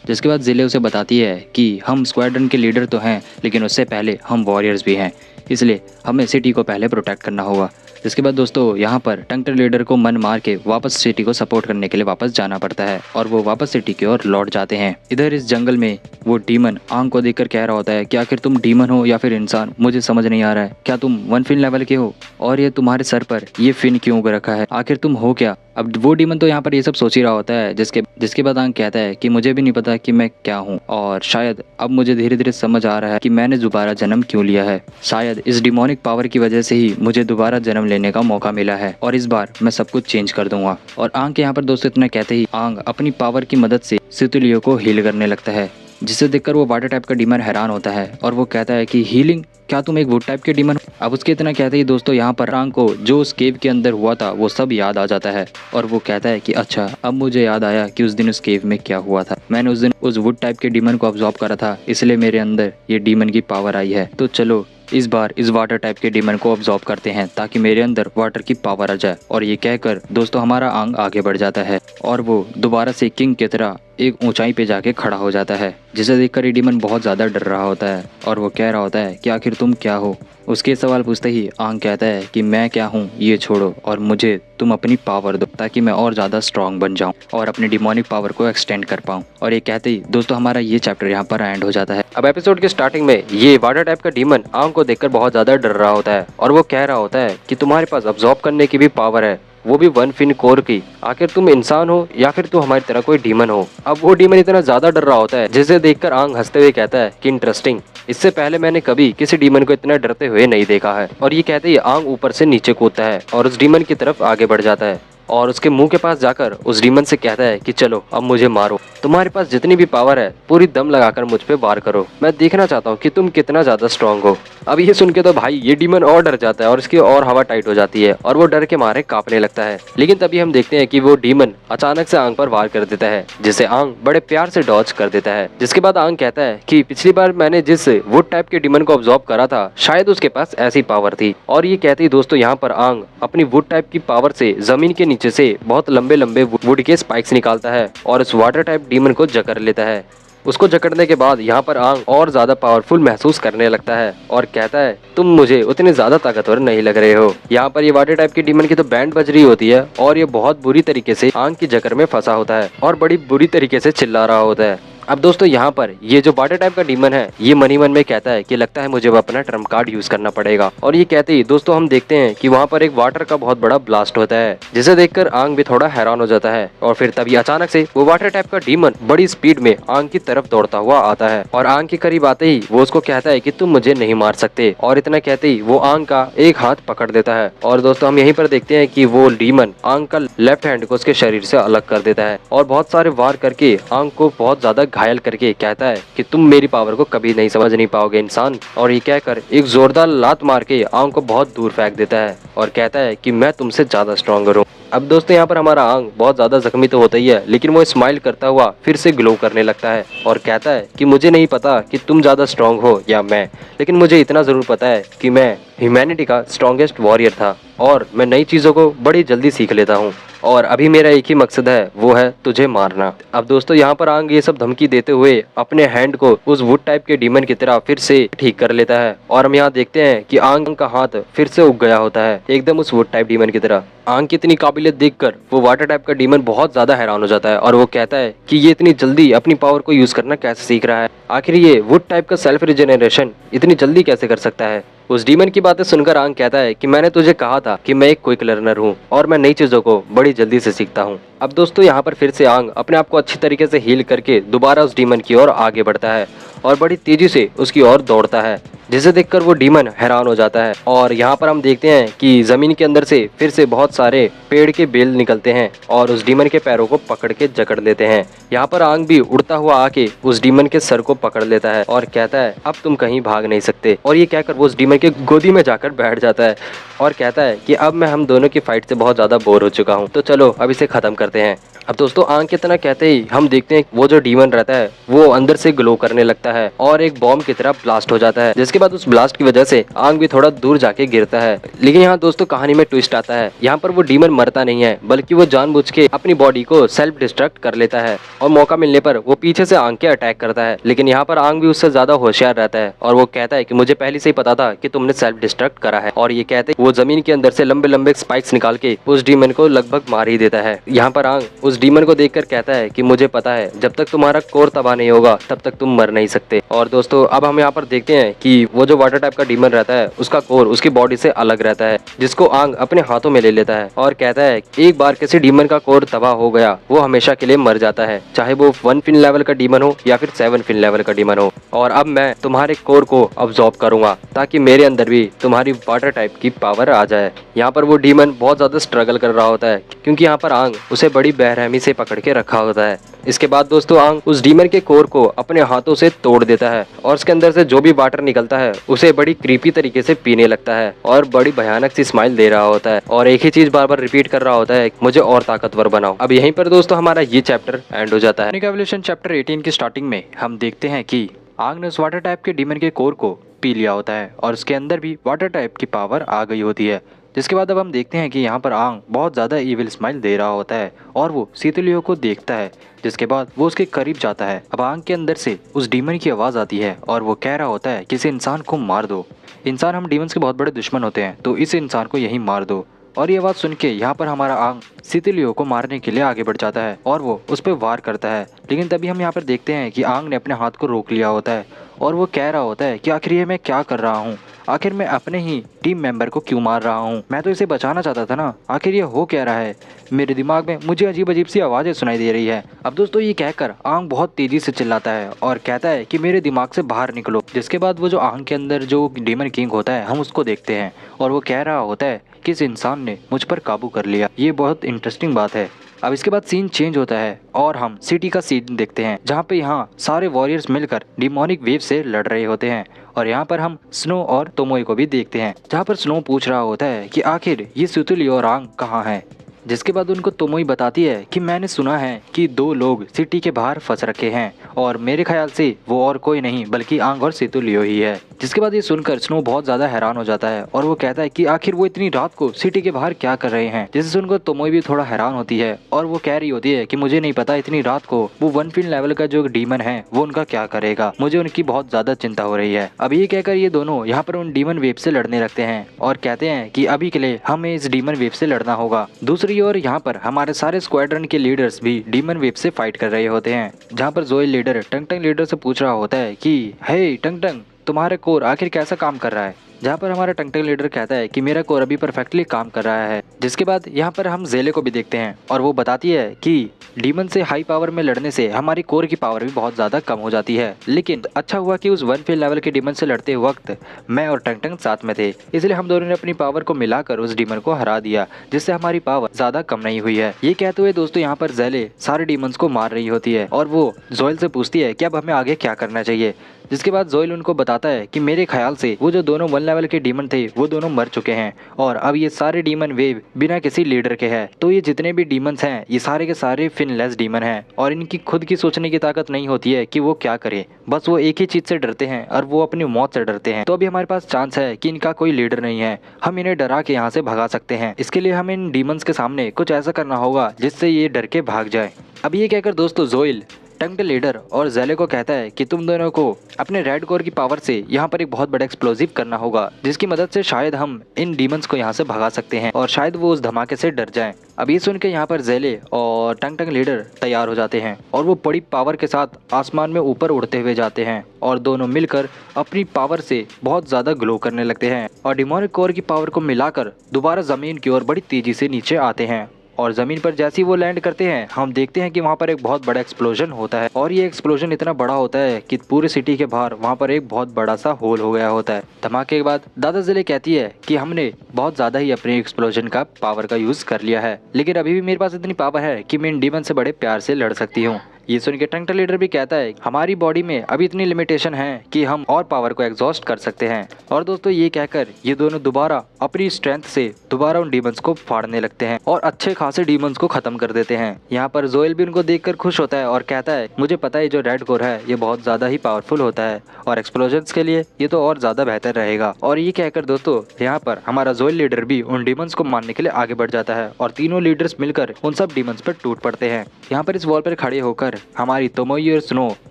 जिसके बाद जिले उसे बताती है कि हम स्क्वाड्रन के लीडर तो हैं, लेकिन उससे पहले हम वॉरियर्स भी हैं, इसलिए हमें सिटी को पहले प्रोटेक्ट करना होगा। जिसके बाद दोस्तों यहाँ पर टंग टंग लीडर को मन मार के वापस सिटी को सपोर्ट करने के लिए वापस जाना पड़ता है और वो वापस सिटी की ओर लौट जाते हैं। इधर इस जंगल में वो डीमन आंग को देखकर कह रहा होता है कि आखिर तुम डीमन हो या फिर इंसान, मुझे समझ नहीं आ रहा है। क्या तुम वन फिन लेवल के हो और ये तुम्हारे सर पर ये फिन क्यों उग रखा है, आखिर तुम हो क्या? अब वो डीमन तो यहाँ पर ये सब सोच ही रहा होता है। जिसके बाद आंग कहता है कि मुझे भी नहीं पता कि मैं क्या हूँ और शायद अब मुझे धीरे धीरे समझ आ रहा है कि मैंने दोबारा जन्म क्यों लिया है। शायद इस डिमोनिक पावर की वजह से ही मुझे दोबारा जन्म लेने का मौका मिला है और इस बार मैं सब कुछ चेंज कर दूंगा। और आंग के यहाँ पर दोस्तों इतना कहते ही आंग अपनी पावर की मदद से सेतुलियो को हील करने लगता है, जिसे देखकर वो वाटर टाइप का डीमन हैरान होता है और वो कहता है कि हीलिंग, क्या तुम एक वुड टाइप के डीमन हो? अब उसके इतना कहते ही दोस्तों यहाँ पर आंग को जो उस केव के अंदर हुआ था वो सब याद आ जाता है और वो कहता है कि अच्छा, अब मुझे याद आया कि उस दिन उस केव में क्या हुआ था। मैंने उस दिन उस वुड टाइप के डीमन को अब्सॉर्ब करा था, इसलिए मेरे अंदर ये डीमन की पावर आई है। तो चलो इस बार इस वाटर टाइप के डीमन को अब्सॉर्ब करते हैं ताकि मेरे अंदर वाटर की पावर आ जाए। और ये कहकर दोस्तों हमारा आंग आगे बढ़ जाता है और वो दोबारा से किंग की तरह एक ऊंचाई पे जाके खड़ा हो जाता है, जिसे देखकर ये डीमन बहुत ज़्यादा डर रहा होता है और वो कह रहा होता है कि आखिर तुम क्या हो। उसके सवाल पूछते ही आंग कहता है कि मैं क्या हूँ ये छोड़ो और मुझे तुम अपनी पावर दो ताकि मैं और ज़्यादा स्ट्रांग बन जाऊँ और अपनी डिमोनिक पावर को एक्सटेंड कर पाऊँ। और ये कहते ही दोस्तों हमारा ये चैप्टर यहाँ पर एंड हो जाता है। अब एपिसोड के स्टार्टिंग में ये वाटर टाइप का डीमन आंग को देखकर बहुत ज़्यादा डर रहा होता है और वो कह रहा होता है कि तुम्हारे पास अब्सॉर्ब करने की भी पावर है, वो भी वन फिन कोर की। आखिर तुम इंसान हो या फिर तुम हमारी तरह कोई डीमन हो? अब वो डीमन इतना ज्यादा डर रहा होता है जिसे देखकर आंग हंसते हुए कहता है कि इंटरेस्टिंग, इससे पहले मैंने कभी किसी डीमन को इतना डरते हुए नहीं देखा है। और ये कहते ही आंग ऊपर से नीचे कूदता है और उस डीमन की तरफ आगे बढ़ जाता है और उसके मुंह के पास जाकर उस डीमन से कहता है कि चलो अब मुझे मारो, तुम्हारे पास जितनी भी पावर है पूरी दम लगाकर मुझ पे वार करो, मैं देखना चाहता हूँ कि तुम कितना ज्यादा स्ट्रांग हो। अब ये सुन के तो भाई ये डीमन और डर जाता है और इसकी और हवा टाइट हो जाती है और वो डर के मारे कांपने लगता है। लेकिन तभी हम देखते हैं कि वो डीमन अचानक से आंग पर वार कर देता है, जिसे आंग बड़े प्यार से डॉज कर देता है। जिसके बाद आंग कहता है कि पिछली बार मैंने जिस वुड टाइप के डीमन को ऑब्जॉर्व करा था शायद उसके पास ऐसी पावर थी। और ये कहती दोस्तों यहाँ पर आंग अपनी वुड टाइप की पावर से जमीन के नीचे से बहुत लंबे लंबे वुड के स्पाइक्स निकालता है और उस वाटर टाइप डीमन को जकड़ लेता है। उसको जकड़ने के बाद यहाँ पर आंग और ज्यादा पावरफुल महसूस करने लगता है और कहता है तुम मुझे उतने ज्यादा ताकतवर नहीं लग रहे हो। यहाँ पर ये वाटर टाइप की डीमन की तो बैंड बज रही होती है और ये बहुत बुरी तरीके से आंग की जकड़ में फंसा होता है और बड़ी बुरी तरीके से चिल्ला रहा होता है। अब दोस्तों यहाँ पर ये जो वाटर टाइप का डीमन है ये मनी मन में कहता है कि लगता है मुझे अपना ट्रम्प कार्ड यूज करना पड़ेगा। और ये कहते ही दोस्तों हम देखते हैं कि वहाँ पर एक वाटर का बहुत बड़ा ब्लास्ट होता है, जिसे देखकर आंग भी थोड़ा हैरान हो जाता है। और फिर तभी अचानक से वो वाटर टाइप का डीमन बड़ी स्पीड में आंग की तरफ दौड़ता हुआ आता है और आंग के करीब आते ही वो उसको कहता है कि तुम मुझे नहीं मार सकते। और इतना कहते ही वो आंग का एक हाथ पकड़ देता है और दोस्तों हम यहीं पर देखते हैं कि वो डीमन आंग का लेफ्ट हैंड को उसके शरीर से अलग कर देता है और बहुत सारे वार करके आंग को बहुत ज्यादा घायल करके कहता है कि तुम मेरी पावर को कभी नहीं समझ नहीं पाओगे इंसान। और ये कहकर एक जोरदार लात मार के आंग को बहुत दूर फेंक देता है और कहता है कि मैं तुमसे ज्यादा स्ट्रॉन्गर हूँ। अब दोस्तों यहाँ पर हमारा आंग बहुत ज्यादा जख्मी तो होता ही है, लेकिन वो स्माइल करता हुआ फिर से ग्लो करने लगता है और कहता है कि मुझे नहीं पता कि तुम ज्यादा स्ट्रांग हो या मैं, लेकिन मुझे इतना जरूर पता है कि मैं ह्यूमैनिटी का स्ट्रॉन्गेस्ट वॉरियर था और मैं नई चीजों को बड़ी जल्दी सीख लेता हूँ और अभी मेरा एक ही मकसद है, वो है तुझे मारना। अब दोस्तों यहाँ पर आंग ये सब धमकी देते हुए अपने हैंड को उस वुड टाइप के डीमन की तरह फिर से ठीक कर लेता है और हम यहाँ देखते हैं कि आंग का हाथ फिर से उग गया होता है एकदम उस वुड टाइप डीमन की तरह। आंग की इतनी काबिलियत देखकर वो वाटर टाइप का डीमन बहुत ज्यादा हैरान हो जाता है और वो कहता है कि ये इतनी जल्दी अपनी पावर को यूज करना कैसे सीख रहा है, आखिर ये वुड टाइप का सेल्फ रिजेनरेशन इतनी जल्दी कैसे कर सकता है। उस डीमन की बातें सुनकर आंग कहता है कि मैंने तुझे कहा था कि मैं एक क्विक लर्नर हूँ और मैं नई चीजों को बड़ी जल्दी से सीखता हूँ। अब दोस्तों यहाँ पर फिर से आंग अपने आप को अच्छी तरीके से हील करके दोबारा उस डीमन की ओर आगे बढ़ता है और बड़ी तेजी से उसकी ओर दौड़ता है, जिसे देखकर वो डीमन हैरान हो जाता है। और यहाँ पर हम देखते हैं कि जमीन के अंदर से फिर से बहुत सारे पेड़ के बेल निकलते हैं और उस डीमन के पैरों को पकड़ के जकड़ देते हैं। यहाँ पर आंग भी उड़ता हुआ आके उस डीमन के सर को पकड़ लेता है और कहता है अब तुम कहीं भाग नहीं सकते। और ये कहकर वो उस डीमन के गोदी में जाकर बैठ जाता है और कहता है कि अब मैं हम दोनों की फाइट से बहुत ज्यादा बोर हो चुका हूँ, तो चलो अब इसे खत्म करते हैं। अब दोस्तों आंग की तरह कहते ही हम देखते हैं वो जो डीमन रहता है वो अंदर से ग्लो करने लगता है और एक बॉम्ब की तरह ब्लास्ट हो जाता है, जिसके बाद उस ब्लास्ट की वजह से आंग भी थोड़ा दूर जाके गिरता है। लेकिन यहाँ दोस्तों कहानी में ट्विस्ट आता है। यहाँ पर वो डीमन मरता नहीं है, बल्कि वो जानबूझ के अपनी बॉडी को सेल्फ डिस्ट्रक्ट कर लेता है और मौका मिलने पर वो पीछे से आंग के अटैक करता है। लेकिन यहाँ पर आंग भी उससे ज्यादा होशियार रहता है और वो कहता है कि मुझे पहले से ही पता था कि तुमने सेल्फ डिस्ट्रक्ट करा है। और ये कहते वो जमीन के अंदर से लंबे लंबे स्पाइक्स निकाल के उस डीमन को लगभग मार ही देता है। यहाँ पर आंग उस डीमन को देखकर कहता है कि मुझे पता है जब तक तुम्हारा कोर तबाह नहीं होगा तब तक तुम मर नहीं सकते। और दोस्तों अब हम यहाँ पर देखते हैं कि वो जो वाटर टाइप का डीमन रहता है उसका कोर उसकी बॉडी से अलग रहता है, जिसको आंग अपने हाथों में ले लेता है और कहता है एक बार किसी डीमन का कोर तबाह हो गया वो हमेशा के लिए मर जाता है, चाहे वो 1 फिन लेवल का डीमन हो या फिर 7 फिन लेवल का डीमन हो। और अब मैं तुम्हारे कोर को अब्सॉर्ब करूंगा ताकि मेरे अंदर भी तुम्हारी वाटर टाइप की पावर आ जाए। यहाँ पर वो डीमन बहुत ज्यादा स्ट्रगल कर रहा होता है क्योंकि यहाँ पर आंग उसे बड़ी बेरहमी से पकड़ के रखा होता है। इसके बाद दोस्तों आंग उस डीमन के कोर को अपने हाथों से तोड़ देता है और उसके अंदर से जो भी वाटर निकलता है उसे बड़ी क्रीपी तरीके से पीने लगता है और बड़ी भयानक सी स्माइल दे रहा होता है और एक ही चीज बार बार रिपीट कर रहा होता है, मुझे और ताकतवर बनाओ। अब यहीं पर दोस्तों हमारा ये चैप्टर एंड हो जाता है। एवोल्यूशन चैप्टर 18 की स्टार्टिंग में हम देखते हैं कि आंग ने उस वाटर टाइप के डीमन के कोर को पी लिया होता है और उसके अंदर भी वाटर टाइप की पावर आ गई होती है। जिसके बाद अब हम देखते हैं कि यहाँ पर आंग बहुत ज़्यादा इविल स्माइल दे रहा होता है और वो सीतुलियो को देखता है, जिसके बाद वो उसके करीब जाता है। अब आंग के अंदर से उस डीमन की आवाज़ आती है और वो कह रहा होता है किसी इंसान को मार दो, इंसान हम डीमंस के बहुत बड़े दुश्मन होते हैं तो इस इंसान को यहीं मार दो। और ये आवाज़ सुन के यहाँ पर हमारा आंग सीतुलियो को मारने के लिए आगे बढ़ जाता है और वो उस पर वार करता है। लेकिन तभी हम यहाँ पर देखते हैं कि आंग ने अपने हाथ को रोक लिया होता है और वो कह रहा होता है कि आखिर ये मैं क्या कर रहा हूँ, आखिर मैं अपने ही टीम मेंबर को क्यों मार रहा हूँ, मैं तो इसे बचाना चाहता था ना, आखिर ये हो क्या रहा है, मेरे दिमाग में मुझे अजीब अजीब सी आवाज़ें सुनाई दे रही है। अब दोस्तों ये कहकर आंग बहुत तेजी से चिल्लाता है और कहता है कि मेरे दिमाग से बाहर निकलो। जिसके बाद वो जो आंग के अंदर जो डीमन किंग होता है हम उसको देखते हैं और वो कह रहा होता है कि इस इंसान ने मुझ पर काबू कर लिया। ये बहुत इंटरेस्टिंग बात है। अब इसके बाद सीन चेंज होता है और हम सिटी का सीन देखते हैं जहाँ पे यहाँ सारे वॉरियर्स मिलकर डिमोनिक वेव से लड़ रहे होते हैं। और यहाँ पर हम स्नो और तोमोई को भी देखते हैं जहाँ पर स्नो पूछ रहा होता है कि आखिर ये सुतुलियो और आंग कहाँ है। जिसके बाद उनको तोमोई बताती है कि मैंने सुना है कि 2 लोग सिटी के बाहर फंस रखे हैं और मेरे ख्याल से वो और कोई नहीं बल्कि आंग और सितुलियो ही है। जिसके बाद ये सुनकर स्नो बहुत ज्यादा हैरान हो जाता है और वो कहता है कि आखिर वो इतनी रात को सिटी के बाहर क्या कर रहे हैं। जिसे सुनकर तोमोई भी थोड़ा हैरान होती है और वो कह रही होती है कि मुझे नहीं पता इतनी रात को वो 1 फिन लेवल का जो डीमन है वो उनका क्या करेगा, मुझे उनकी बहुत ज्यादा चिंता हो रही है। अब ये कहकर ये दोनों यहाँ पर उन डीमन वेव से लड़ने लगते हैं और कहते हैं कि अभी के लिए हमें इस डीमन वेव से लड़ना होगा। दूसरी ओर यहाँ पर हमारे सारे स्क्वाड्रन के लीडर्स भी डीमन वेव से फाइट कर रहे होते हैं, जहाँ पर जोएल लीडर टंग टंग लीडर से पूछ रहा होता है कि हे टंग टंग तुम्हारा कोर आखिर कैसा काम कर रहा है। जहाँ पर हमारा टंग टंग लीडर कहता है कि मेरा कोर अभी परफेक्टली काम कर रहा है। जिसके बाद यहाँ पर हम जेले को भी देखते हैं और वो बताती है कि डीमन से हाई पावर में लड़ने से हमारी कोर की पावर भी बहुत ज़्यादा कम हो जाती है, लेकिन अच्छा हुआ कि उस 1 फिन लेवल के डीमन से लड़ते वक्त मैं और टंग टंग साथ में थे, इसलिए हम दोनों ने अपनी पावर को मिलाकर उस डीमन को हरा दिया, जिससे हमारी पावर ज़्यादा कम नहीं हुई है। ये कहते हुए दोस्तों यहाँ पर जेले सारे डीमंस को मार रही होती है और वो जोएल से पूछती है कि अब हमें आगे क्या करना चाहिए। जिसके बाद जोएल उनको बताता है कि मेरे ख्याल से वो जो दोनों 1 लेवल के डीमन थे वो दोनों मर चुके हैं और अब ये सारे डीमन वेव बिना किसी लीडर के हैं, तो ये जितने भी डीमंस हैं ये सारे के सारे फिनलेस डीमन हैं और इनकी खुद की सोचने की ताकत नहीं होती है कि वो क्या करे, बस वो एक ही चीज से डरते हैं और वो अपनी मौत से डरते हैं। तो अभी हमारे पास चांस है कि इनका कोई लीडर नहीं है, हम इन्हें डरा के यहाँ से भगा सकते हैं। इसके लिए हमें इन डीमंस के सामने कुछ ऐसा करना होगा जिससे ये डर के भाग जाए। अब ये कहकर दोस्तों जोएल टंग लीडर और जेले को कहता है कि तुम दोनों को अपने रेड कोर की पावर से यहाँ पर एक बहुत बड़ा एक्सप्लोजिव करना होगा, जिसकी मदद से शायद हम इन डीमंस को यहाँ से भगा सकते हैं और शायद वो उस धमाके से डर जाएं। अब ये सुन के यहाँ पर जेले और टंग लीडर तैयार हो जाते हैं और वो बड़ी पावर के साथ आसमान में ऊपर उड़ते हुए जाते हैं और दोनों मिलकर अपनी पावर से बहुत ज़्यादा ग्लो करने लगते हैं और डिमोनिक कोर की पावर को मिलाकर दोबारा ज़मीन की ओर बड़ी तेज़ी से नीचे आते हैं। और ज़मीन पर जैसे ही वो लैंड करते हैं हम देखते हैं कि वहाँ पर एक बहुत बड़ा एक्सप्लोजन होता है और ये एक्सप्लोजन इतना बड़ा होता है कि पूरे सिटी के बाहर वहाँ पर एक बहुत बड़ा सा होल हो गया होता है। धमाके के बाद दादा ज़िले कहती है कि हमने बहुत ज़्यादा ही अपने एक्सप्लोजन का पावर का यूज़ कर लिया है, लेकिन अभी भी मेरे पास इतनी पावर है कि मैं इन डीमन से बड़े प्यार से लड़ सकती हूँ। ये सुन के टंग लीडर भी कहता है हमारी बॉडी में अभी इतनी लिमिटेशन है कि हम और पावर को एग्जॉस्ट कर सकते हैं। और दोस्तों ये कहकर ये दोनों दोबारा अपनी स्ट्रेंथ से दोबारा उन डीमंस को फाड़ने लगते हैं और अच्छे खासे डीमंस को खत्म कर देते हैं। यहाँ पर जोएल भी उनको देखकर खुश होता है और कहता है मुझे पता है जो रेड कोर है ये बहुत ज्यादा ही पावरफुल होता है और एक्सप्लोजन्स के लिए ये तो और ज्यादा बेहतर रहेगा। और ये कहकर दोस्तों यहाँ पर हमारा जोएल लीडर भी उन डीमंस को मारने के लिए आगे बढ़ जाता है और तीनों लीडर्स मिलकर उन सब डीमंस पर टूट पड़ते हैं। यहाँ पर इस वॉल पर खड़े होकर हमारी तोमोई और स्नो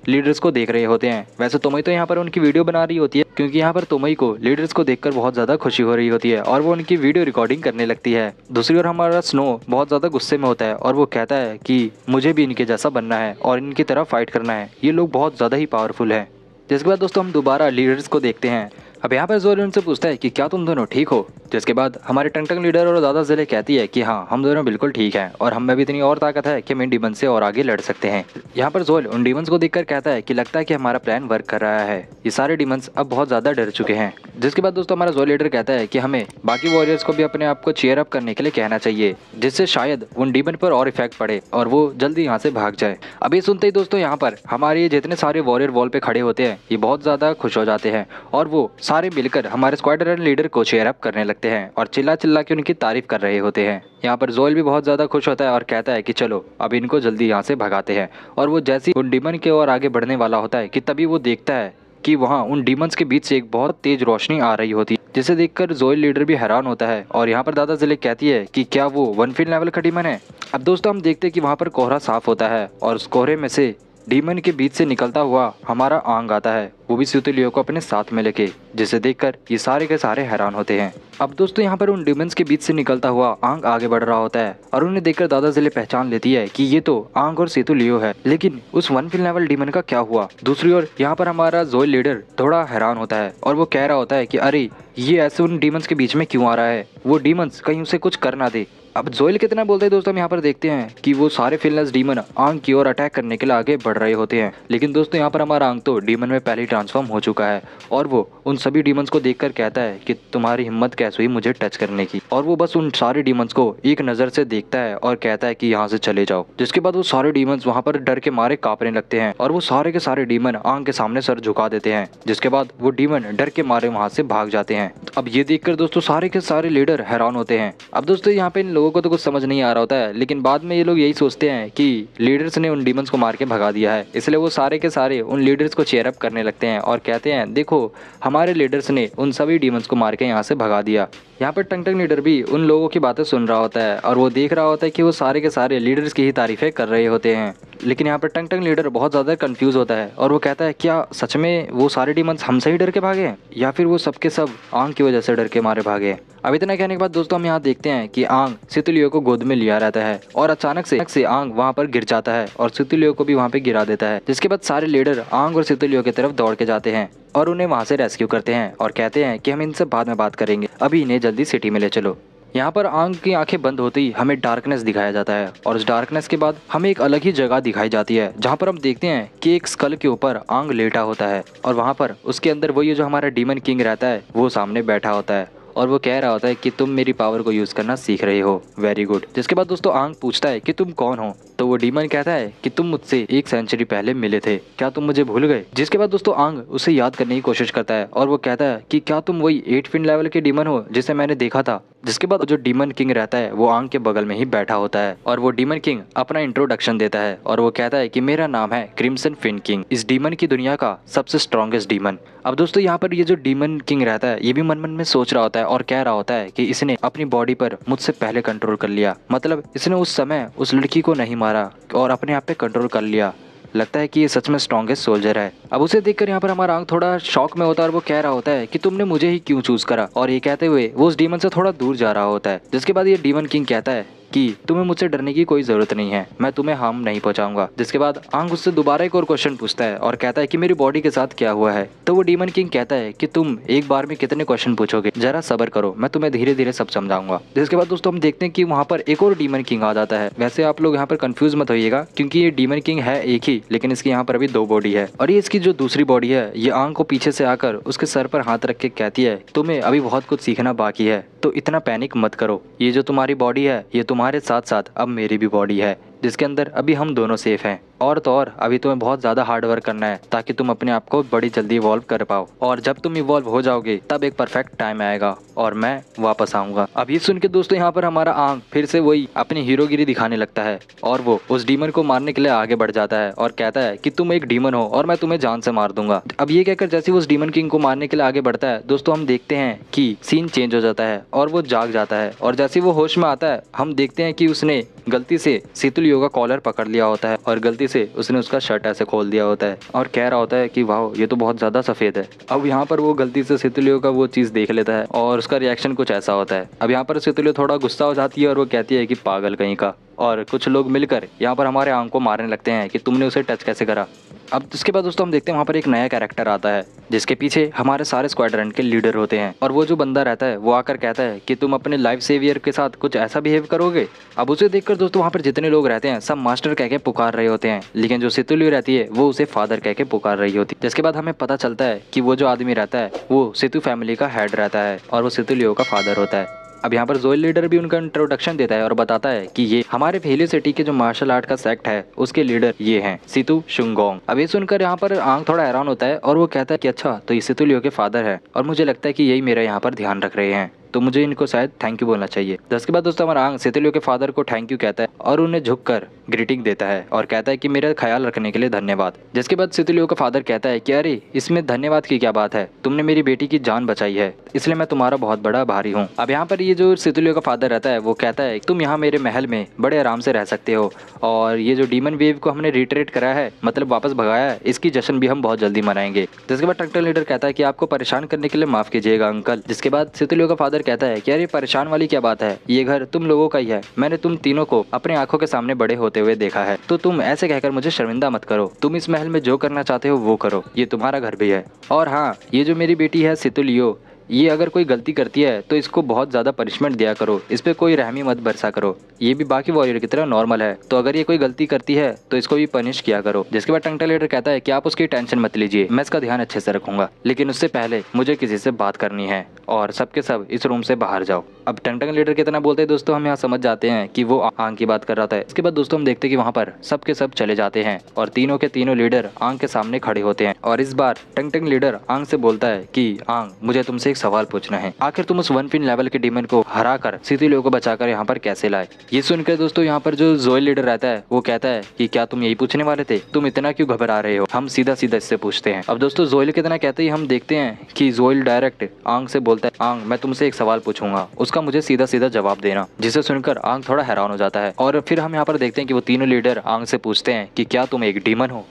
लीडर्स को देख रहे होते हैं। वैसे तोमोई तो यहाँ पर उनकी वीडियो बना रही होती है क्योंकि यहाँ पर तोमोई को लीडर्स को देखकर बहुत ज्यादा खुशी हो रही होती है और वो उनकी वीडियो रिकॉर्डिंग करने लगती है। दूसरी ओर हमारा स्नो बहुत ज्यादा गुस्से में होता है और वो कहता है कि मुझे भी इनके जैसा बनना है और इनकी तरह फाइट करना है, ये लोग बहुत ज्यादा ही पावरफुल है। जिसके बाद दोस्तों हम दोबारा लीडर्स को देखते हैं। अब यहाँ पर जोएल उनसे पूछता है कि क्या तुम दोनों ठीक हो। जिसके बाद हमारे टंग लीडर और दादा जिले कहती है कि हाँ हम दोनों बिल्कुल ठीक हैं और हम में भी इतनी और ताकत है कि हम इन डीमन से और आगे लड़ सकते हैं। यहाँ पर जोएल उन डीमंस को देखकर कहता है कि लगता है कि हमारा प्लान वर्क कर रहा है, ये सारे डीमंस अब बहुत ज्यादा डर चुके हैं। जिसके बाद दोस्तों हमारा जोएल लीडर कहता है कि हमें बाकी वॉरियर्स को भी अपने आप को चीयर अप करने के लिए कहना चाहिए जिससे शायद उन डीमन पर और इफेक्ट पड़े और वो जल्दी यहाँ से भाग जाए। अब ये सुनते ही दोस्तों यहाँ पर हमारे जितने सारे वॉरियर वॉल पे खड़े होते हैं ये बहुत ज्यादा खुश हो जाते हैं और वो सारे मिलकर हमारे स्क्वाड्रन लीडर को चीयर अप करने लगते हैं और चिल्ला चिल्ला के उनकी तारीफ कर रहे होते हैं। यहाँ पर जोएल भी बहुत ज्यादा खुश होता है और कहता है कि चलो अब इनको जल्दी यहाँ से भगाते हैं। और वो जैसे ही उन डीमन के ओर आगे बढ़ने वाला होता है कि तभी वो देखता है कि वहाँ उन डीमंस के बीच से एक बहुत तेज रोशनी आ रही होती है जिसे देखकर जोएल लीडर भी हैरान होता है। और यहाँ पर दादा जिले कहती है कि क्या वो 1 फील्ड लेवल का डीमन है। अब दोस्तों हम देखते हैं कि वहाँ पर कोहरा साफ होता है और उस कोहरे में से डीमन के बीच से निकलता हुआ हमारा आंग आता है, वो भी सितुलियो को अपने साथ में लेके, जिसे देखकर ये सारे के सारे हैरान होते हैं। अब दोस्तों यहाँ पर उन डीमंस के बीच से निकलता हुआ आंग आगे बढ़ रहा होता है और उन्हें देखकर दादा जिले पहचान लेती है कि ये तो आंग और सितुलियो है। लेकिन उस 1 फील्ड लेवल डीमन का क्या हुआ। दूसरी ओर यहाँ पर हमारा जोएल लीडर थोड़ा हैरान होता है और वो कह रहा होता है कि अरे ये ऐसे उन डीमंस के बीच में क्यों आ रहा है, वो डीमंस कहीं उसे कुछ कर ना दे। अब जोएल कितना बोलते हैं दोस्तों हम यहाँ पर देखते हैं कि वो सारे फिलनेस डीमन आंग की ओर अटैक करने के लिए आगे बढ़ रहे होते हैं। लेकिन दोस्तों यहाँ पर हमारा आंग तो डीमन में पहले ही ट्रांसफॉर्म हो चुका है और वो उन सभी डीमंस को देखकर कहता है कि तुम्हारी हिम्मत कैसे हुई मुझे टच करने की। और वो बस उन सारे डीमंस को एक नज़र से देखता है और कहता है कि यहाँ से चले जाओ। जिसके बाद वो सारे डीमंस वहाँ पर डर के मारे कांपने लगते हैं और वो सारे के सारे डीमन आंग के सामने सर झुका देते हैं। जिसके बाद वो डीमन डर के मारे वहाँ से भाग जाते हैं। अब ये देखकर दोस्तों सारे के सारे लीडर हैरान होते हैं। अब दोस्तों यहाँ पे इन लोगों को तो कुछ समझ नहीं आ रहा होता है, लेकिन बाद में ये लोग यही सोचते हैं कि लीडर्स ने उन डीमंस को मार के भगा दिया है, इसलिए वो सारे के सारे उन लीडर्स को चीयर अप करने लगते हैं और कहते हैं देखो हमारे लीडर्स ने उन सभी डीमंस को मार के यहाँ से भगा दिया। यहाँ पर टंग लीडर भी उन लोगों की बातें सुन रहा होता है और वो देख रहा होता है कि वो सारे के सारे लीडर्स की ही तारीफें कर रहे होते हैं। लेकिन यहाँ पर टंग लीडर बहुत ज़्यादा कंफ्यूज होता है और वो कहता है क्या सच में वो सारे डीमंस हमसे ही डर के भागे हैं या फिर वो सबके सब आंग की वजह से डर के मारे भागे। अब इतना कहने के बाद दोस्तों हम यहाँ देखते हैं कि आंग सितुलियो को गोद में लिया रहता है और अचानक से आंग वहाँ पर गिर जाता है और सितुलियो को भी वहाँ पे गिरा देता है। जिसके बाद सारे लीडर आंग और सितुलियो की तरफ दौड़ के जाते हैं और उन्हें वहाँ से रेस्क्यू करते हैं और कहते हैं कि हम इनसे बाद में बात करेंगे, अभी इन्हें जल्दी सिटी में ले चलो। यहाँ पर आंग की आंखें बंद होते ही हमें डार्कनेस दिखाया जाता है और उस डार्कनेस के बाद हमें एक अलग ही जगह दिखाई जाती है जहाँ पर हम देखते हैं कि एक स्कल के ऊपर आंग लेटा होता है और वहाँ पर उसके अंदर वही जो हमारा डीमन किंग रहता है वो सामने बैठा होता है और वो कह रहा होता है कि तुम मेरी पावर को यूज करना सीख रहे हो, वेरी गुड। जिसके बाद दोस्तों आंग पूछता है कि तुम कौन हो, तो वो डीमन कहता है कि तुम मुझसे 1 सेंचुरी पहले मिले थे, क्या तुम मुझे भूल गए। जिसके बाद दोस्तों आंग उसे याद करने की कोशिश करता है और वो कहता है कि क्या तुम वही 8 फीट लेवल के डीमन हो जिसे मैंने देखा था। जिसके बाद जो डीमन किंग रहता है वो आंग के बगल में ही बैठा होता है और वो डीमन किंग अपना इंट्रोडक्शन देता है और वो कहता है कि मेरा नाम है क्रिम्सन फिन किंग, इस डीमन की दुनिया का सबसे स्ट्रॉन्गेस्ट डीमन। अब दोस्तों यहाँ पर ये जो डीमन किंग रहता है ये भी मन मन में सोच रहा होता है और कह रहा होता है कि इसने अपनी बॉडी पर मुझसे पहले कंट्रोल कर लिया, मतलब इसने उस समय उस लड़की को नहीं मारा और अपने आप पे कंट्रोल कर लिया। लगता है कि ये सच में स्ट्रॉन्गेस्ट सोल्जर है। अब उसे देखकर यहाँ पर हमारा आंग थोड़ा शॉक में होता है और वो कह रहा होता है कि तुमने मुझे ही क्यों चूज करा, और ये कहते हुए वो उस डीमन से थोड़ा दूर जा रहा होता है। जिसके बाद ये डीमन किंग कहता है कि तुम्हें मुझसे डरने की कोई जरूरत नहीं है, मैं तुम्हें हार्म नहीं पहुंचाऊंगा। जिसके बाद आंग उससे दोबारा एक और क्वेश्चन पूछता है और कहता है कि मेरी बॉडी के साथ क्या हुआ है। तो वो डीमन किंग कहता है कि तुम एक बार में कितने क्वेश्चन पूछोगे, जरा सब्र करो, मैं तुम्हें धीरे धीरे सब समझाऊंगा। जिसके बाद दोस्तों हम देखते हैं कि वहाँ पर एक और डीमन किंग आ जाता है। वैसे आप लोग यहाँ पर कंफ्यूज मत होइएगा क्योंकि ये डीमन किंग है एक ही, लेकिन इसकी यहाँ पर अभी 2 बॉडी है और ये इसकी जो दूसरी बॉडी है ये आंग को पीछे से आकर उसके सर पर हाथ रख के कहती है तुम्हें अभी बहुत कुछ सीखना बाकी है, तो इतना पैनिक मत करो, ये जो तुम्हारी बॉडी है ये तुम्हारे साथ साथ अब मेरी भी बॉडी है जिसके अंदर अभी हम दोनों सेफ हैं और तो और अभी तुम्हें बहुत ज़्यादा हार्ड वर्क करना है ताकि तुम अपने आप को बड़ी जल्दी इवॉल्व कर पाओ, और जब तुम इवॉल्व हो जाओगे तब एक परफेक्ट टाइम आएगा और मैं वापस आऊँगा। अब ये सुन के दोस्तों यहाँ पर हमारा आंग फिर से वही अपनी हीरोगिरी दिखाने लगता है और वो उस डीमन को मारने के लिए आगे बढ़ जाता है और कहता है कि तुम एक डीमन हो और मैं तुम्हें जान से मार दूंगा। अब ये कहकर जैसे वो उस डीमन किंग को मारने के लिए आगे बढ़ता है दोस्तों, हम देखते हैं कि सीन चेंज हो जाता है और वो जाग जाता है, और जैसे वो होश में आता है हम देखते हैं कि उसने गलती से सेतुलियो का कॉलर पकड़ लिया होता है और गलती से उसने उसका शर्ट ऐसे खोल दिया होता है और कह रहा होता है कि वाह ये तो बहुत ज़्यादा सफ़ेद है। अब यहाँ पर वो गलती से सेतुलियो का वो चीज़ देख लेता है और उसका रिएक्शन कुछ ऐसा होता है। अब यहाँ पर सेतुलियो थोड़ा गुस्सा हो जाती है और वो कहती है कि पागल कहीं का, और कुछ लोग मिलकर यहाँ पर हमारे आंग को मारने लगते हैं कि तुमने उसे टच कैसे करा। अब उसके बाद दोस्तों हम देखते हैं वहाँ पर एक नया कैरेक्टर आता है जिसके पीछे हमारे सारे स्क्वाड्रन के लीडर होते हैं, और वो जो बंदा रहता है वो आकर कहता है कि तुम अपने लाइफ सेवियर के साथ कुछ ऐसा बिहेव करोगे। अब उसे देखकर दोस्तों वहाँ पर जितने लोग रहते हैं सब मास्टर कह के पुकार रहे होते हैं, लेकिन जो सेतुलियो रहती है वो उसे फादर कह के पुकार रही होती है। जिसके बाद हमें पता चलता है कि वो जो आदमी रहता है वो सेतु फैमिली का हेड रहता है और वो सेतुलियो का फादर होता है। अब यहाँ पर जोएल लीडर भी उनका इंट्रोडक्शन देता है और बताता है कि ये हमारे फेलियो सिटी के जो मार्शल आर्ट का सेक्ट है उसके लीडर ये हैं सितु शुंगोंग। अब ये सुनकर यहाँ पर आंग थोड़ा हैरान होता है और वो कहता है कि अच्छा तो ये सेतुलियो के फादर है और मुझे लगता है कि यही मेरा यहाँ पर ध्यान रख रहे हैं, तो मुझे इनको शायद थैंक यू बोलना चाहिए। इसके बाद दोस्तों हमारा आंग सेतुलियो के फादर को थैंक यू कहता है और उन्हें झुककर ग्रीटिंग देता है और कहता है कि मेरा ख्याल रखने के लिए धन्यवाद। जिसके बाद सेतुलियो का फादर कहता है कि अरे इसमें धन्यवाद की क्या बात है, तुमने मेरी बेटी की जान बचाई है इसलिए मैं तुम्हारा बहुत बड़ा आभारी हूँ। अब यहाँ पर ये जो सेतुलियो का फादर रहता है वो कहता है तुम यहाँ मेरे महल में बड़े आराम से रह सकते हो, और ये जो डीमन वेव को हमने रिट्रेट करा है मतलब वापस भगाया है इसकी जश्न भी हम बहुत जल्दी मनाएंगे। जिसके बाद ट्रैक्टर लीडर कहता है कि आपको परेशान करने के लिए माफ कीजिएगा अंकल। जिसके बाद सेतुलियो का फादर कहता है कि अरे परेशान वाली क्या बात है, ये घर तुम लोगों का ही है, मैंने तुम तीनों को अपने आंखों के सामने बड़े होते हुए देखा है, तो तुम ऐसे कहकर मुझे शर्मिंदा मत करो, तुम इस महल में जो करना चाहते हो वो करो, ये तुम्हारा घर भी है। और हाँ, ये जो मेरी बेटी है सेतुलियो, ये अगर कोई गलती करती है तो इसको बहुत ज़्यादा पनिशमेंट दिया करो, इस पर कोई रहमी मत बरसा करो, ये भी बाकी वॉरियर की तरह नॉर्मल है, तो अगर ये कोई गलती करती है तो इसको भी पनिश किया करो। जिसके बाद टंगटा लीडर कहता है कि आप उसकी टेंशन मत लीजिए, मैं इसका ध्यान अच्छे से रखूंगा, लेकिन उससे पहले मुझे किसी से बात करनी है और सबके सब इस रूम से बाहर जाओ। अब टंगटंग लीडर कितना बोलते हैं दोस्तों हम यहाँ समझ जाते हैं कि वो आंग की बात कर रहा था। इसके बाद दोस्तों हम देखते हैं कि वहाँ पर सबके सब चले जाते हैं और तीनों के तीनों लीडर आंग के सामने खड़े होते हैं, और इस बार टंगटंग लीडर आंग से बोलता है कि आंग मुझे तुमसे एक सवाल पूछना है, आखिर तुम उस 1 पिन लेवल के डीमन को हरा कर सेतुलियो को बचाकर यहाँ पर कैसे लाए। ये सुनकर दोस्तों यहाँ पर जो जोएल लीडर रहता है वो कहता है कि क्या तुम यही पूछने वाले थे, तुम इतना क्यों घबरा रहे हो, हम सीधा सीधा इससे पूछते हैं। अब दोस्तों जोएल कितना कहते ही हम देखते हैं कि जोएल डायरेक्ट आंग से बोलता है आंग मैं तुमसे एक सवाल पूछूंगा, उसका मुझे सीधा सीधा जवाब देना। जिसे सुनकर आंग थोड़ा हैरान हो जाता है और फिर हम यहाँ पर देखते हैं कि वो तीनों लीडर आंग से पूछते हैं कि क्या तुम एक डीमन हो।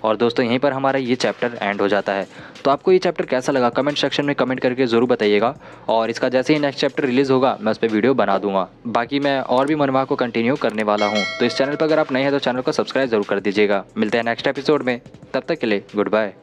और दोस्तों यहीं पर हमारा ये चैप्टर एंड हो जाता है। तो आपको ये चैप्टर कैसा लगा कमेंट सेक्शन में कमेंट करके ज़रूर बताइएगा, और इसका जैसे ही नेक्स्ट चैप्टर रिलीज़ होगा मैं उस पर वीडियो बना दूंगा। बाकी मैं और भी मनवा को कंटिन्यू करने वाला हूँ, तो इस चैनल पर अगर आप नए हैं तो चैनल को सब्सक्राइब जरूर कर दीजिएगा। मिलते हैं नेक्स्ट एपिसोड में, तब तक के लिए गुड बाय।